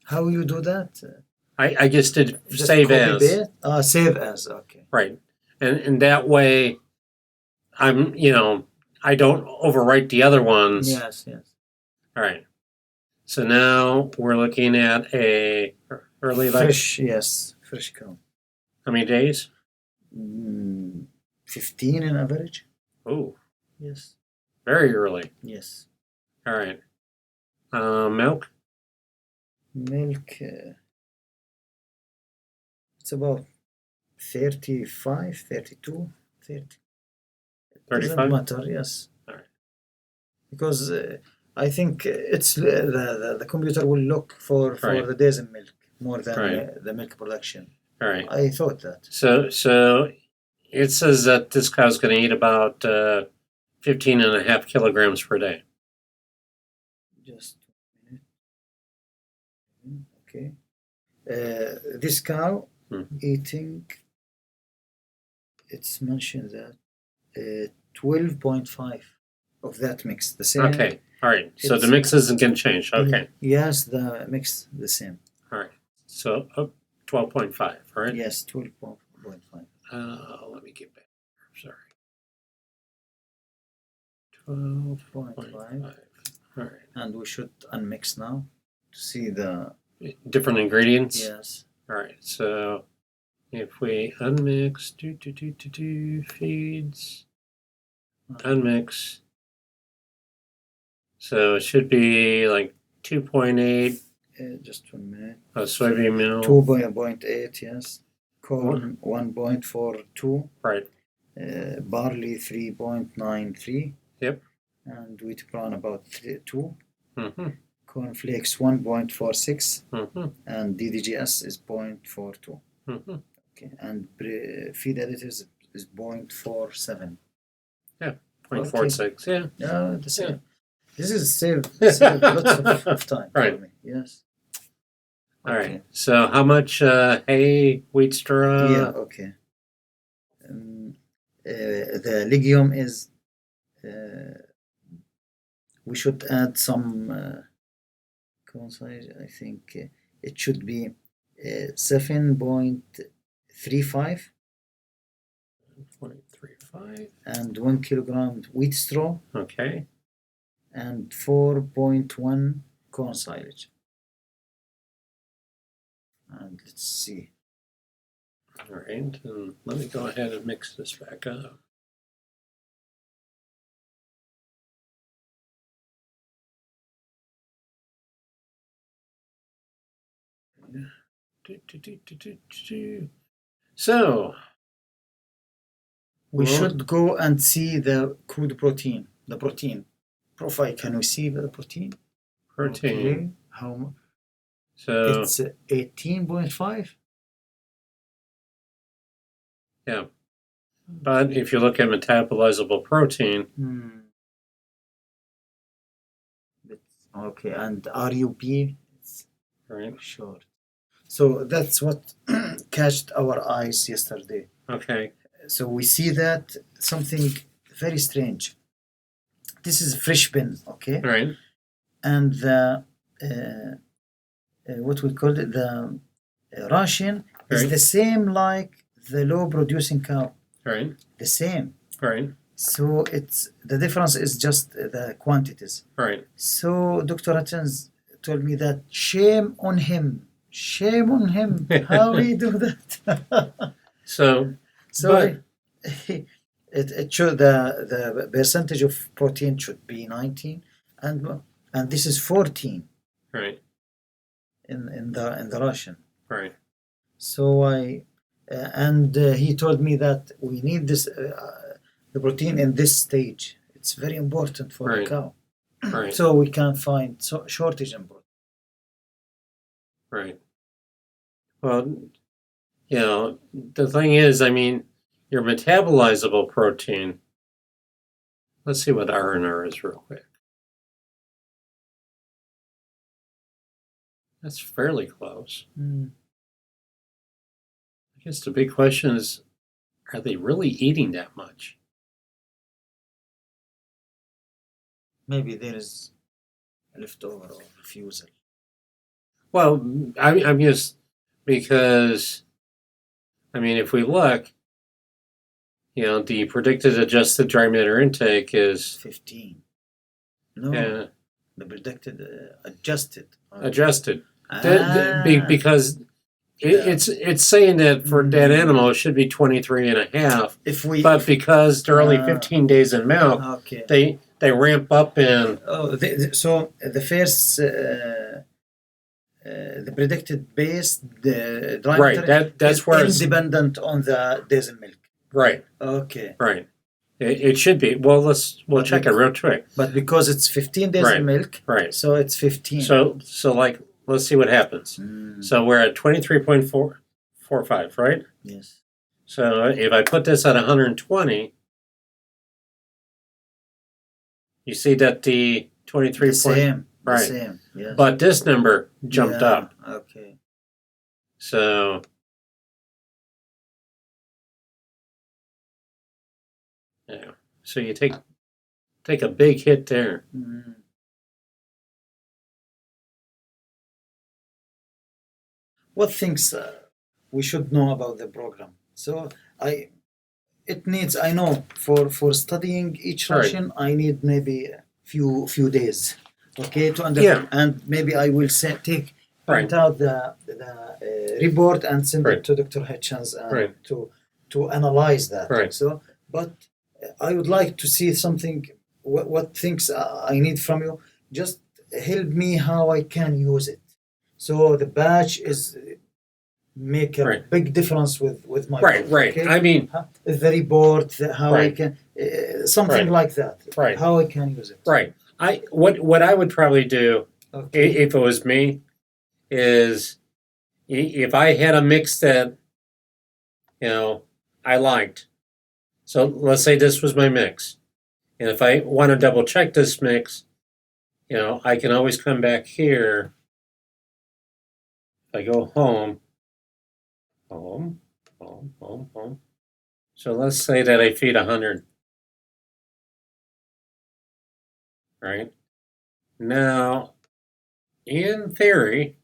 How you do that? I just did save as. Save as. Okay. Right, and that way, I'm I don't overwrite the other ones. Yes. All right. So now we're looking at a early fresh. Yes, fresh count. How many days? 15 in average. Oh, Yes. very early. Yes. All right. Milk? Milk, it's about 35, 32, 30. It doesn't 35? matter, yes. All right. Because I think it's the computer will look for Right. the days in milk more than Right. the milk production. All right. I thought that. So it says that this cow's going to eat about 15 and a half kilograms per day. Just a minute. Okay. This cow eating, it's mentioned that 12.5 of that mix, the same. Okay. All right. So the mix isn't going to change. Okay. Yes, the mix the same. All right. So 12.5, right? Yes, 12.5. Let me get back. Sorry. 12.5. All right. And we should unmix now to see the different ingredients. Yes. All right. So if we unmix, feeds, unmix. So it should be like 2.8. Just 1 minute. Soybean meal. 2.8, yes. Corn 1.42. Right. Barley 3.93. Yep. And wheat bran about 2. Mm-hmm. Cornflakes 1.46. Mm-hmm. And DDGS is 0.42. Mm-hmm. Okay. And feed additives is 0.47. Yeah. 0.46. Yeah. Yeah, the same. Yeah. This is saved lots of time right. for me. Yes. All right. So how much hay, wheat straw? Yeah. Okay. The legume is. We should add some. I think it should be 7.35. 0.35. And 1 kilogram wheat straw. Okay. And 4.1 corn silage. And let's see. All right, and let me go ahead and mix this back up. So we should go and see the crude protein, the protein profile. Can we see the protein? Protein. Okay. How much? So it's 18.5. Yeah. But if you look at metabolizable protein. Okay, and RUP, it's right. Short. So that's what catched our eyes yesterday. Okay. So we see that something very strange. This is fresh bin, okay? Right. And the what we call it, the ration is the same like the low producing cow. Right. The same. Right. So it's the difference is just the quantities. Right. So Dr. Hutchins told me that shame on him. Shame on him. How he do that? So it should the percentage of protein should be 19 and this is 14. Right. In the ration. Right. So I he told me that we need this the protein in this stage. It's very important for the cow. Right. So we can find shortage in protein. Right. Well, you know, the thing is, I mean, your metabolizable protein. Let's see what R&R is real quick. That's fairly close. I guess the big question is, are they really eating that much? Maybe there is a leftover or refusal. Well, I'm just because, I mean, if we look, you know, the predicted adjusted dry matter intake is 15. No, the predicted adjusted. Adjusted. Because It's saying that for that animal it should be 23.5. If we But because they're only 15 days in milk, okay, they ramp up in. oh, so the first the predicted base the Right. diameter That's is where it's independent on the days in milk. right. Okay, Right. It should be. Well, we'll But check it real quick. but because it's 15 days Right. in milk, Right. so it's 15. So like let's see what happens. So we're at 23.445, right? Yes. So if I put this at 120, you see that the 23 The same. The right. same. Yes. But this number jumped up. Okay. So yeah. So you take a big hit there. What things we should know about the program? So it needs. I know for studying each Right. ration, I need maybe a few days. Okay, to Yeah. and maybe I will take Right. print out the report and send Right. it to Dr. Hitchens and Right. to analyze that. Right. So, but I would like to see something. What things I need from you? Just help me how I can use it. So the batch is make a Right. big difference with my Right. work, Right. okay? I mean, The report, how I Right. can something Right. like that. Right. How I can use it. right. What I would probably do Okay. if it was me is if I had a mix that I liked. So let's say this was my mix, and if I want to double check this mix, I can always come back here. If I go home. So let's say that I feed 100. Right now, in theory,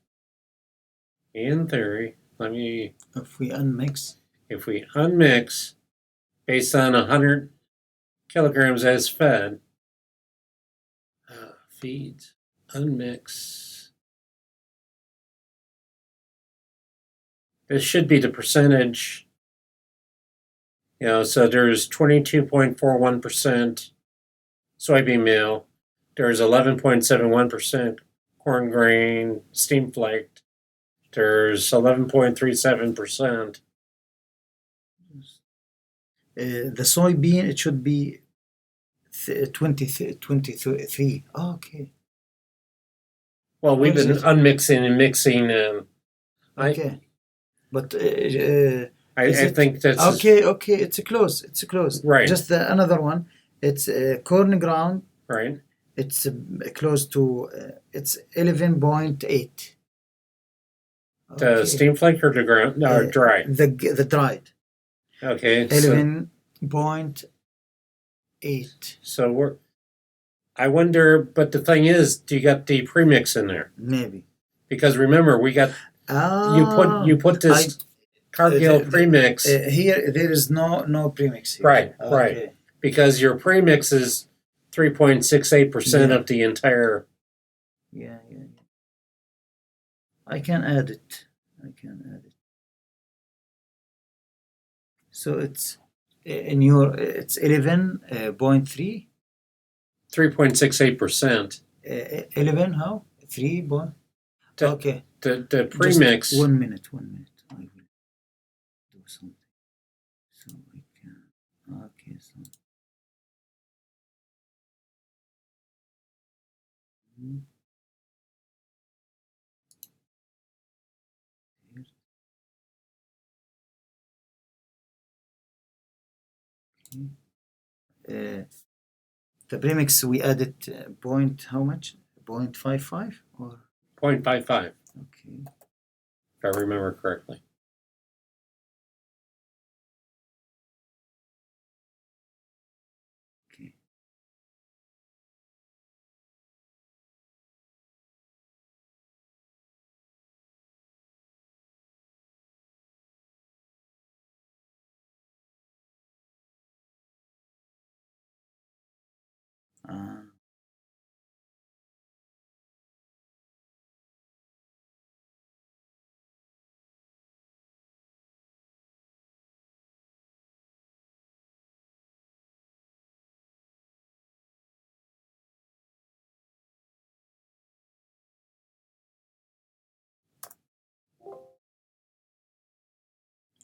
let me. If we unmix, If we unmix based on 100 kilograms as fed, feeds, unmix. This should be the percentage. So there's 22.41% soybean meal. There's 11.71% corn grain steam flaked. There's 11.37%. the soybean it should be 23. Okay. Well, we've been unmixing and mixing, and Okay. But I think that's okay. Okay, it's close. It's close. Right. Just another one. It's corn ground. Right. It's close to. It's 11.8. The steam flake or the ground? No, dry. The dried. Okay. 11.8. So I wonder, but the thing is, do you got the premix in there? Maybe. Because remember, we got you put this Cargill premix here. There is no premix here. Right. Okay. Right. Because your premix is 3.68% of the entire. Yeah. I can add it. So it's in your. It's 11.3. 3.68%. 11. How? 3. Okay. The premix. Just 1 minute. I will do something. So I can. Okay. So. The premix we added point how much? 0.55 or 0.55. Okay. If I remember correctly. Okay.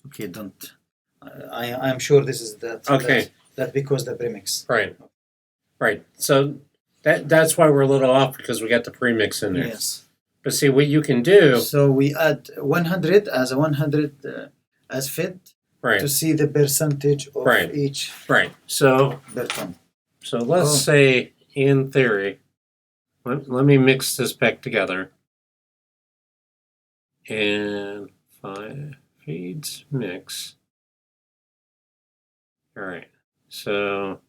Okay, don't. I'm sure this is that. Okay. That because the premix. Right. Right. So that's why we're a little off because we got the premix in there. Yes. But see what you can do. So we add 100 as a 100 as fit Right. to see the percentage of Right. each Right. So per ton. So let's say, in theory, let me mix this back together. And 5 feeds mix. All right. So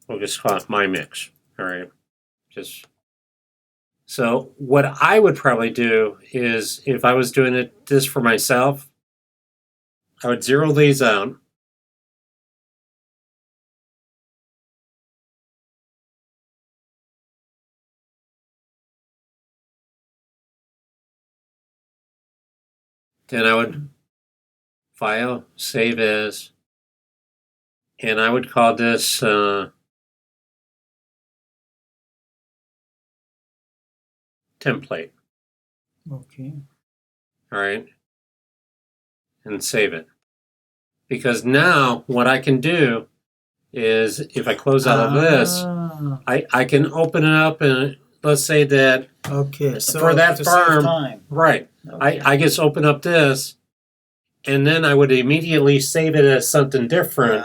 we'll just call it my mix. All right. So what I would probably do is if I was doing this for myself, I would zero these out. Then I would file, save as, and I would call this template. Okay. All right. And save it. Because now what I can do is if I close out of this, I can open it up and let's say that so for that to farm, save time. right, Okay. I just open up this and then I would immediately save it as something different.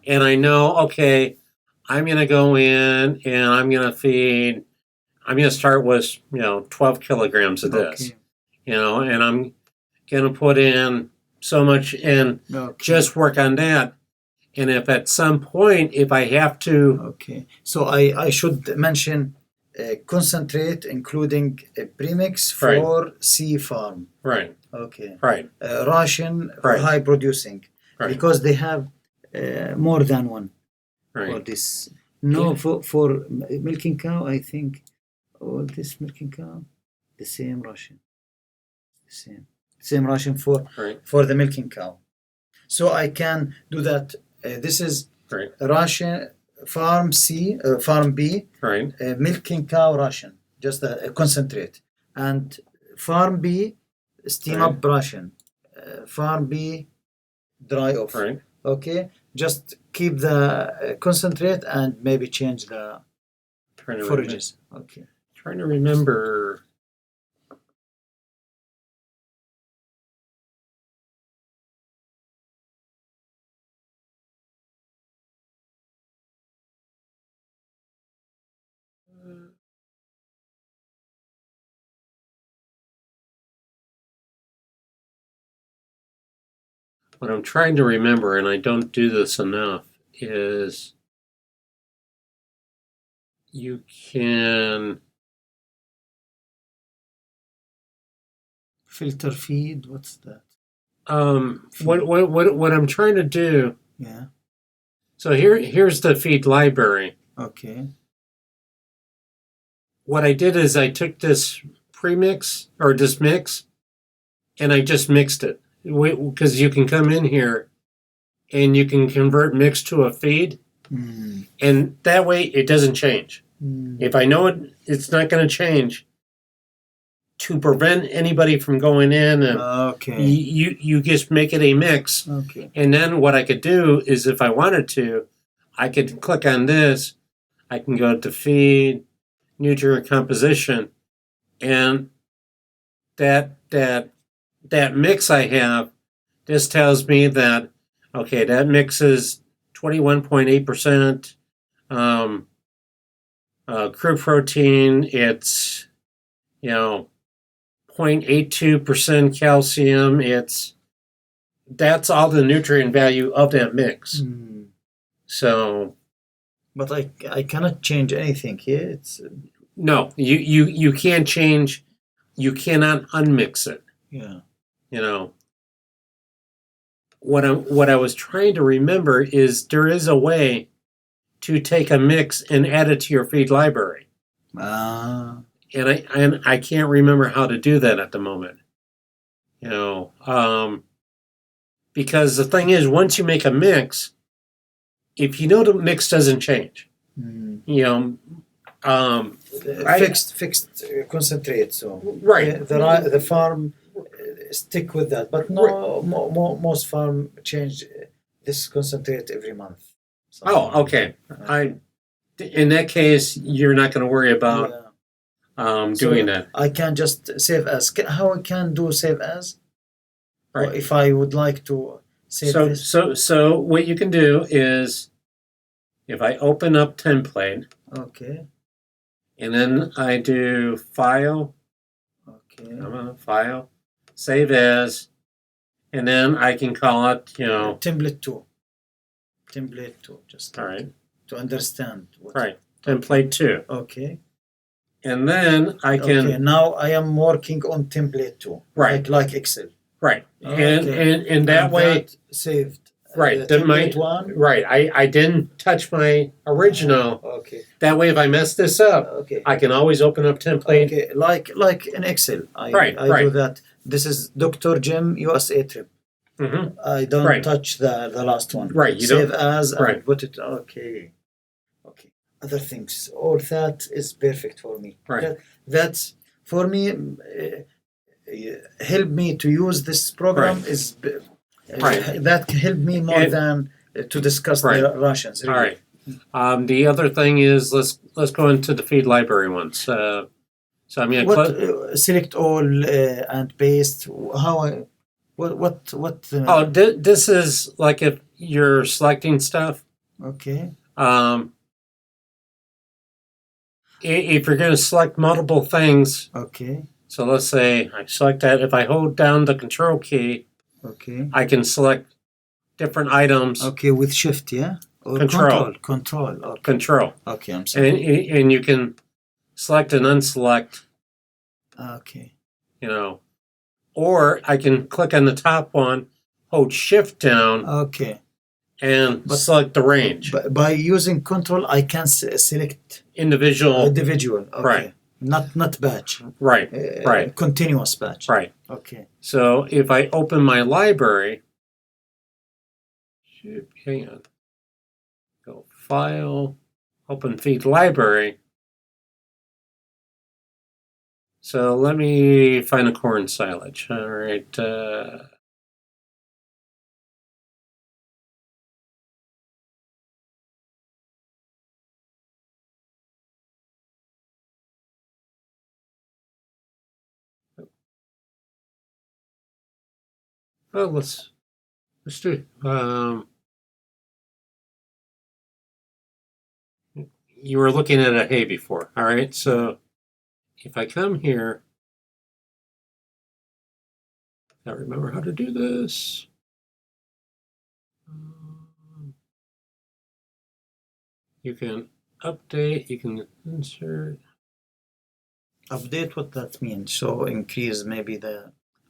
And I know, okay, I'm going to go in and I'm going to start with, 12 kilograms of this, and I'm going to put in so much and just work on that. And if at some point, if I have to... Okay. So I should mention concentrate, including a premix for C farm. Right. Okay. Right. Ration for high producing. Right. Because they have more than one for this. No, for milking cow, I think all this milking cow, the same ration. Same ration for the milking cow. So I can do that. This is ration farm C, farm B, milking cow ration, just a concentrate, and farm B steam up ration, farm B dry off. Okay, just keep the concentrate and maybe change the forages. Okay. Trying to remember. What I'm trying to remember, and I don't do this enough, is you can filter feed. What's that? What I'm trying to do. Yeah. So here's the feed library. Okay. What I did is I took this premix or this mix, and I just mixed it. Because you can come in here and you can convert mix to a feed, and that way it doesn't change. If I know it's not going to change, to prevent anybody from going in and you just make it a mix. Okay. And then what I could do is if I wanted to, I could click on this. I can go to feed, nutrient composition, and that mix I have, this tells me that, okay, that mix is 21.8% crude protein. It's, 0.82% calcium. That's all the nutrient value of that mix. So. But I cannot change anything here. No, you can't change. You cannot unmix it. Yeah. What I was trying to remember is there is a way to take a mix and add it to your feed library. And I can't remember how to do that at the moment. Because the thing is, once you make a mix, if you know the mix doesn't change, fixed concentrate. So right, the farm stick with that. But no, most farm change this concentrate every month. Oh, okay. In that case, you're not going to worry about doing that. I can just save as. How I can do save as? Right. Or if I would like to save this. So what you can do is, if I open up template, Okay. and then I do file, file, save as, and then I can call it, template 2, just all right, to understand. Template 2. Okay. And then I can. Okay. Now I am working on template 2. Right. Like Excel. Right. Okay. And that way. That saved. Right. Template 1. Right. I didn't touch my original. Okay. That way, if I mess this up, I can always open up template. Okay. Like in Excel. I do that. This is Dr. Jim USA trip. Mm-hmm. I don't touch the last one. Right. You save don't. As and put it. Okay. Other things. All that is perfect for me. Right. That's for me. Help me to use this program is that helped me more than to discuss the rations. Really. All right. The other thing is let's go into the feed library ones. So I'm going to select all and paste. This is like if you're selecting stuff. Okay. If you're going to select multiple things. Okay. So let's say I select that. If I hold down the control key, I can select different items. Okay, with shift, yeah? Or control. Okay. Control. Okay, I'm sorry. And you can select and unselect. Okay. Or I can click on the top one, hold shift down. Okay. And select the range. By using control, I can select individual. Okay. Right. Not batch. Right. Continuous batch. Right. Okay. So if I open my library, hang on. Go File, Open Feed Library. So let me find a corn silage. All right. Well, let's do it. You were looking at a hay before. All right. So if I come here, I remember how to do this. You can update. You can insert. Update, what that means? So increase maybe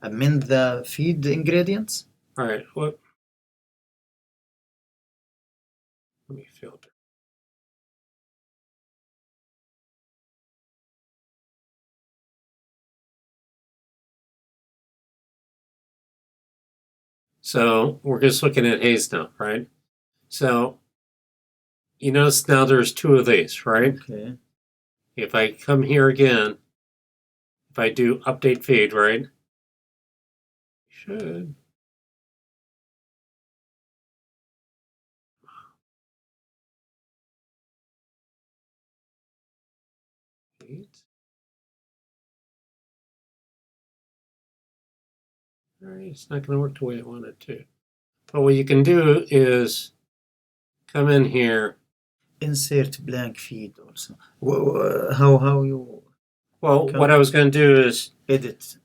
amend the feed ingredients? All right. What? Let me filter. So we're just looking at haze now, right? So you notice now there's 2 of these, right? Okay. If I come here again, if I do update feed, right? Should. All right, it's not going to work the way I want it to. But what you can do is come in here. Insert blank feed also. How you? Well, what I was going to do is edit.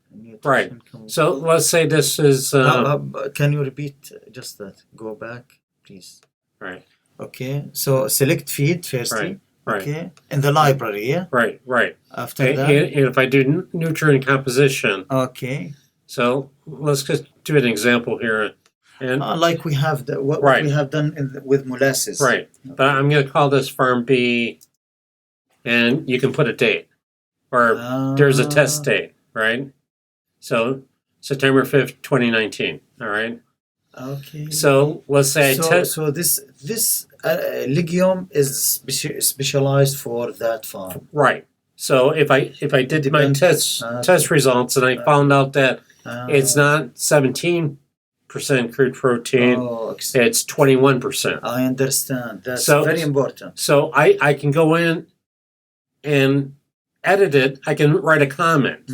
Right. So let's say this is. Can you repeat just that? Go back, please. Right. Okay. So select feed firstly. Right. Okay. In the library, yeah. Right. After that. And if I do nutrient composition. Okay. So let's just do an example here. And like we have what we have done with molasses. Right. Okay. But I'm going to call this farm B, and you can put a date, or there's a test date, right? So September 5th, 2019. All right. Okay. So let's say so this legume is specialized for that farm. Right. So if I did my test results and I found out that It's not 17% crude protein. It's 21%. I understand. That's So- very important. So I can go in and edit it. I can write a comment,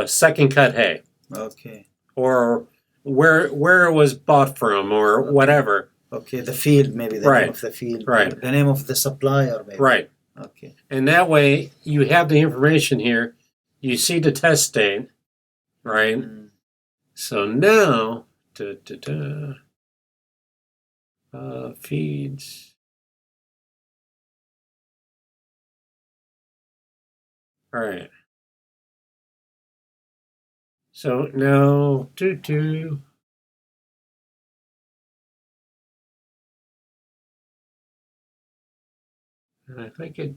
second cut hay, Okay. or where it was bought from, or whatever. Okay, the field, maybe the Right. name of the field. Right. The name of the supplier, maybe. Right. Okay. And that way you have the information here. You see the test date, right? Mm. So now, feeds. All right. So now, and I think it,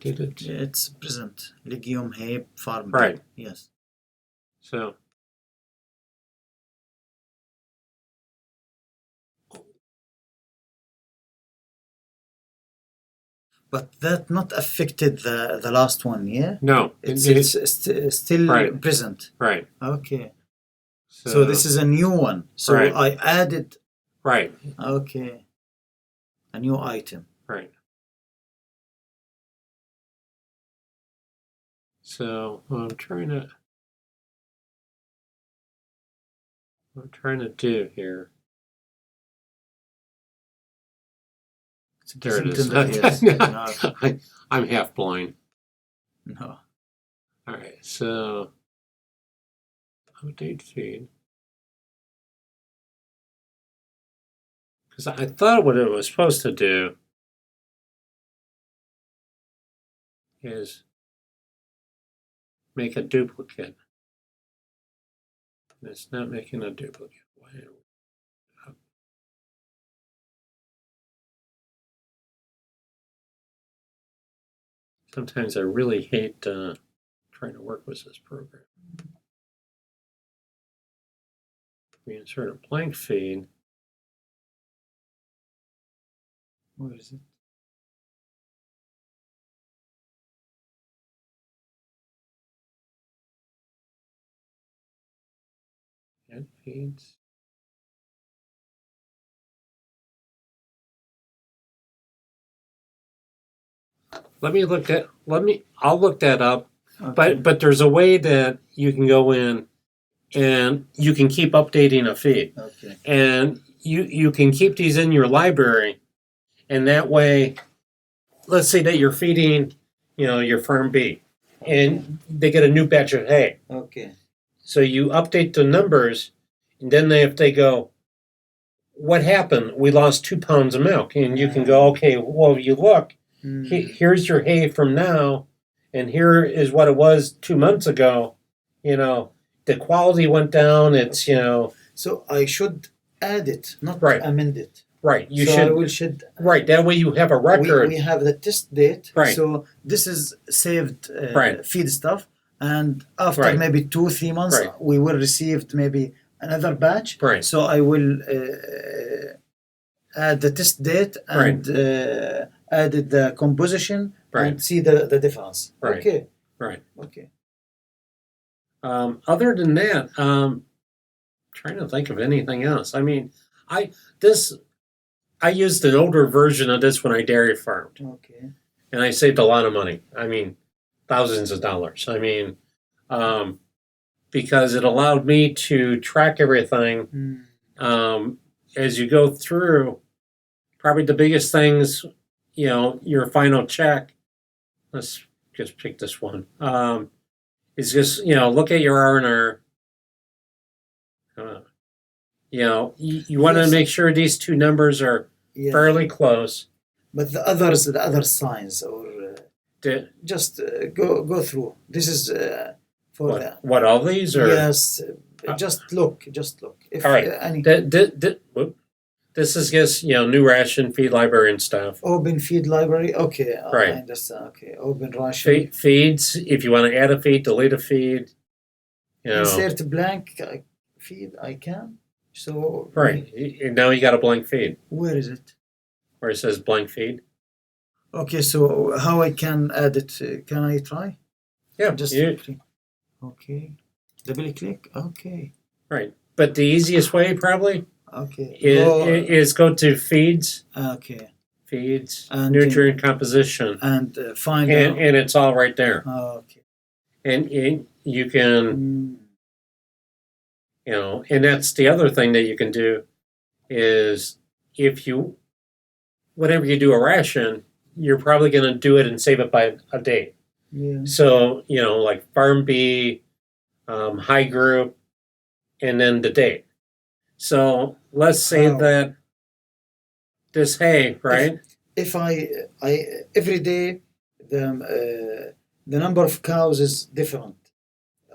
did it. It's present. Legume hay farm. Right. Yes. So, But that not affected the last one, yeah? no. It's still Right. present. Right. Okay. So this is a new one. So Right. I added. Right. Okay. A new item. Right. So what I'm trying to do here. There it is. Yes. No. I'm half blind. No. All right. So update feed. Because I thought what it was supposed to do is make a duplicate. It's not making a duplicate. Sometimes I really hate trying to work with this program. We insert a blank feed. Where is it? Add feeds. I'll look that up. Okay. But there's a way that you can go in and you can keep updating a feed. Okay. And you can keep these in your library, and that way, let's say that you're feeding, your farm bee, and they get a new batch of hay. Okay. So you update the numbers, and then if they go, what happened? We lost 2 pounds of milk. And you can go, okay, well, you look, here's your hay from now, and here is what it was 2 months ago. The quality went down. It's, So I should add it, not Right. amend it. right. You So should, right. That way you have a record. We have the test date. Right. So this is saved Right. feed stuff. And after Right. maybe 2-3 months, Right. we will receive maybe another batch. Right. So I will add the test date and added the composition Right. and see the difference. Right. Okay. Right. Okay. Other than that, trying to think of anything else. I mean, I used an older version of this when I dairy farmed, Okay. and I saved a lot of money. I mean, thousands of dollars. I mean, because it allowed me to track everything as you go through. Probably the biggest things, your final check. Let's just pick this one. Is just look at your R&R. You want to make sure these two numbers are Yeah. fairly close. But the other signs, or just go through. This is for the. What all these are? Yes. Just look. If All right. any This is just new ration, feed library, and stuff. open feed library. Okay. Right. I understand. Okay. Open ration. Feeds. If you want to add a feed, delete a feed. Insert blank feed. I can. So. Right. And now you got a blank feed Where is it? where it says blank feed. Okay. So how I can add it? Can I try? Yeah. Just. Okay. Double click. Okay. Right. But the easiest way probably Okay. is go to feeds, Okay. and nutrient composition, and find out. and it's all right there. Okay. And you can, and that's the other thing that you can do is whenever you do a ration, you're probably going to do it and save it by a date. Yeah. So, like Farm B, High Group, and then the date. So let's say that this hay, right? If I every day the number of cows is different.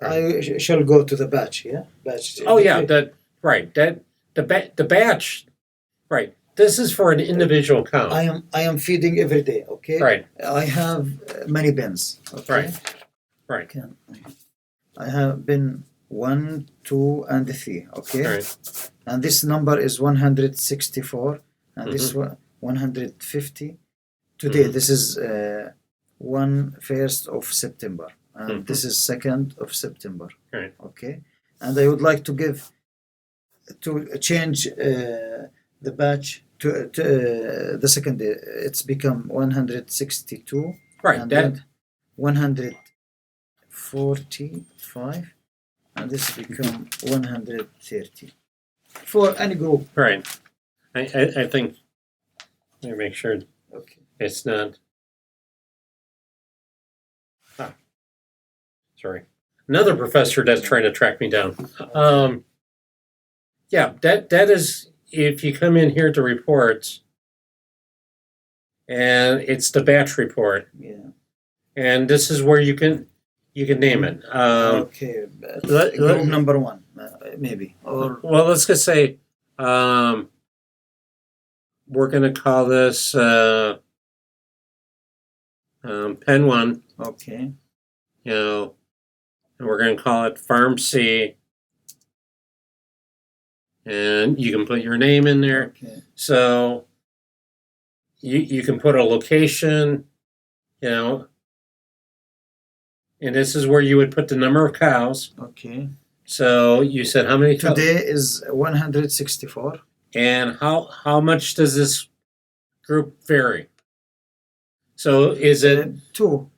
Right. I shall go to the batch, yeah? Batch. Oh yeah, the batch, right. This is for an individual cow. I am feeding every day, okay? Right. I have many bins, okay? Right. I have bin 1, 2, and 3, okay? Right. And this number is 164, and this one 150. Today, this is 1st of September, and this is 2nd of September. Right. Okay, and I would like to change the batch to the second day. It's become 162. Right. And then 145, and this become 130 for any group. Right. I think. Let me make sure. Okay. It's not. Sorry. Another professor that's trying to track me down. Yeah, that is if you come in here to reports, and it's the batch report. Yeah. And this is where you can name it. Okay. Group number 1, maybe. Or well, let's just say we're going to call this Pen 1. Okay. And we're going to call it Farm C. And you can put your name in there. Okay. So you can put a location, and this is where you would put the number of cows. Okay. So you said how many cows? Today is 164. And how much does this group vary? So is it two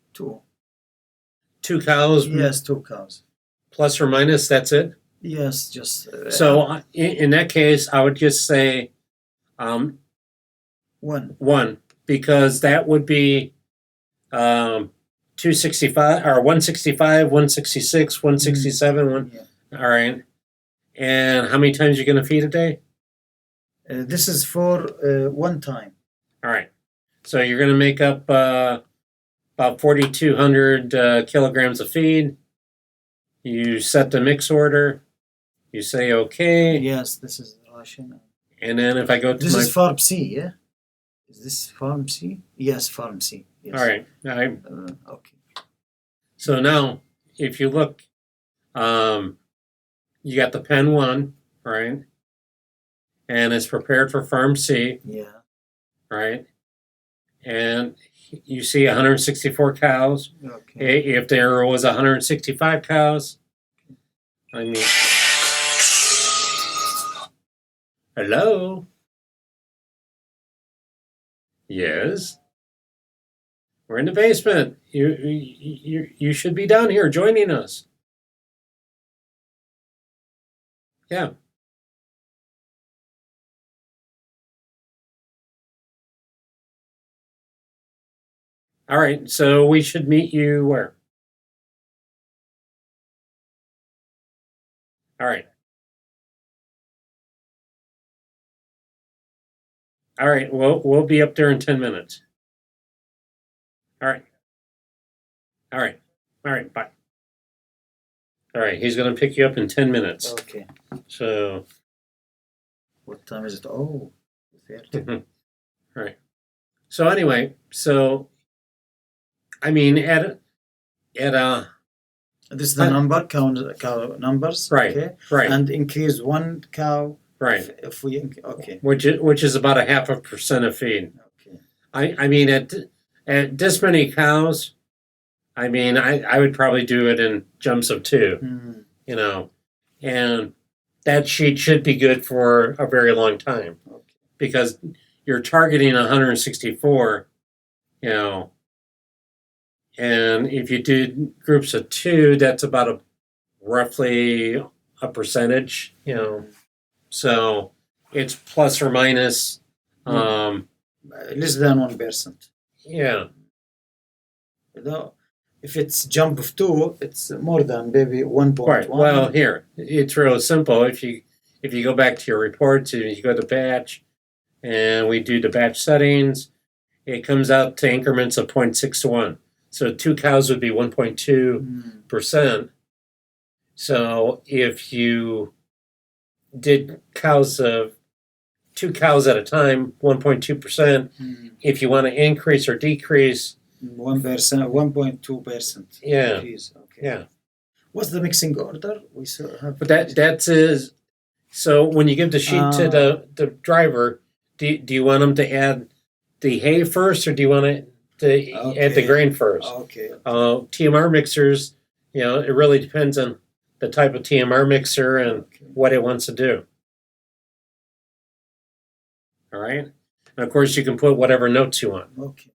cows? Yes, 2 cows. Plus or minus, that's it? Yes, just... so in that case, I would just say 1. 1, because that would be 265 or 165, 166, 167. Yeah. All right. And how many times are you going to feed a day? This is for 1 time. All right. So you're going to make up about 4,200 kilograms of feed. You set the mix order. You say okay. Yes, this is ration. And then if I go to this is Farm C, yeah? Is this Farm C? Yes, Farm C. Yes. All right. Okay. So now, if you look, you got the Pen 1, right? And it's prepared for Farm C. Yeah. Right? And you see 164 cows. Okay. If there was 165 cows, I mean, hello? Yes? We're in the basement. You should be down here joining us. Yeah. All right, so we should meet you where? All right. All right, we'll be up there in 10 minutes. All right. All right. All right, bye. All right, he's going to pick you up in 10 minutes. Okay. So. What time is it? Oh, 30. Right. So anyway, I mean, at this is the number, cow numbers. Right. Okay. Right. And increase 1 cow. Right. If we okay. Which is about 0.5% of feed. Okay. I mean at this many cows, I mean, I would probably do it in jumps of 2, Mm. you know, and that sheet should be good for a very long time Okay. because you're targeting 164, you know, and if you do groups of 2, that's about roughly a percentage, you know, so it's plus or minus, Less than 1%. yeah. No, if it's jump of 2, it's more than maybe 1.1. Right. Well, here it's real simple. If you go back to your reports and you go to batch, and we do the batch settings, it comes out to increments of 0.6 to 1. So 2 cows would be 1.2%. So if you did cows of 2 cows at a time, 1.2%. If you want to increase or decrease, 1%, 1.2%. yeah, Increase. Okay. yeah. What's the mixing order? We have. But that's is so when you give the sheet to the driver, do you want them to add the hay first, or do you want it to add the grain first? Okay. TMR mixers, you know, it really depends on the type of TMR mixer and what it wants to do. All right, and of course you can put whatever notes you want. Okay.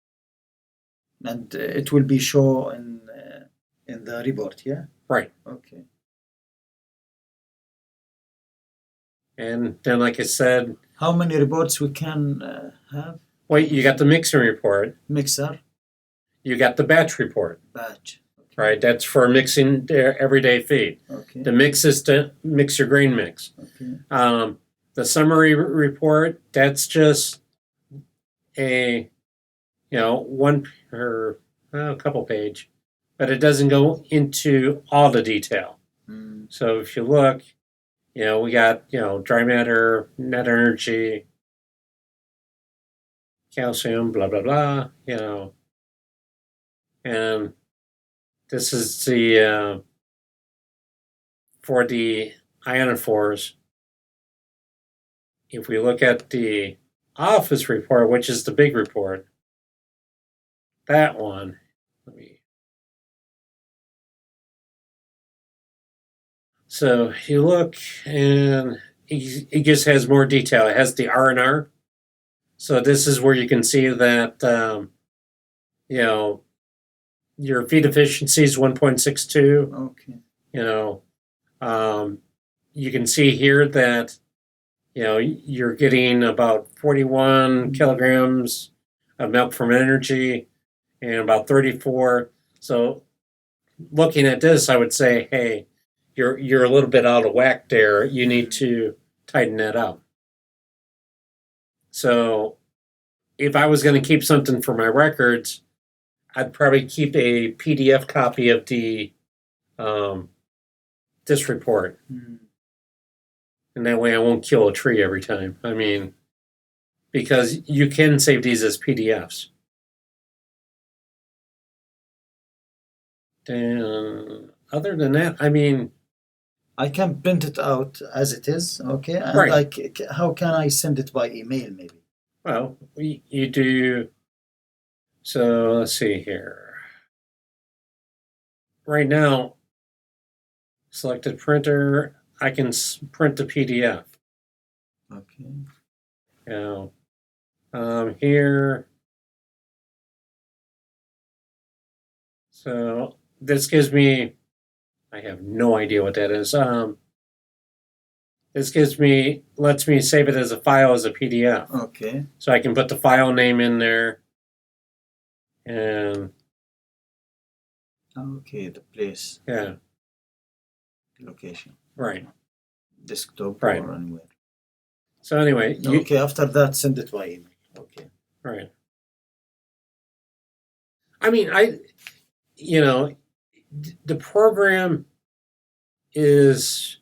And it will be shown in the report, yeah. Right. Okay. And then, like I said, how many reports we can have? Wait, you got the mixing report. Mixer. You got the batch report. Batch. Okay. Right, that's for mixing their everyday feed. Okay. The mix is to mix your grain mix. Okay. The summary report, that's just a, you know, one or a couple page, but it doesn't go into all the detail. So if you look, you know, we got, you know, dry matter, net energy, calcium, blah, blah, blah, you know, and this is the, for the ionophores. If we look at the office report, which is the big report, that one, let me. So you look, and it just has more detail. It has the R&R. So this is where you can see that, you know, your feed efficiency is 1.62. Okay. You know, you can see here that, you know, you're getting about 41 kilograms of milk from energy and about 34. So looking at this, I would say, hey, you're a little bit out of whack there. You need to tighten that up. So if I was going to keep something for my records, I'd probably keep a PDF copy of the this report. And that way I won't kill a tree every time. I mean, because you can save these as PDFs. Then, other than that, I mean, I can print it out as it is, okay? And right. How can I send it by email, maybe? Well, you do. So let's see here. Right now, selected printer, I can print the PDF. Okay. Now, here. So this gives me, I have no idea what that is. This lets me save it as a file as a PDF. Okay. So I can put the file name in there. And. Okay, the place. Yeah. Location. Right. Desktop right. or anywhere. So anyway. Okay, after that, send it by email. Okay. Right. I mean, you know, the program is,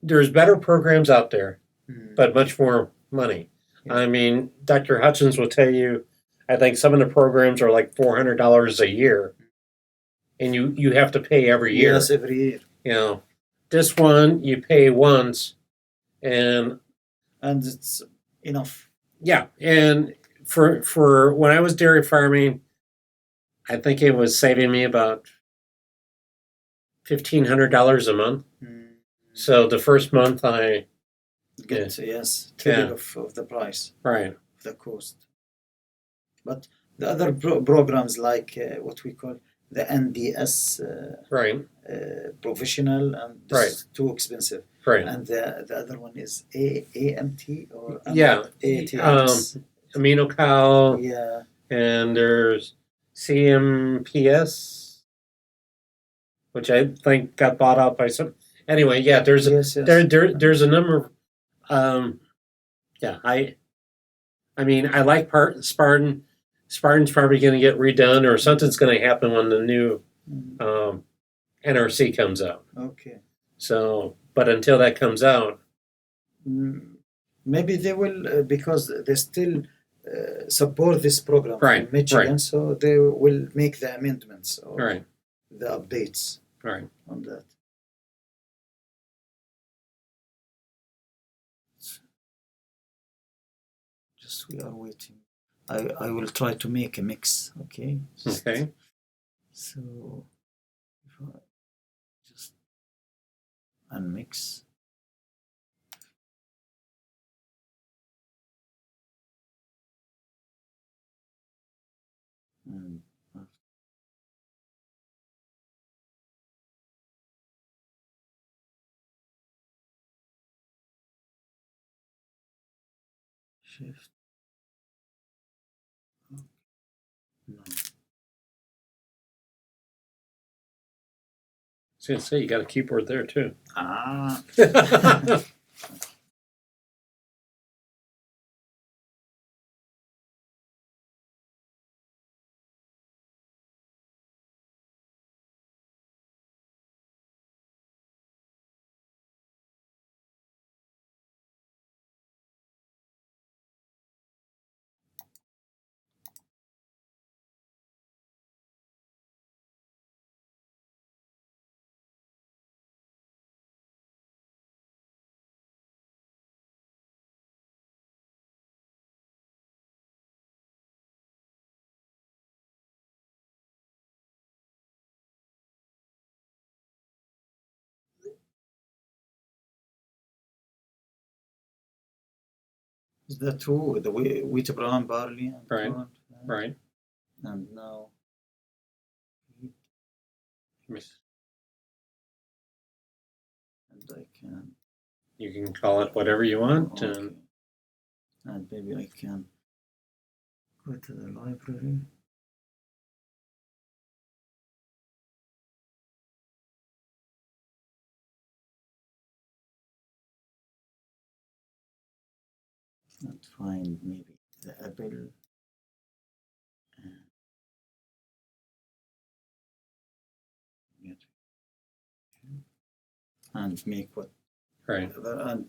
there's better programs out there, but much more money. Yeah. I mean, Dr. Hutchins will tell you, I think some of the programs are like $400 a year, and you have to pay every year. Yes, every year. You know, this one you pay once, and it's enough. Yeah, and for when I was dairy farming, I think it was saving me about $1,500 a month. So the first month I get yes, triple of the price, right, the cost. But the other programs like what we call the NDS right, professional, and this right, is too expensive. right. And the other one is AMT or ATX. Amino Cow. Yeah. And there's CMPS, which I think got bought out by some. Anyway, yeah, there's there's a number of yeah, I mean I like Spartan. Spartan's probably going to get redone or something's going to happen when the new NRC comes out. Okay. So, but until that comes out, maybe they will because they still support this program right, in Michigan, right. so they will make the amendments or right, the updates right. on that. Just we are waiting. I will try to make a mix. Okay. Okay. So if I just unmix. And shift. No. I was going to say you got a keyboard there too. Ah. Is that true? The wheat, brown, barley, and right, corn, right. And now, and I can. You can call it whatever you want, okay. And maybe I can go to the library. And find maybe the apple. And make what? right. And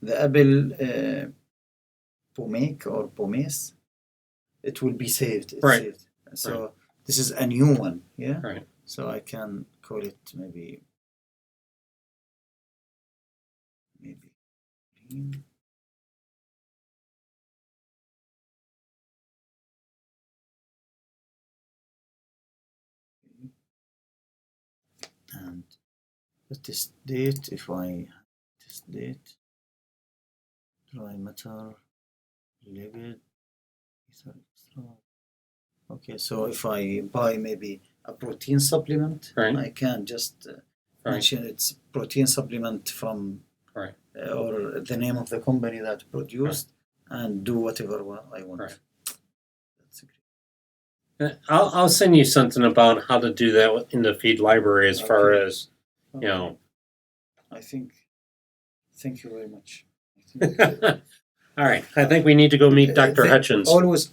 the apple pomake or pomace, it will be saved. It's right. saved. So right. This is a new one, yeah. Right. So I can call it maybe green. And this date, if I this date, dry matter, liquid, okay. So if I buy maybe a protein supplement, right. I can just mention it's protein supplement from right. Or the name of the company that produced, right. And do whatever I want. Right. That's great. I'll send you something about how to do that in the feed library as far as, you know. I think, thank you very much. All right. I think we need to go meet Dr. Hutchins. Always